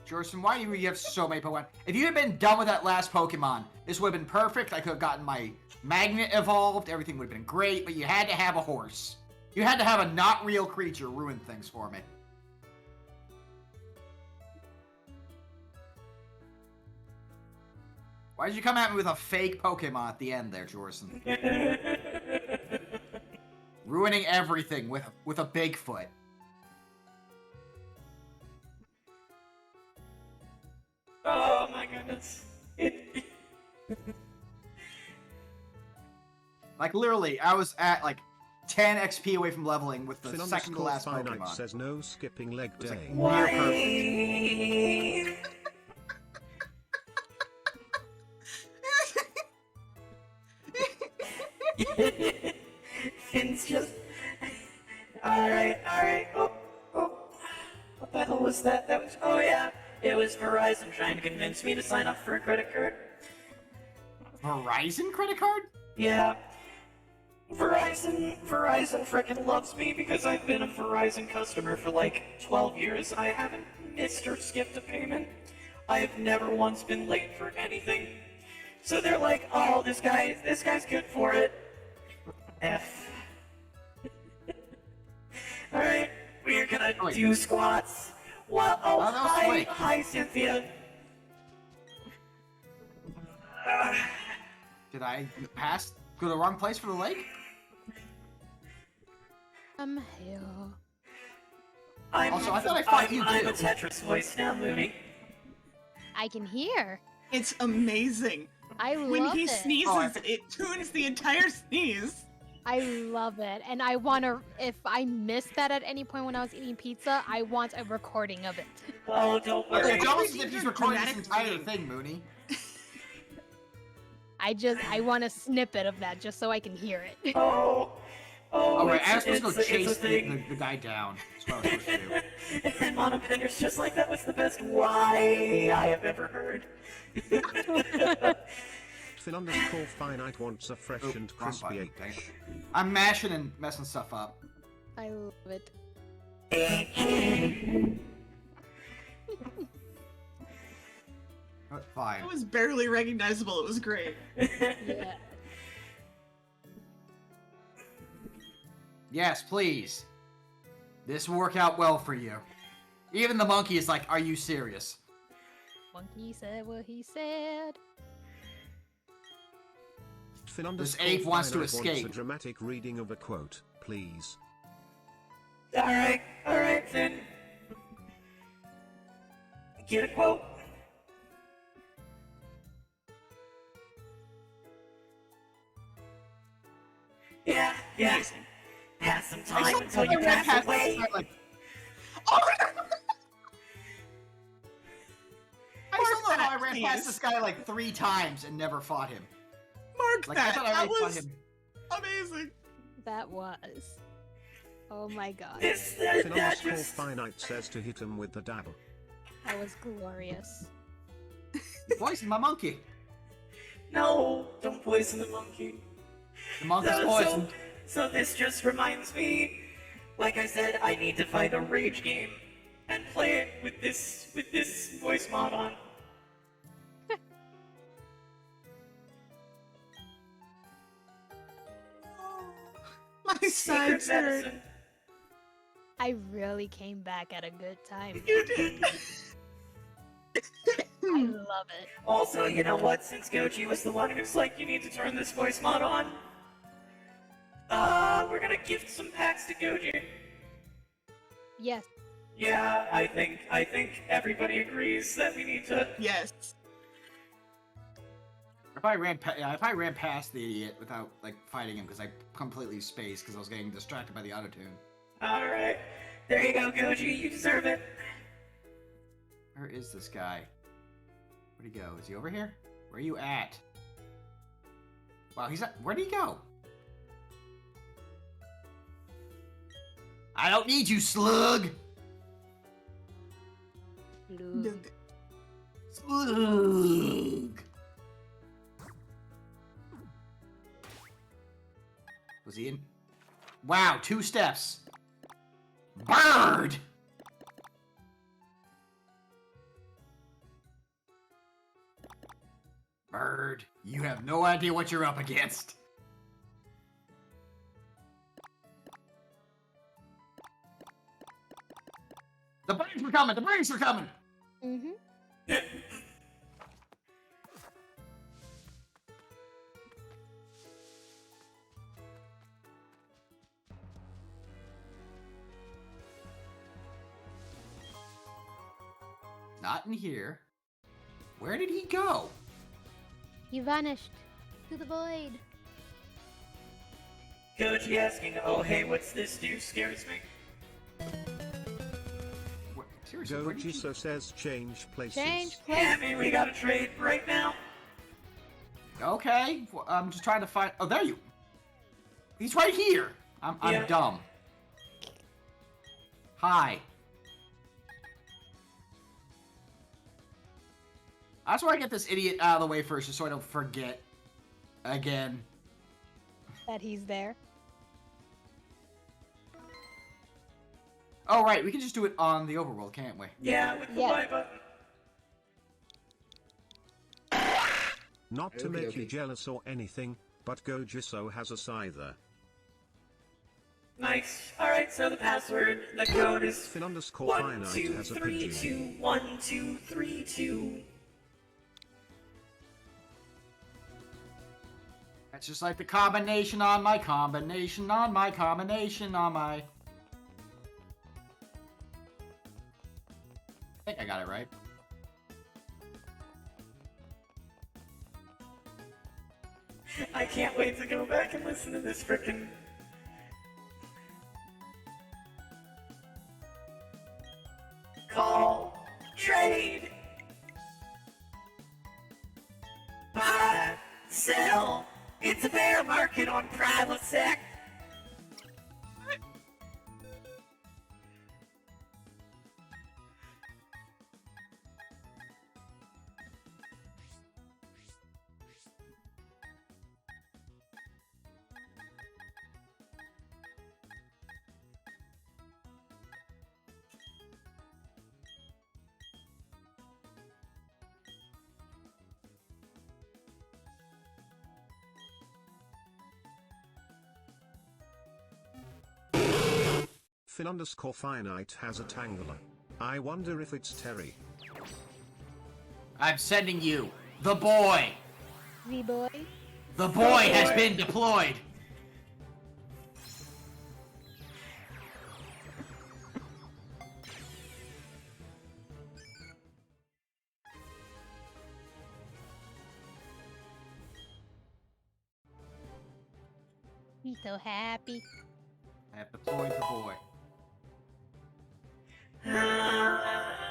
Jorson, why do you have so many Pokemon? If you had been done with that last Pokemon, this would have been perfect. I could have gotten my magnet evolved. Everything would have been great, but you had to have a horse. You had to have a not real creature ruin things for me. Why did you come at me with a fake Pokemon at the end there, Jorson? Ruining everything with a Bigfoot. Oh my goodness. Like, literally, I was at, like, 10 XP away from leveling with the Finn second to last Finite Pokemon. says no skipping leg It was, like, day. near perfect. Finn's just... Alright. Oh. What the hell was that? Oh yeah. It was Verizon trying to convince me to sign up for a credit card. Verizon credit card? Yeah. Verizon frickin' loves me because I've been a Verizon customer for like 12 years. I haven't missed or skipped a payment. I have never once been late for anything. So they're like, oh, this guy's good for it. F. Alright, we're gonna do squats. Well, hi, Cynthia. Did I go to the wrong place for the lake? I'm here. Also, I thought I fought you I'm too. a Tetris voice now, Mooney. I can hear. It's amazing. I love When he it. sneezes, it tunes the entire sneeze. I love it. And I want to, if I missed that at any point when I was eating pizza, I want a recording of it. Oh, don't worry. It's almost as if he's recording this Dramatic entire reading. thing, Mooney. I want a snippet of that just so I can hear it. Oh, right, I was supposed to it's go a chase thing. the guy down. That's what I was supposed to do. And Monopender's just like, that was the best why I have ever heard. Finn Finite wants a fresh and wrong crispy button, egg. dang it. I'm mashing and messing stuff up. I love it. Fine. It was barely recognizable. It was great. Yeah. Yes, please. This will work out well for you. Even the monkey is like, are you serious? Monkey said what he said. Finn This ape wants to Finite escape. a dramatic reading of a quote, please. Alright, Finn. Get a quote. Yeah. Pass some time until you pass away. Like, Oh, I still know how I ran please. past this guy like 3 times and never fought him. mark Like, I that. thought I That already fought was him. amazing. That was. Oh my god. That Finn just... Finite says to hit him with the dab. That was glorious. You poisoned my monkey. No, don't poison the monkey. The monkey's poisoned. So this just reminds me, like I said, I need to find a rage game and play it with this voice mod on. My Secret sides hurt. medicine. I really came back at a good time. You did. I love it. Also, you know what? Since Goji was the one who's like, you need to turn this voice mod on, we're gonna gift some packs to Goji. Yes. Yeah, I think everybody agrees that we need to. Yes. I ran past the idiot without like fighting him because I completely spaced because I was getting distracted by the autotune. All right, there you go, Goji. You deserve it. Where is this guy? Where'd he go? Is he over here? Where are you at? Wow, he's at. Where'd he go? I don't need you, slug. Look. Slug. Was he in? Wow, 2 steps. Bird! Bird, you have no idea what you're up against. The birds were coming! The birds were coming! Mm-hmm. Not in here. Where did he go? He vanished to the void. Goji asking, "Oh hey, what's this do?" scares me. Seriously, where did you... Gojiso says change places. Change Yeah, place. we gotta trade right now. Okay, well, I'm just trying to find... Oh, there you... He's right here! I'm Yeah. dumb. Hi. That's why I get this idiot out of the way first, just so I don't forget. Again. That he's there. Oh, right, we can just do it on the overworld, can't we? Yeah, with the Yeah. Y button. Not to Okie make dokie. you jealous or anything, but Gojiso has a scyther. Nice. All right, so the password, the code is Fin underscore 1 finite 2 has a 3 pigeon. 2 1 2 3 2. That's just like the combination on my combination on my combination on my... I think I got it right. I can't wait to go back and listen to this frickin'. Call. Trade. Buy. Sell. It's a bear market on Prilosec. Fin underscore finite has a tangler. I wonder if it's Terry. I'm sending you. The boy. The boy. The boy has boy. been deployed. He's so happy. I have deployed the boy.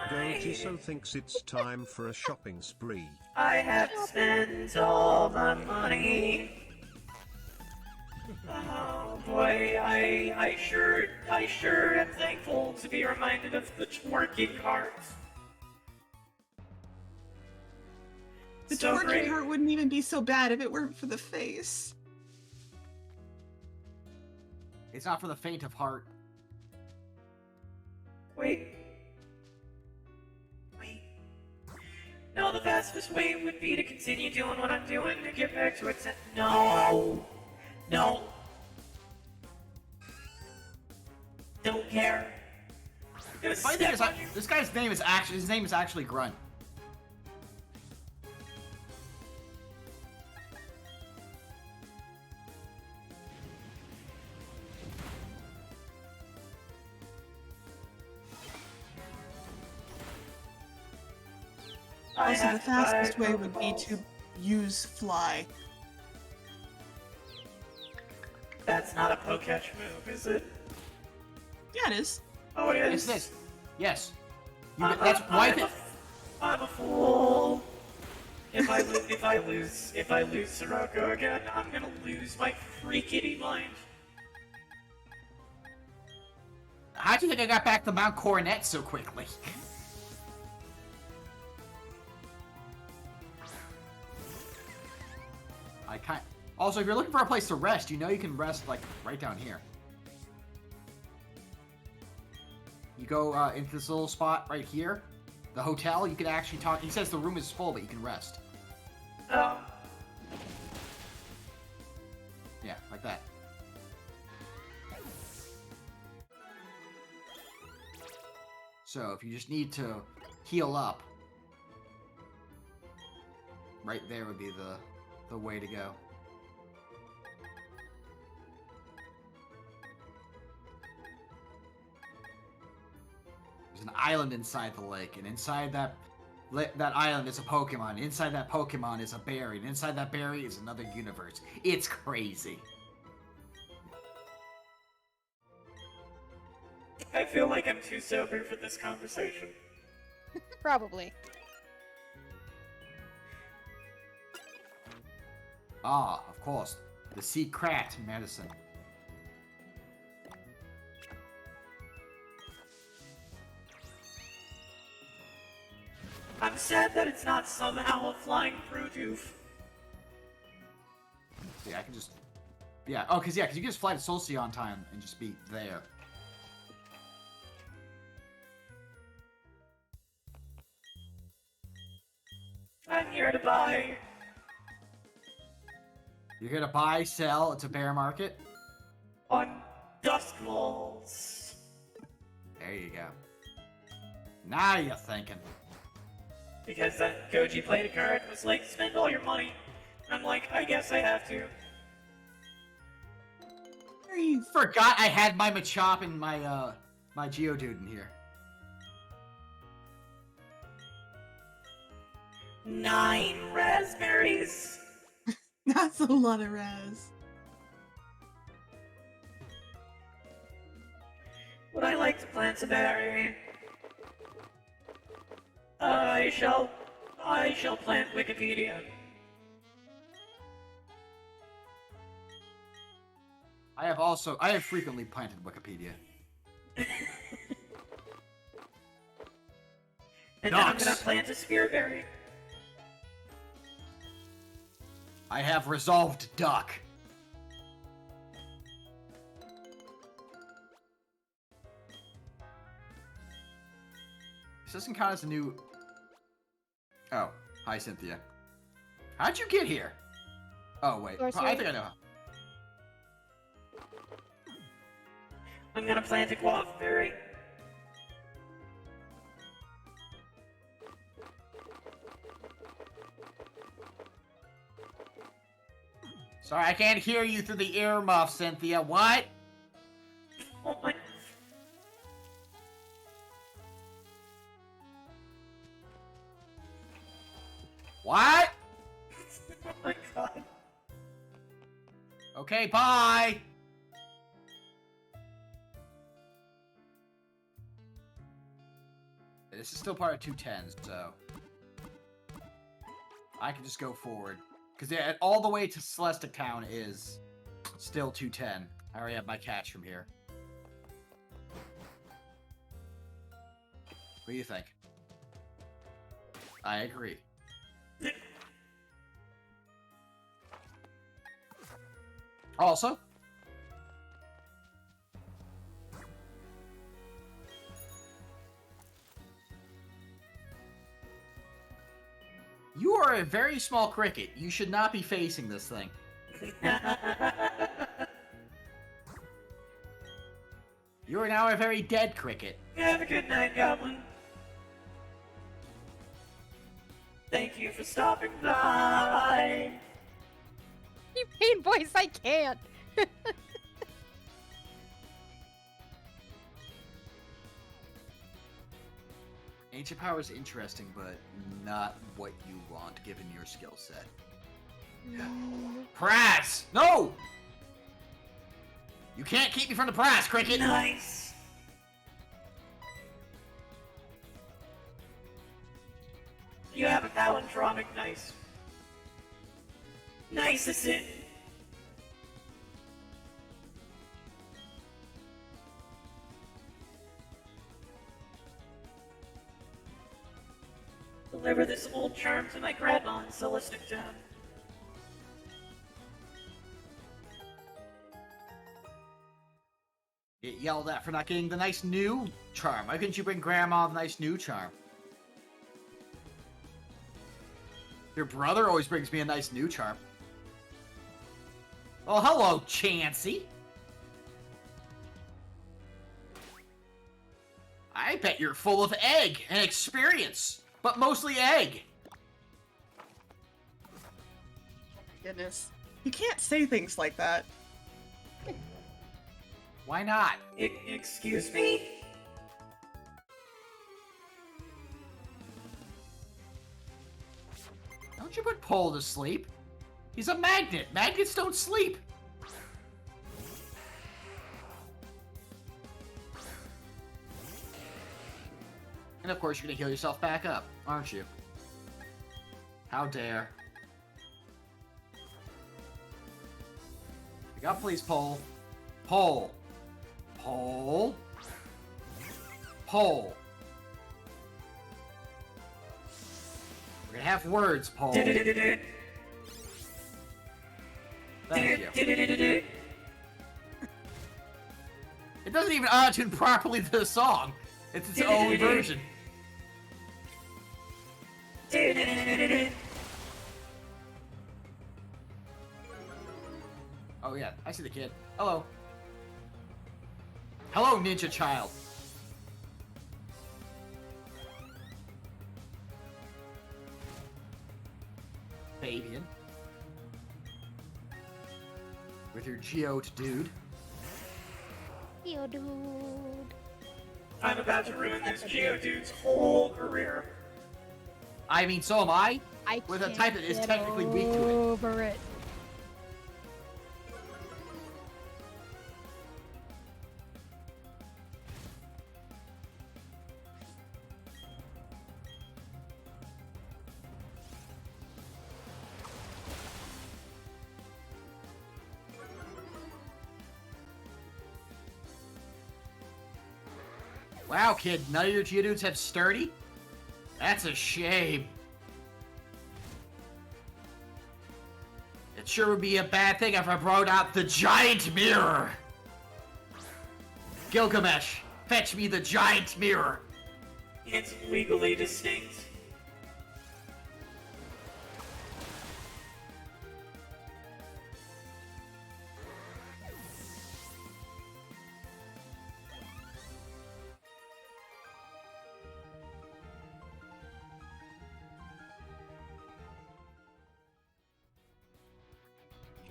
Gojiso thinks it's time for a shopping spree. I have spent all my money. Oh boy, I sure am thankful to be reminded of the twerking cards. The So twerking great. heart wouldn't even be so bad if it weren't for the face. It's not for the faint of heart. Wait. No, the fastest way would be to continue doing what I'm doing to get back to it. No. No. Don't care. I'm gonna The funny thing step is, on you. this guy's name is actually Grunt. Also, have the to buy fastest way would be Pokeballs. to use fly. That's not a Poketch move, is it? Yeah, it is. Oh, it is. It's this. Yes. I'm That's why. I'm a fool. If I lose Sirocco again, I'm gonna lose my freaking mind. How do you think I got back to Mount Coronet so quickly? Also, if you're looking for a place to rest, you know you can rest, like, right down here. You go into this little spot right here, the hotel, you can actually talk. He says the room is full, but you can rest. Oh. Yeah, like that. So, if you just need to heal up, right there would be the way to go. There's an island inside the lake, and inside that island is a Pokemon. Inside that Pokemon is a berry, and inside that berry is another universe. It's crazy. I feel like I'm too sober for this conversation. Probably. Ah, of course. The secret medicine. I'm sad that it's not somehow a flying Prodoof. Yeah, I can just... Yeah, oh, because you can just fly to Solcia on time and just be there. I'm here to buy. You're here to buy, sell, it's a bear market. On Duskballs. There you go. Now you're thinking. Because that Goji played a card was like, spend all your money. I'm like, I guess I have to. You forgot I had my Machop and my my Geodude in here. 9 raspberries. That's a lot of Raz. Would I like to plant a berry? I shall plant Wikipedia. I have frequently planted Wikipedia. And now I'm Nuts. gonna plant a spearberry. I have resolved duck. This doesn't count as a new... Oh, hi Cynthia. How'd you get here? Oh wait, I think I know how. I'm gonna plant a guavaberry. Sorry, I can't hear you through the earmuff, Cynthia. What? Oh my... What? Oh my god. Okay, bye! This is still part of 210s, so... I can just go forward. Because all the way to Celestic Town is still 210. I already have my catch from here. What do you think? I agree. Also, you are a very small cricket. You should not be facing this thing. You are now a very dead cricket. Have a good night, Goblin. Thank you for stopping by. You pain voice, I can't. Ancient power is interesting, but not what you want given your skill set. Prize! No! You can't keep me from the prize, Cricket! Nice. You have a palindromic nice. Nice is it. Deliver this old charm to my grandma in Celestic Town. Get yelled at for not getting the nice new charm. Why couldn't you bring Grandma the nice new charm? Your brother always brings me a nice new charm. Oh, hello, Chansey. I bet you're full of egg and experience, but mostly egg. Goodness. You can't say things like that. Why not? Excuse me? Don't you put Pole to sleep? He's a magnet. Magnets don't sleep. And of course you're gonna heal yourself back up, aren't you? How dare. Pick up, please, Pole. Pole. Pole. Pole. We're gonna have words, Pole. Thank you. It doesn't even auto-tune properly to the song. It's its own version. Oh yeah, I see the kid. Hello. Hello, ninja child. Fabian. With your Geode dude. Yo, dude. I'm about to ruin this Geodude's whole career. I mean, so am I. I With a can't type that is get technically weak to it. over it. Wow, kid, none of your Geodudes have sturdy? That's a shame. It sure would be a bad thing if I brought out the giant mirror. Gilgamesh, fetch me the giant mirror. It's legally distinct.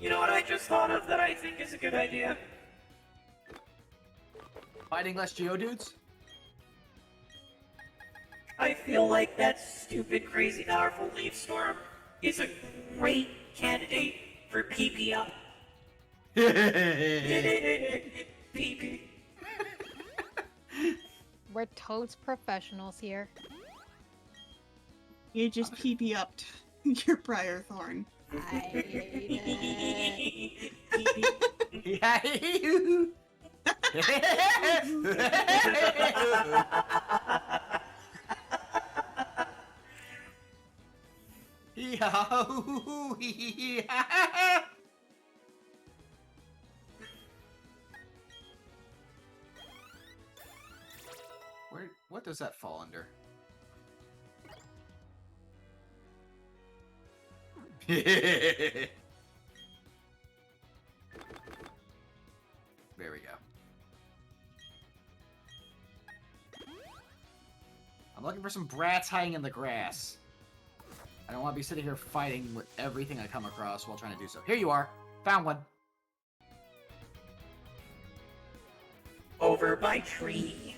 You know what I just thought of that I think is a good idea? Fighting less Geodudes? I feel like that stupid, crazy, powerful Leaf Storm is a great candidate for PP up. PP. We're totes professionals here. You just PB upped your Briar Thorn. I hate it. What does that fall under? There we go. I'm looking for some brats hiding in the grass. I don't want to be sitting here fighting with everything I come across while trying to do so. Here you are. Found one. Over by tree.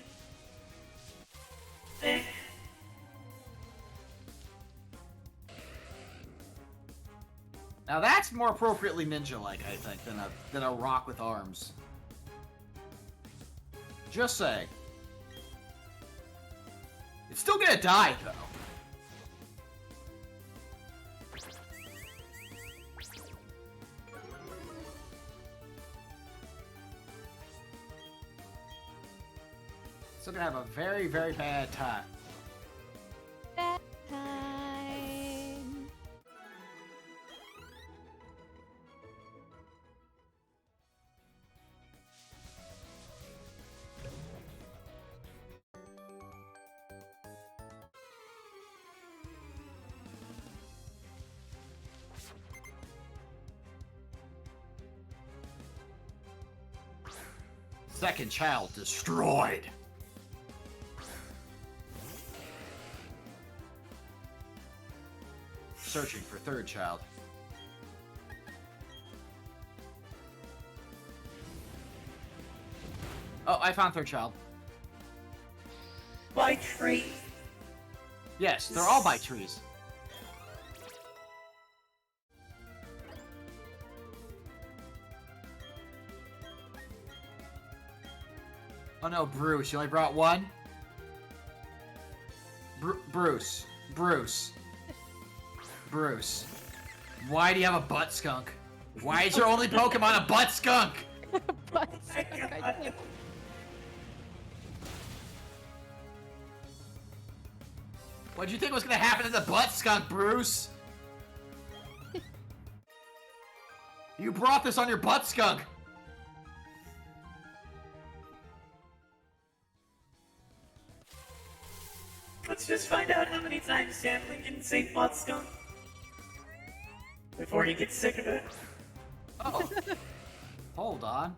Now that's more appropriately ninja-like, I think, than a rock with arms. Just saying. It's still gonna die, though. Still gonna have a very, very bad time. That time. Second child destroyed. Searching for third child. Oh, I found third child. By tree. Yes, they're all by trees. Oh no, Bruce, you only brought one? Bruce. Why do you have a butt skunk? Why is your only Pokemon a butt skunk? What did you think was gonna happen to the butt skunk, Bruce? You brought this on your butt skunk. Let's just find out how many times Samling can say butt skunk before he gets sick of it. Oh. Hold on.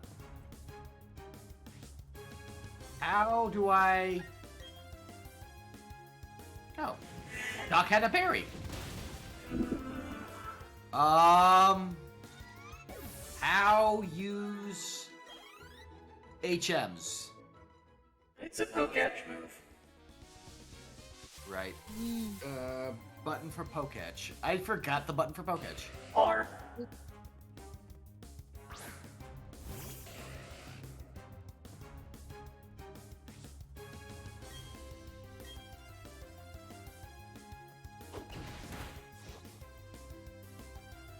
How do I... Oh. Doc had a berry. How use HMs? It's a Poketch move. Right. Button for Poketch. I forgot the button for Poketch. R.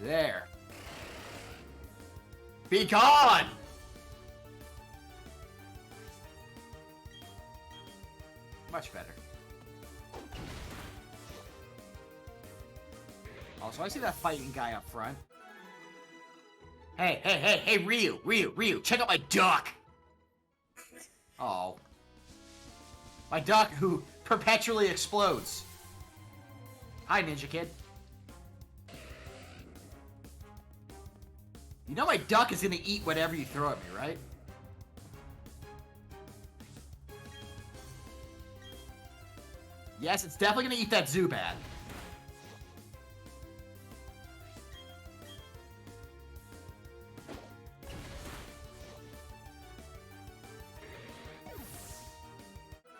There. Be gone! Much better. Also, I see that fighting guy up front. Hey, Ryu, check out my duck! Oh. My duck who perpetually explodes. Hi, Ninja Kid. You know my duck is gonna eat whatever you throw at me, right? Yes, it's definitely gonna eat that Zubat.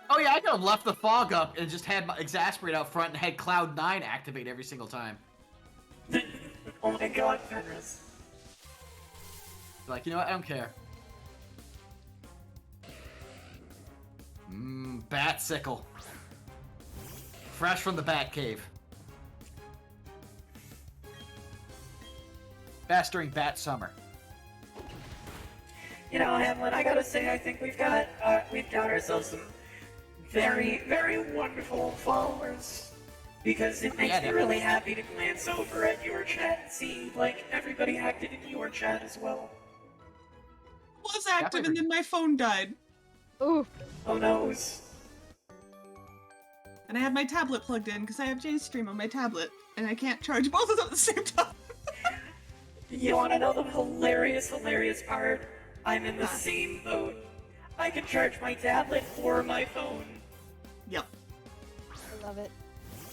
Oh yeah, I could have left the fog up and just had my Exasperate out front and had Cloud 9 activate every single time. Oh my god, Fenris. Like, you know what? I don't care. Bat Sickle. Fresh from the Bat Cave. Best during Bat Summer. You know, Hamlin, I gotta say, I think we've got ourselves some very, very wonderful followers. Because it makes me really happy to glance over at your chat and see, like, everybody active in your chat as well. Was active and then my phone died. Oof. Oh no. And I had my tablet plugged in because I have JStream on my tablet and I can't charge both of them at the same time. You wanna know the hilarious part? I'm in the same boat. I can charge my tablet or my phone. Yep. I love it.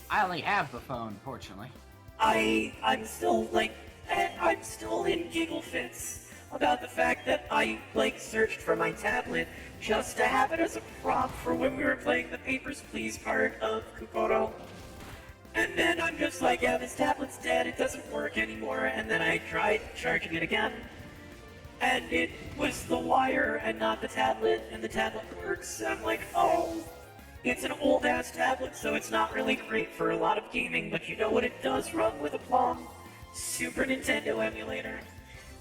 I only have the phone, fortunately. I'm still in giggle fits about the fact that I, searched for my tablet just to have it as a prop for when we were playing the Papers, Please part of Kokoro. And then I'm just like, yeah, this tablet's dead, it doesn't work anymore, and then I tried charging it again. And it was the wire and not the tablet, and the tablet works. And I'm like, oh, it's an old-ass tablet, so it's not really great for a lot of gaming, but you know what it does run with aplomb? Super Nintendo emulator.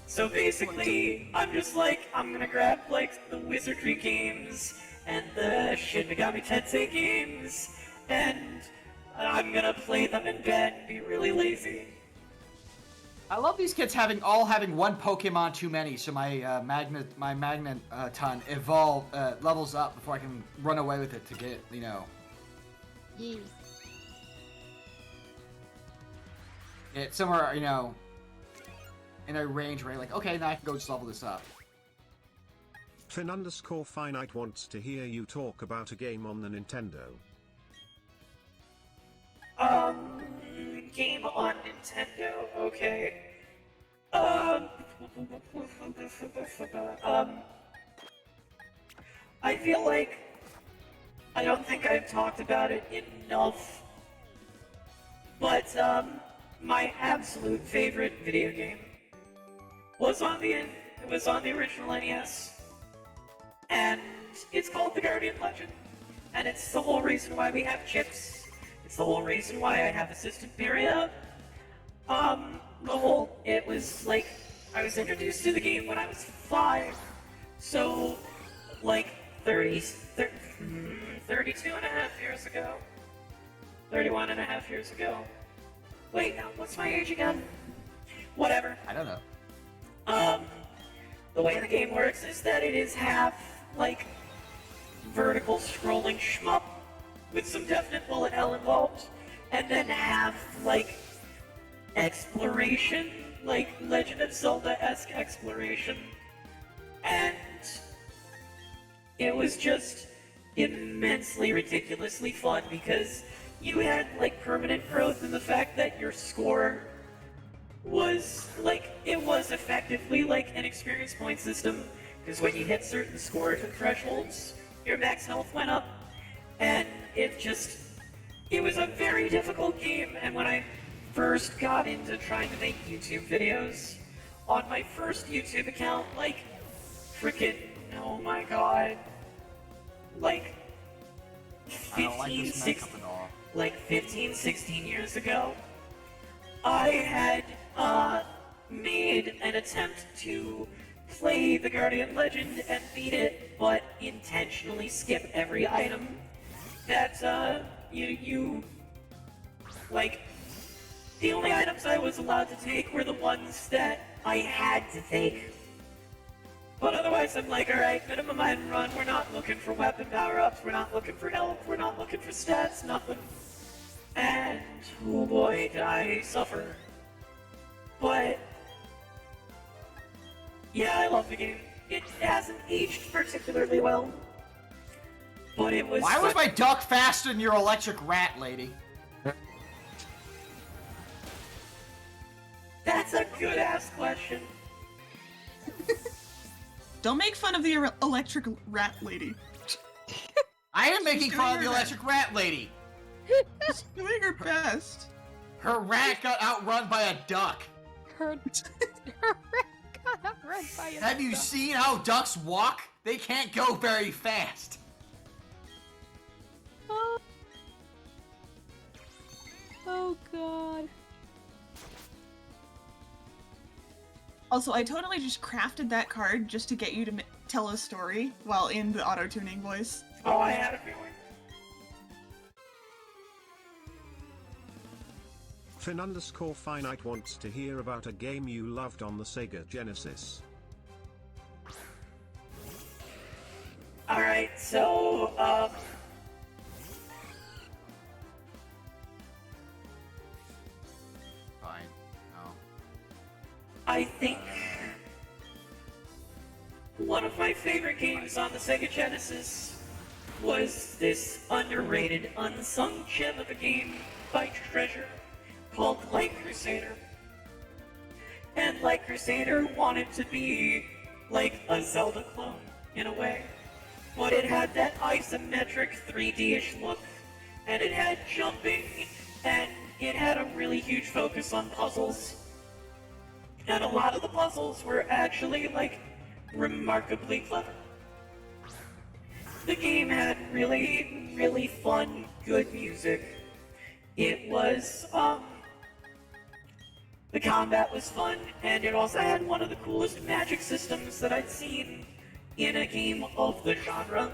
So basically, I'm just like, I'm gonna grab, like, the Wizardry games, and the Shin Megami Tensei games, and I'm gonna play them in bed and be really lazy. I love these kids having one Pokemon too many, so my Magneton levels up before I can run away with it to get, you know. Yee. Get somewhere, you know, in a range where you're like, okay, now I can go just level this up. Fin_finite wants to hear you talk about a game on the Nintendo. Game on Nintendo, okay. I feel like I don't think I've talked about it enough, but, my absolute favorite video game was on the original NES, and it's called The Guardian Legend, and it's the whole reason why we have chips. It's the whole reason why I have assistant period. It was like, I was introduced to the game when I was 5, so, like, 32 and a half years ago. 31 and a half years ago. Wait, now, what's my age again? Whatever. I don't know. The way the game works is that it is half, like, vertical scrolling shmup with some definite bullet hell involved, and then half, like, exploration, like Legend of Zelda-esque exploration. And it was just immensely ridiculously fun because you had, like, permanent growth in the fact that your score was, like, it was effectively like an experience point system, because when you hit certain scores and thresholds, your max health went up, and it was a very difficult game. And when I first got into trying to make YouTube videos, on my first YouTube account, like, frickin', oh my god, like, 15, 16 years ago, I had, made an attempt to play The Guardian Legend and beat it, but intentionally skip every item that, like, the only items I was allowed to take were the ones that I had to take. But otherwise, I'm like, alright, minimum item run, we're not looking for weapon power-ups, we're not looking for health, we're not looking for stats, nothing. And, oh boy, did I suffer. But, yeah, I love the game. It hasn't aged particularly well, but it was... Why was my duck faster than your electric rat, lady? That's a good-ass question. Don't make fun of the electric rat lady. I am making fun of the electric rat lady. She's doing her best. Her rat got outrun by a duck. Her rat got outrun by a Have you duck. seen how ducks walk? They can't go very fast. Oh god. Also, I totally just crafted that card just to get you to tell a story while in the auto-tuning voice. Oh, I had a feeling. Fin_finite wants to hear about a game you loved on the Sega Genesis. Alright, so, Fine. No. I think one of my favorite games on the Sega Genesis was this underrated, unsung gem of a game by Treasure called Light Crusader. And Light Crusader wanted to be like a Zelda clone, in a way. But it had that isometric 3D-ish look, and it had jumping, and it had a really huge focus on puzzles. And a lot of the puzzles were actually, like, remarkably clever. The game had really, really fun, good music. It was, the combat was fun, and it also had one of the coolest magic systems that I'd seen in a game of the genre.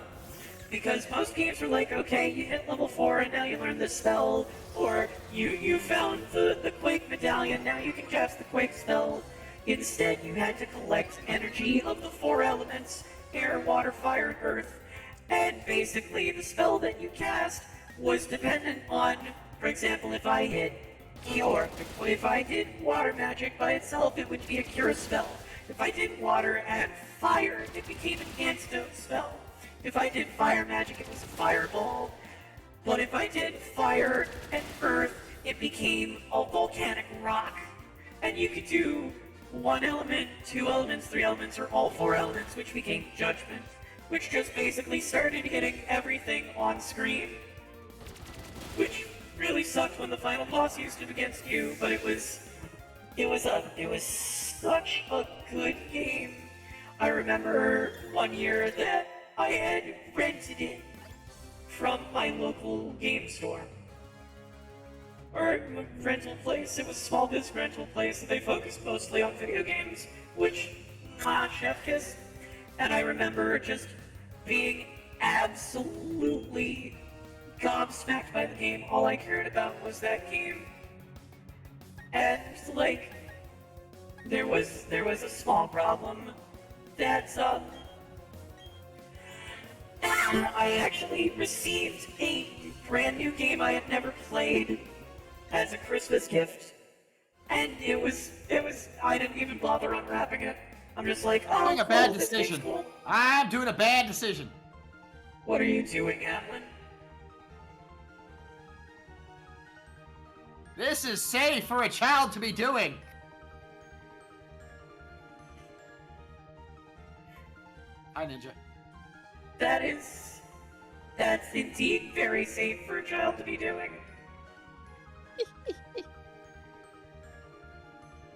Because most games are like, okay, you hit level 4 and now you learn this spell, or you found the Quake medallion, now you can cast the Quake spell. Instead, you had to collect energy of the 4 elements, air, water, fire, and earth, and basically the spell that you cast was dependent on, for example, if I hit Cure, if I did water magic by itself, it would be a cure spell. If I did water and fire, it became an antidote spell. If I did fire magic, it was a fireball. But if I did fire and earth, it became a volcanic rock. And you could do 1 element, 2 elements, 3 elements, or all 4 elements, which became judgment, which just basically started hitting everything on screen. Which really sucked when the final boss used it against you, but it was such a good game. I remember one year that I had rented it from my local game store. Or rental place. It was a small business rental place, and they focused mostly on video games, which, chef kiss. And I remember just being absolutely gobsmacked by the game. All I cared about was that game. And, like, there was a small problem that, I actually received a brand new game I had never played as a Christmas gift. And it was, I didn't even bother unwrapping it. I'm just like, oh, I'm doing a cool, bad this game's decision. cool. I'm doing a bad decision. What are you doing, Hamlin? This is safe for a child to be doing. Hi, Ninja. That's indeed very safe for a child to be doing.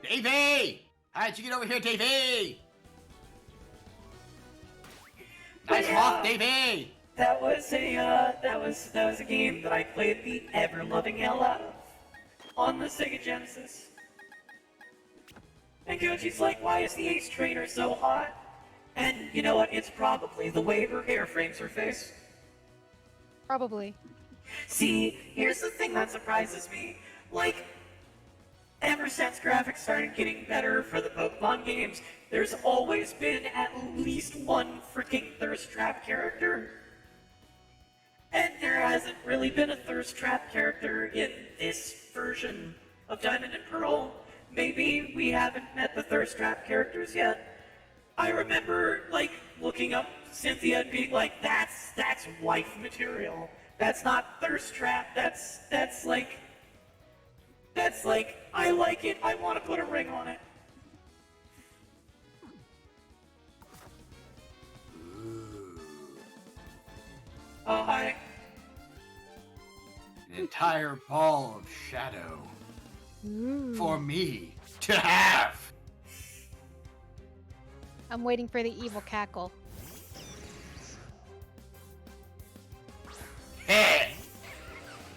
Davey! How'd you get over here, Davey? Nice walk, Davey! That was a game that I played the ever-loving hell out of on the Sega Genesis. And Koji's like, why is the Ace Trainer so hot? And you know what? It's probably the way her hair frames her face. Probably. See, here's the thing that surprises me. Like, ever since graphics started getting better for the Pokemon games, there's always been at least one freaking thirst trap character. And there hasn't really been a thirst trap character in this version of Diamond and Pearl. Maybe we haven't met the thirst trap characters yet. I remember, like, looking up Cynthia and being like, that's wife material. That's not thirst trap, that's like, I like it, I want to put a ring on it. Oh, hi. An entire ball of shadow. Ooh. For me to have. I'm waiting for the evil cackle. Hey!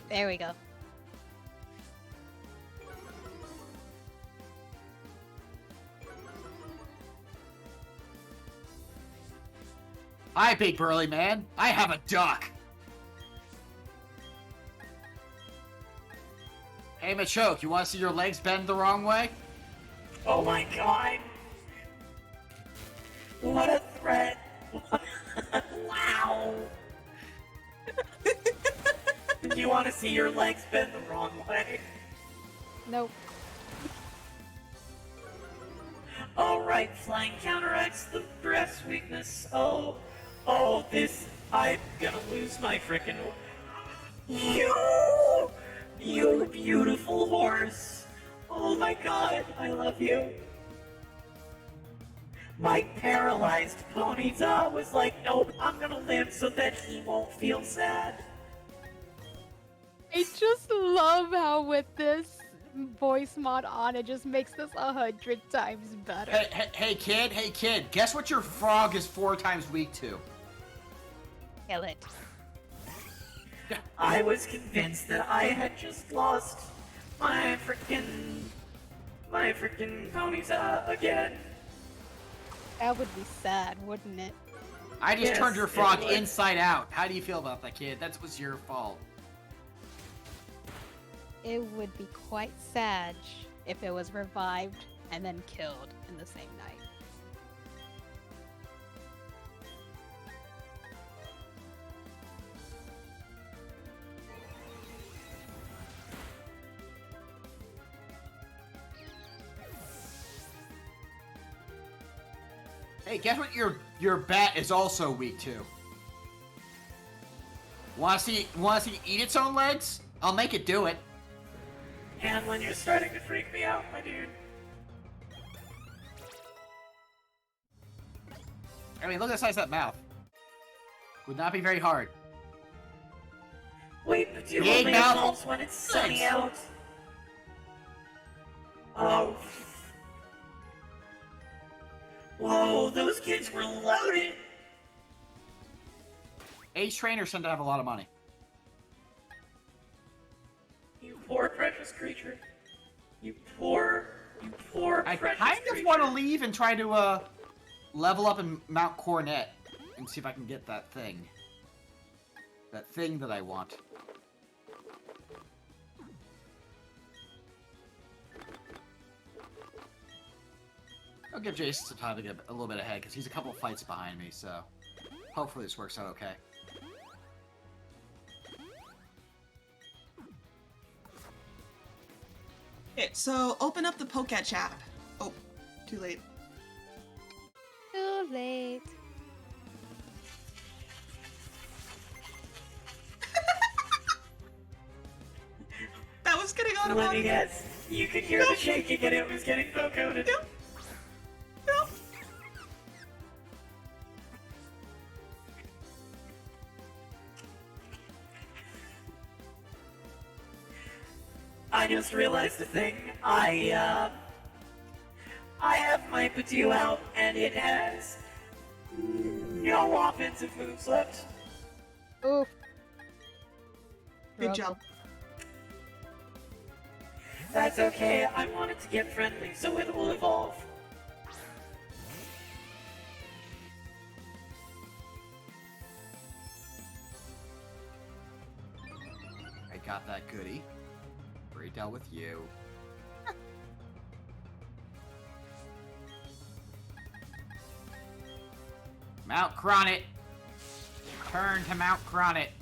There we go. Hi, big burly man. I have a duck. Hey, Machoke, you want to see your legs bend the wrong way? Oh my god. What a threat. Wow. Do you want to see your legs bend the wrong way? Nope. Alright, flying counteracts the breast weakness. Oh, this, I'm gonna lose my frickin' You beautiful horse. Oh my god, I love you. My paralyzed Ponyta was like, nope, I'm gonna live so that he won't feel sad. I just love how with this voice mod on, it just makes this 100 times better. Hey kid, guess what your frog is 4 times weak to? Kill it. I was convinced that I had just lost my freaking ponies again. That would be sad, wouldn't it? I just Yes, turned your frog it would. inside out. How do you feel about that, kid? That was your fault. It would be quite sad if it was revived and then killed in the same night. Hey, guess what your bat is also weak to? Wanna see it eat its own legs? I'll make it do it. Hanlon, you're starting to freak me out, my dude. I mean, look at the size of that mouth. Would not be very hard. Wait, but you Big only mouth. evolves when it's sunny out. Oh. Whoa, those kids were loaded. Age trainers tend to have a lot of money. You poor precious creature. You poor I precious kind creature. of want to leave and try to level up in Mount Coronet and see if I can get that thing. That thing that I want. I'll give Jason some time to get a little bit ahead because he's a couple of fights behind me, so hopefully this works out okay. Okay, so open up the Poketch app. Oh, too late. Too late. That was getting Let me automatic. guess. You could hear the shaking and it was getting vocoded. Nope. Nope. I just realized a thing. I have my Badoo out and it has no offensive moves left. Oof. Good Trouble. job. That's okay, I want it to get friendly, so it will evolve. I got that goodie. Already dealt with you. Mount Coronet. Turn to Mount Coronet.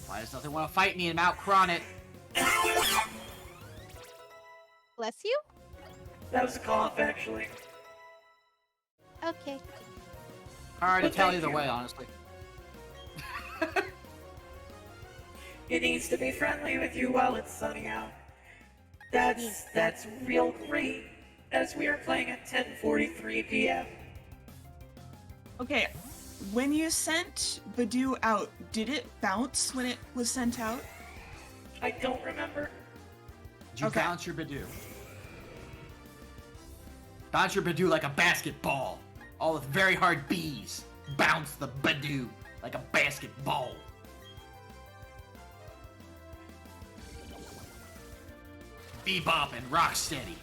Why does nothing want to fight me in Mount Coronet? Bless you? That was a cough, actually. Okay. Hard to Well, tell thank either you. way, honestly. It needs to be friendly with you while it's sunny out. That's real great, as we are playing at 10:43 p.m. Okay, when you sent Badoo out, did it bounce when it was sent out? I don't remember. Did you Okay. bounce your Badoo? Bounce your Badoo like a basketball. All with very hard B's. Bounce the Badoo like a basketball. Bebop and Rocksteady.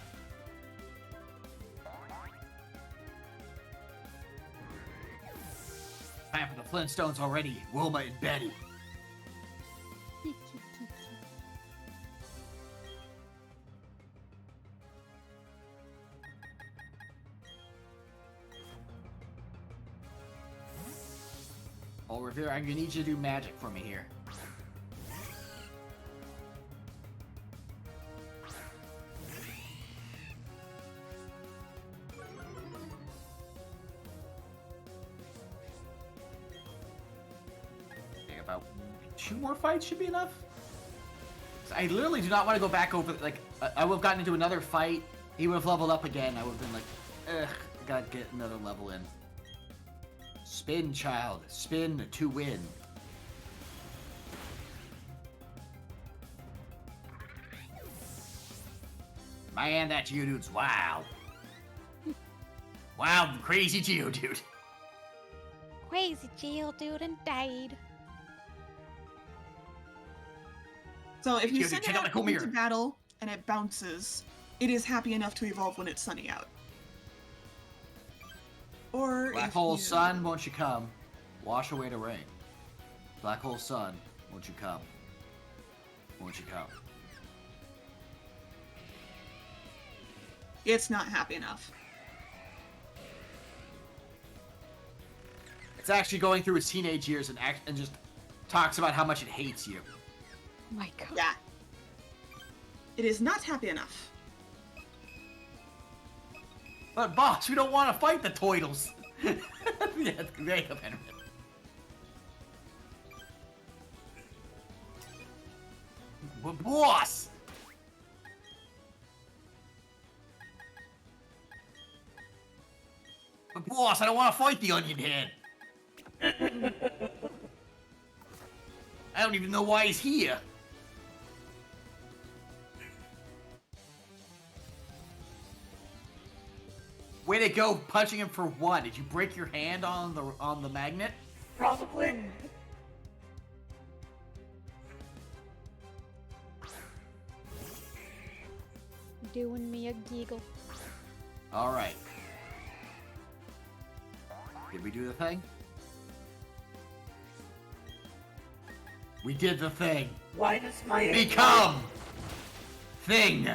Time for the Flintstones already, Wilma and Betty. Oh, Revere, I'm gonna need you to do magic for me here. Okay, about 2 more fights should be enough. I literally do not want to go back over, like, I would have gotten into another fight, he would have leveled up again, I would have been like, ugh, I gotta get another level in. Spin, child. Spin to win. Man, that Geodude's wild. Wild, crazy Geodude. Crazy Geodude and died. So if you Geodude, send check it out my out cool into mirror. battle and it bounces, it is happy enough to evolve when it's sunny out. Or Black if hole you... sun, won't you come? Wash away the rain. Black hole sun, won't you come? Won't you come? It's not happy enough. It's actually going through its teenage years and just talks about how much it hates you. Oh my god. Yeah. It is not happy enough. But boss, we don't want to fight the Toidles. Yeah, they have enemy. But boss! But boss, I don't want to fight the Onion Head. I don't even know why he's here. Way to go, punching him for what? Did you break your hand on the magnet? Probably. Doing me a giggle. All right. Did we do the thing? We did the thing. Why does my Become thing.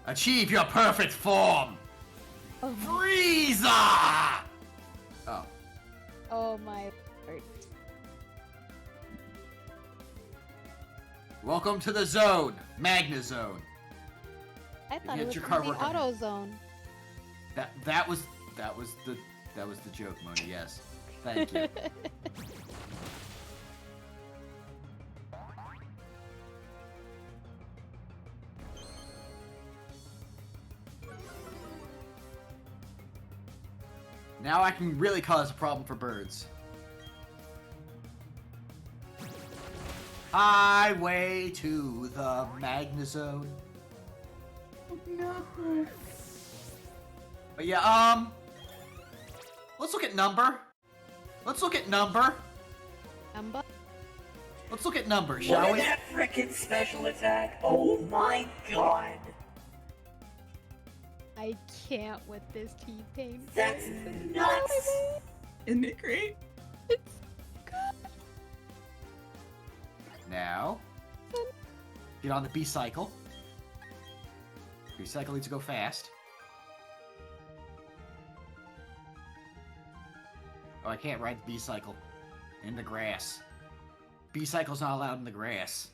Achieve your perfect form. Oh, Frieza! Oh. oh my word. Welcome to the zone, Magna Zone. I thought hit it was your gonna car be working. auto zone. That was the joke, Moni. Yes. Thank you. Now I can really cause a problem for birds. Highway to the Magnazone. But yeah, let's look at number. Let's look at number. Number? Let's look at number, Look shall at we? that frickin' special attack! Oh my god! I can't with this T-Pain. That's voice. nuts! Isn't it great? It's good. Now, get on the B cycle. B cycle needs to go fast. Oh, I can't ride the B cycle in the grass. B cycle's not allowed in the grass.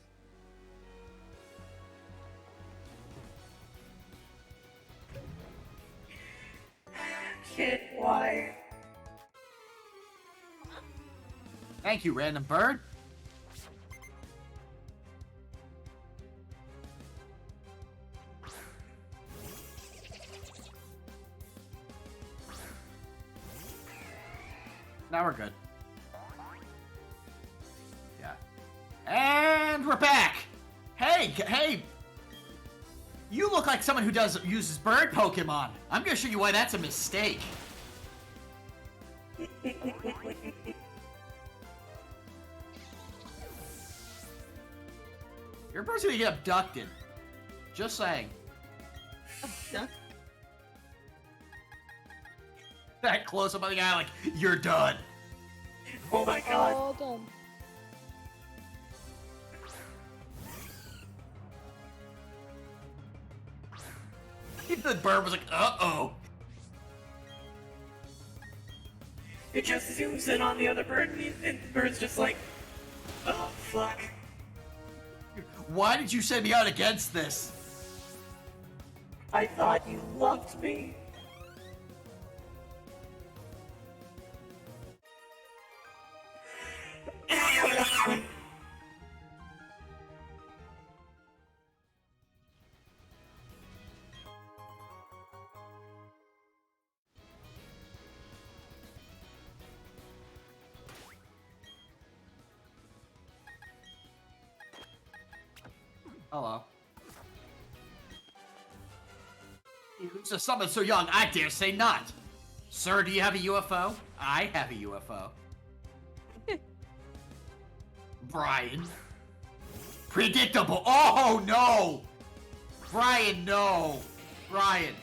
Kid, why? Thank you, random bird. Now we're good. Yeah. And we're back! Hey! You look like someone who uses bird Pokemon. I'm gonna show you why that's a mistake. Your bird's gonna get abducted. Just saying. Yeah. That close up on the guy, like, you're done. Oh my god! All done. The bird was like, uh-oh. It just zooms in on the other bird, and the bird's just like, oh fuck. Why did you send me out against this? I thought you loved me. Hello. Who's a summon so young? I dare say not. Sir, do you have a UFO? I have a UFO. Brian. Predictable. Oh, no. Brian, no. Brian.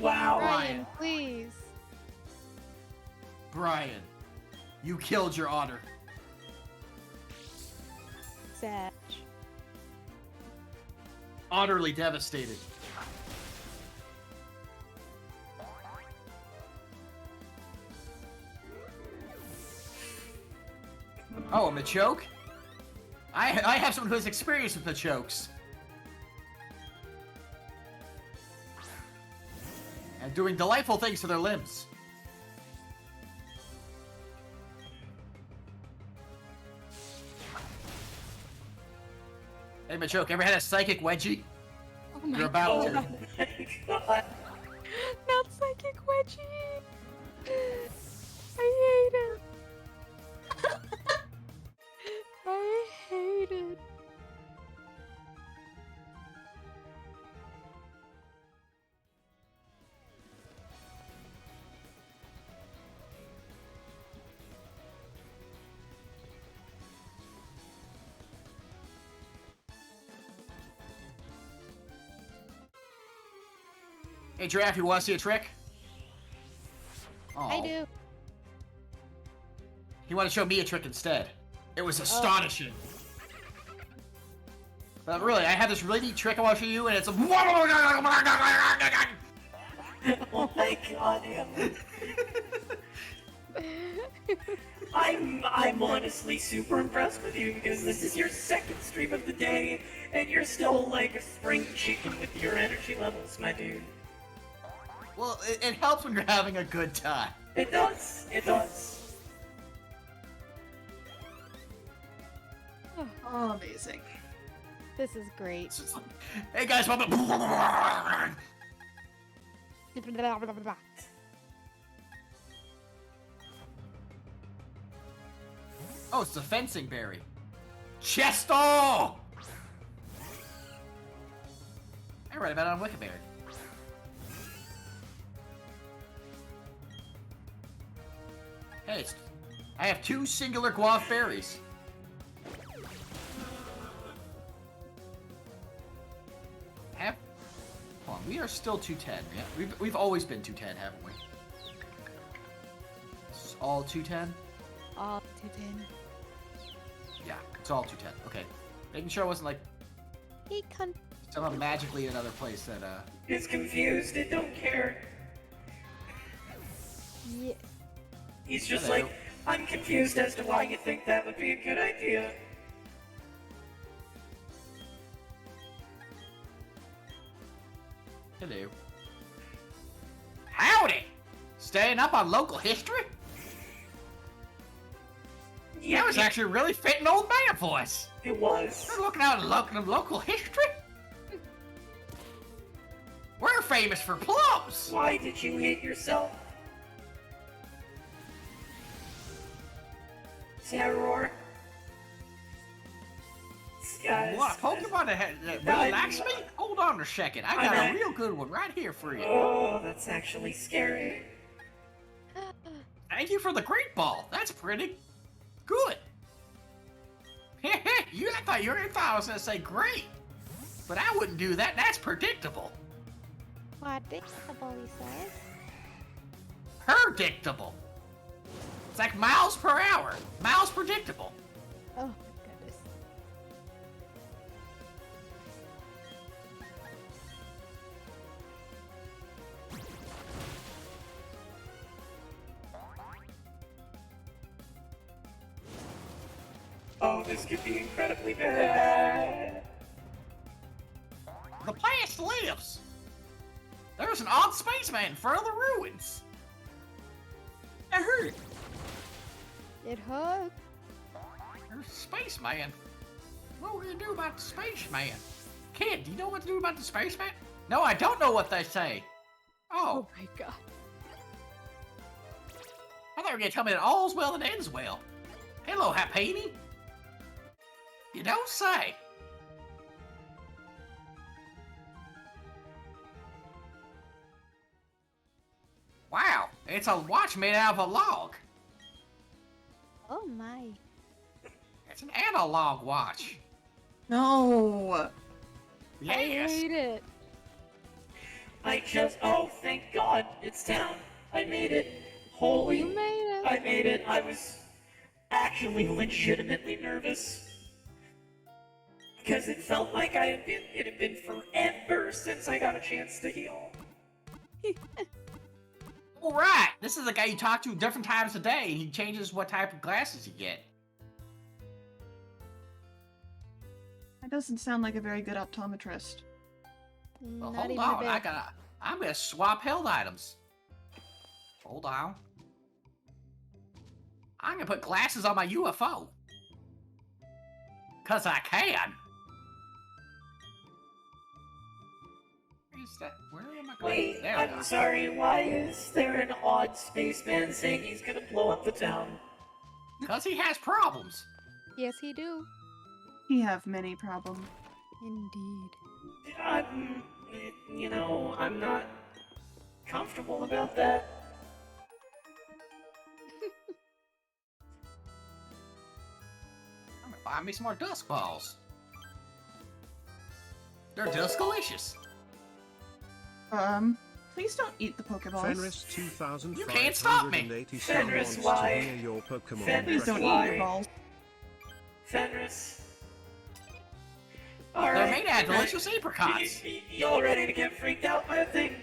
Wow. Brian, please. Brian. You killed your honor. Sad. Utterly devastated. Oh, a Machoke? I have someone who has experience with Machokes. And doing delightful things to their limbs. Hey, Machoke, ever had a psychic wedgie? Oh my You're about to. God. God. Not Psychic Wedgie. I hate it. I hate it. Hey, Giraffe, you want to see a trick? I Aw. do. He wanted to show me a trick instead. It was astonishing. But really, I have this really neat trick I want to show you, and it's a... Oh my god. I'm honestly super impressed with you because this is your second stream of the day, and you're still like a spring chicken with your energy levels, my dude. Well, it helps when you're having a good time. It does. It does. Oh, amazing. This is great. It's just like, hey guys, welcome. Oh, it's the fencing berry. Chesto! I read about it on Wikipedia. Hey, I have 2 singular guava berries. Hold on, we are still 210. Yeah, we've always been 210, haven't we? It's all 210? All 210. Yeah, it's all 210. Okay. Making sure I wasn't like He con- somehow magically in another place that It's confused. It don't care. Yeah. He's just Hello. like, I'm confused as to why you think that would be a good idea. Hello. Howdy! Staying up on local history? Yeah, That was actually a really fitting old man voice. it was. We're looking out and looking at local history. We're famous for plums. Why did you hate yourself? Terror. Guys. What, a Pokemon that really likes me? Hold on a second. I got a real good one right here for you. Oh, that's actually scary. Thank you for the great ball. That's pretty good. I thought I was gonna say great, but I wouldn't do that. That's predictable. Predictable, he says. Predictable. It's like miles per hour. Miles predictable. Oh my goodness. Oh, this could be incredibly bad. The past lives. There's an odd spaceman in front of the ruins. I heard. It hurt. There's a spaceman. What are we gonna do about the spaceman? Kid, do you know what to do about the spaceman? No, I don't know what they say. Oh Oh, my god. I thought you were gonna tell me that all's well that ends well. Hello, Happini. You don't say. It's a watch made out of a log. Oh my. It's an analog watch. No. I Yes. hate it. Oh, thank God, it's down. I made it. Holy, You made it. I made it. I was actually legitimately nervous. Because it felt like it had been forever since I got a chance to heal. Alright, this is the guy you talk to different times a day. He changes what type of glasses you get. That doesn't sound like a very good optometrist. Well, Not hold even on, a bit. I'm gonna swap held items. Hold on. I'm gonna put glasses on my UFO. 'Cause I can. Where's that? Where am I going? Wait, There we I'm go. sorry, why is there an odd spaceman saying he's gonna blow up the town? 'Cause he has problems. Yes, he do. He have many problems. Indeed. I'm not comfortable about that. I'm gonna buy me some more dusk balls. They're duskalicious. Please don't eat the Pokeballs. Fenris 2587 You can't stop me. Fenris, wants why? to hear your Pokemon Fenris, Please don't impression. eat your balls. Fenris. They're Alright. made out of delicious apricots. Y'all ready to get freaked out by a thing?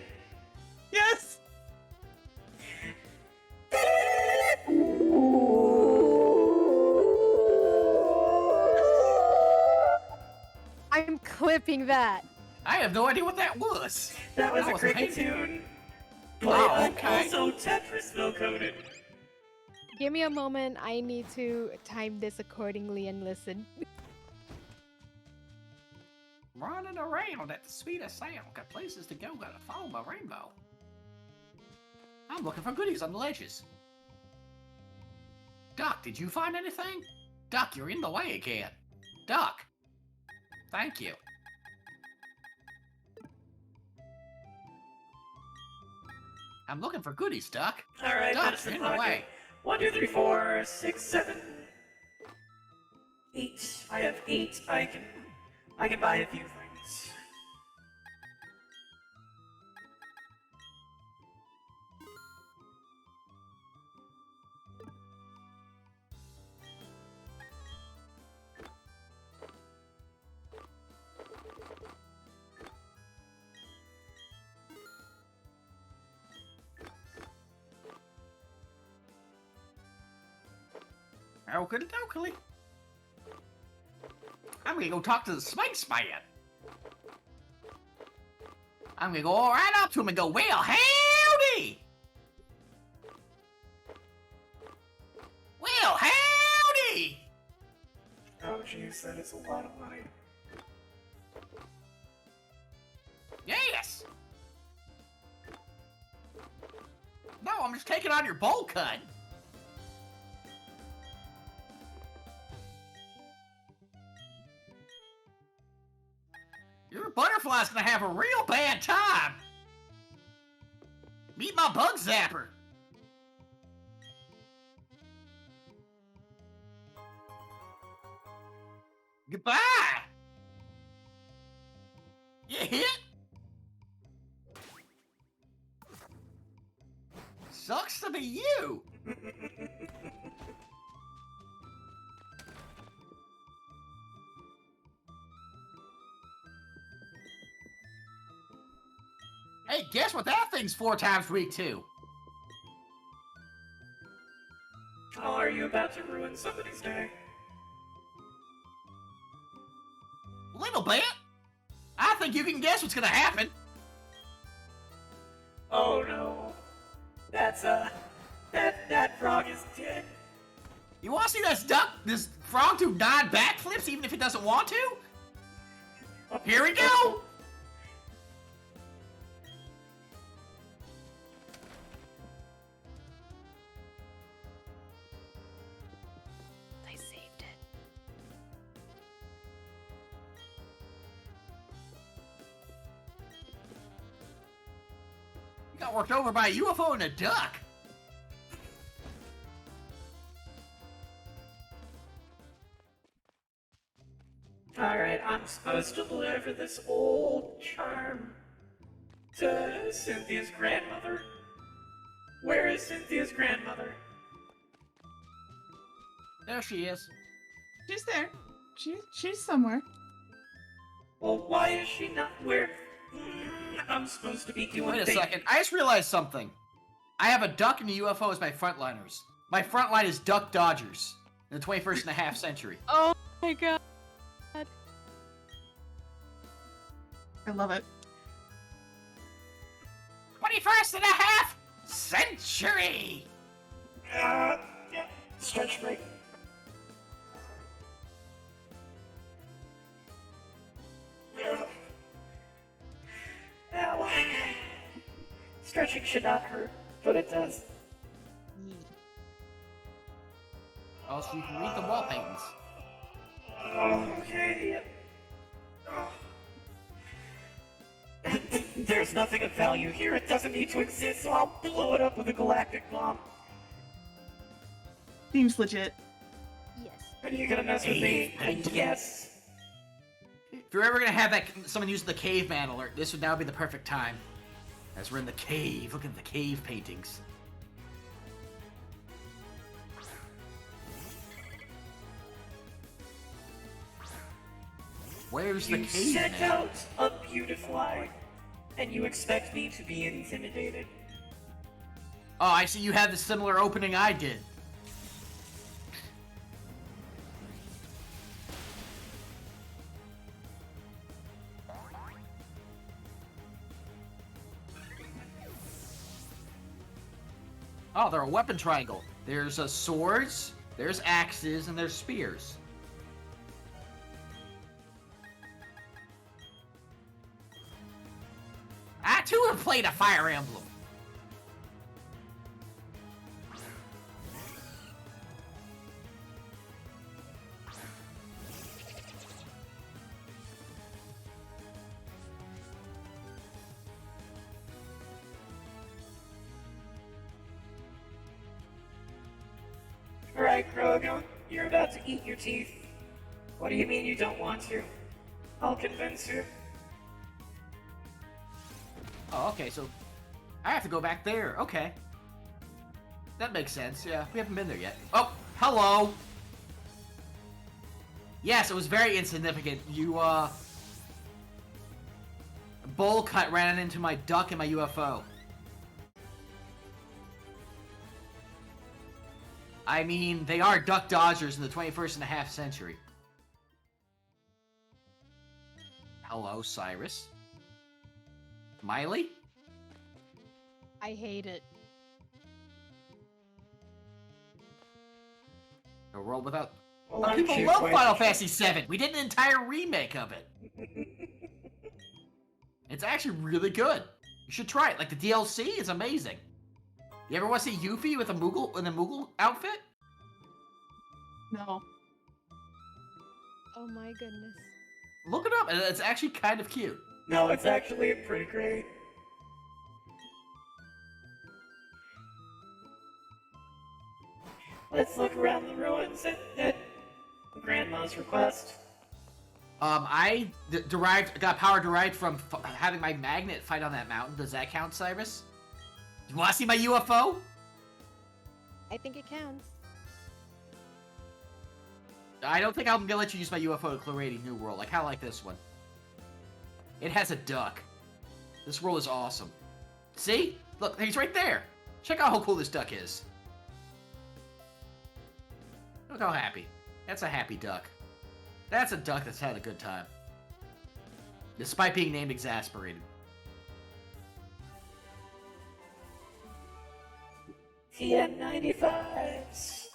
Yes! I'm clipping that. I have no idea what that was. That was a was cricket amazing. tune. But Oh, I'm okay. also Tetrisville coded. Give me a moment. I need to time this accordingly and listen. Running around at the speed of sound. Got places to go, gotta follow my rainbow. I'm looking for goodies on the ledges. Duck, did you find anything? Duck, you're in the way again. Duck. Thank you. I'm looking for goodies, Duck. Alright, Duck, medicine you're in the pocket. way. 1, 2, 3, 4, 6, 7, 8. I have 8. I can buy a few things. Okey dokey. I'm gonna go talk to the Space Man. I'm gonna go right up to him and go, well, howdy! Well, howdy! Oh jeez, that is a lot of money. Yes! No, I'm just taking on your bowl cut. Your butterfly's gonna have a real bad time. Meet my bug zapper. Goodbye. You hit? Sucks to be you. Hey, guess what that thing's 4 times weak to? Oh, are you about to ruin somebody's day? Little bit. I think you can guess what's gonna happen. Oh no. That's that frog is dead. You wanna see this frog do 9 backflips even if it doesn't want to? Here we go! I saved it. You got worked over by a UFO and a duck. I'm supposed to deliver this old charm to Cynthia's grandmother. Where is Cynthia's grandmother? There she is. She's there. She's somewhere. Well, why is she not where I'm supposed to be doing Wait a things? second. I just realized something. I have a duck and a UFO as my frontliners. My frontline is Duck Dodgers in the 21st and a half century. Oh my god. I love it. 21st and a half century! Yeah, stretch break. Ow. Stretching should not hurt, but it does. Oh, so you can read the wall paintings. Okay. There's nothing of value here. It doesn't need to exist, so I'll blow it up with a galactic bomb. Seems legit. Yes. Are you gonna mess with me? Yes. If you're ever gonna have that someone use the caveman alert, this would now be the perfect time. As we're in the cave, look at the cave paintings. Where's the You caveman? sent out a beautifly, and you expect me to be intimidated. Oh, I see you had the similar opening I did. Oh, they're a weapon triangle. There's swords, there's axes, and there's spears. I too have played a Fire Emblem. Alright, Grogu, you're about to eat your teeth. What do you mean you don't want to? I'll convince you. Oh, okay, so I have to go back there. Okay. That makes sense. Yeah, we haven't been there yet. Oh, hello! Yes, it was very insignificant. You, bowl cut ran into my duck and my UFO. I mean, they are Duck Dodgers in the 21st and a half century. Hello, Cyrus. Miley? I hate it. A world without... Well, But aren't people you love quite- Final Fantasy VII! We did an entire remake of it! It's actually really good. You should try it. Like, the DLC is amazing. You ever want to see Yuffie with a Moogle outfit? No. Oh my goodness. Look it up. It's actually kind of cute. No, it's actually pretty great. Let's look around the ruins at Grandma's request. I got power derived from having my magnet fight on that mountain. Does that count, Cyrus? You want to see my UFO? I think it counts. I don't think I'm gonna let you use my UFO to clear a new world. I kind of like this one. It has a duck. This world is awesome. See? Look, he's right there. Check out how cool this duck is. Look how happy. That's a happy duck. That's a duck that's had a good time. Despite being named Exasperated. TM95s.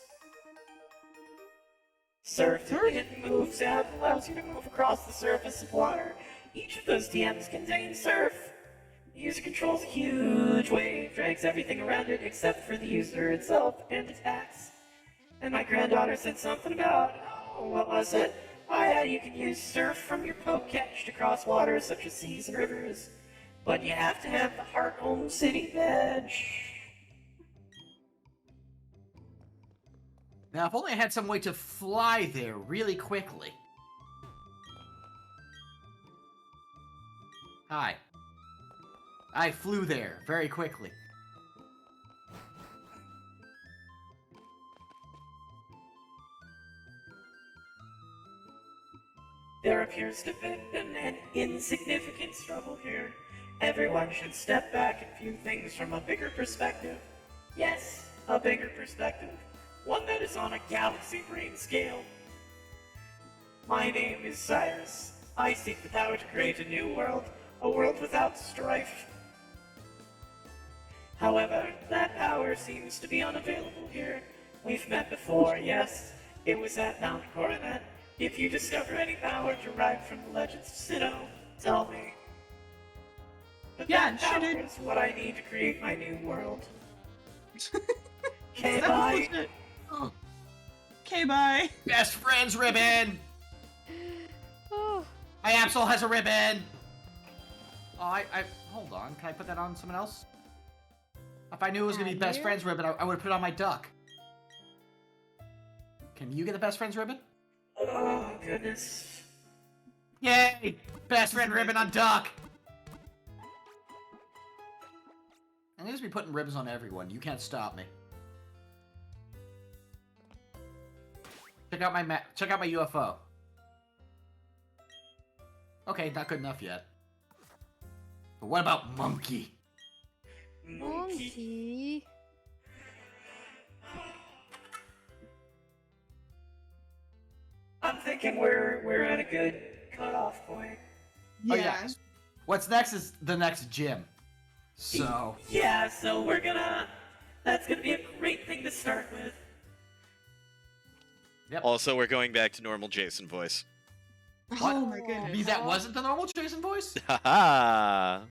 Surf it moves out and allows you to move across the surface of water. Each of those TMs contains surf. The user controls a huge wave, drags everything around it except for the user itself and attacks. And my granddaughter said something about, oh, what was it? Oh yeah, you can use surf from your Pokécatch to cross waters such as seas and rivers. But you have to have the Heart Home City badge. Now, if only I had some way to fly there really quickly. Hi. I flew there very quickly. There appears to have been an insignificant struggle here. Everyone should step back and view things from a bigger perspective. Yes, a bigger perspective. One that is on a galaxy brain scale. My name is Cyrus. I seek the power to create a new world, a world without strife. However, that power seems to be unavailable here. We've met before, yes. It was at Mount Coronet. If you discover any power derived from the legends of Sinnoh, tell me. But Yeah, that sure, power dude. is what I need to create my new world. Okay, That bye. bullshit. Okay, bye. Best friends ribbon! Oh, My Absol has a ribbon! Oh, hold on. Can I put that on someone else? If I knew it was gonna be best Here? friends ribbon, I would have put it on my duck. Can you get the best friends ribbon? Oh, goodness. Yay! Best friend ribbon on duck! I'm gonna just be putting ribbons on everyone. You can't stop me. Check out my check out my UFO. Okay, not good enough yet. But what about Monkey? monkey. I'm thinking we're at a good cutoff point. Oh, yeah. What's next is the next gym. So, Yeah, so that's gonna be a great thing to start with. Also, we're going back to normal Jason voice. Oh my goodness. maybe that wasn't the normal Jason voice? Haha.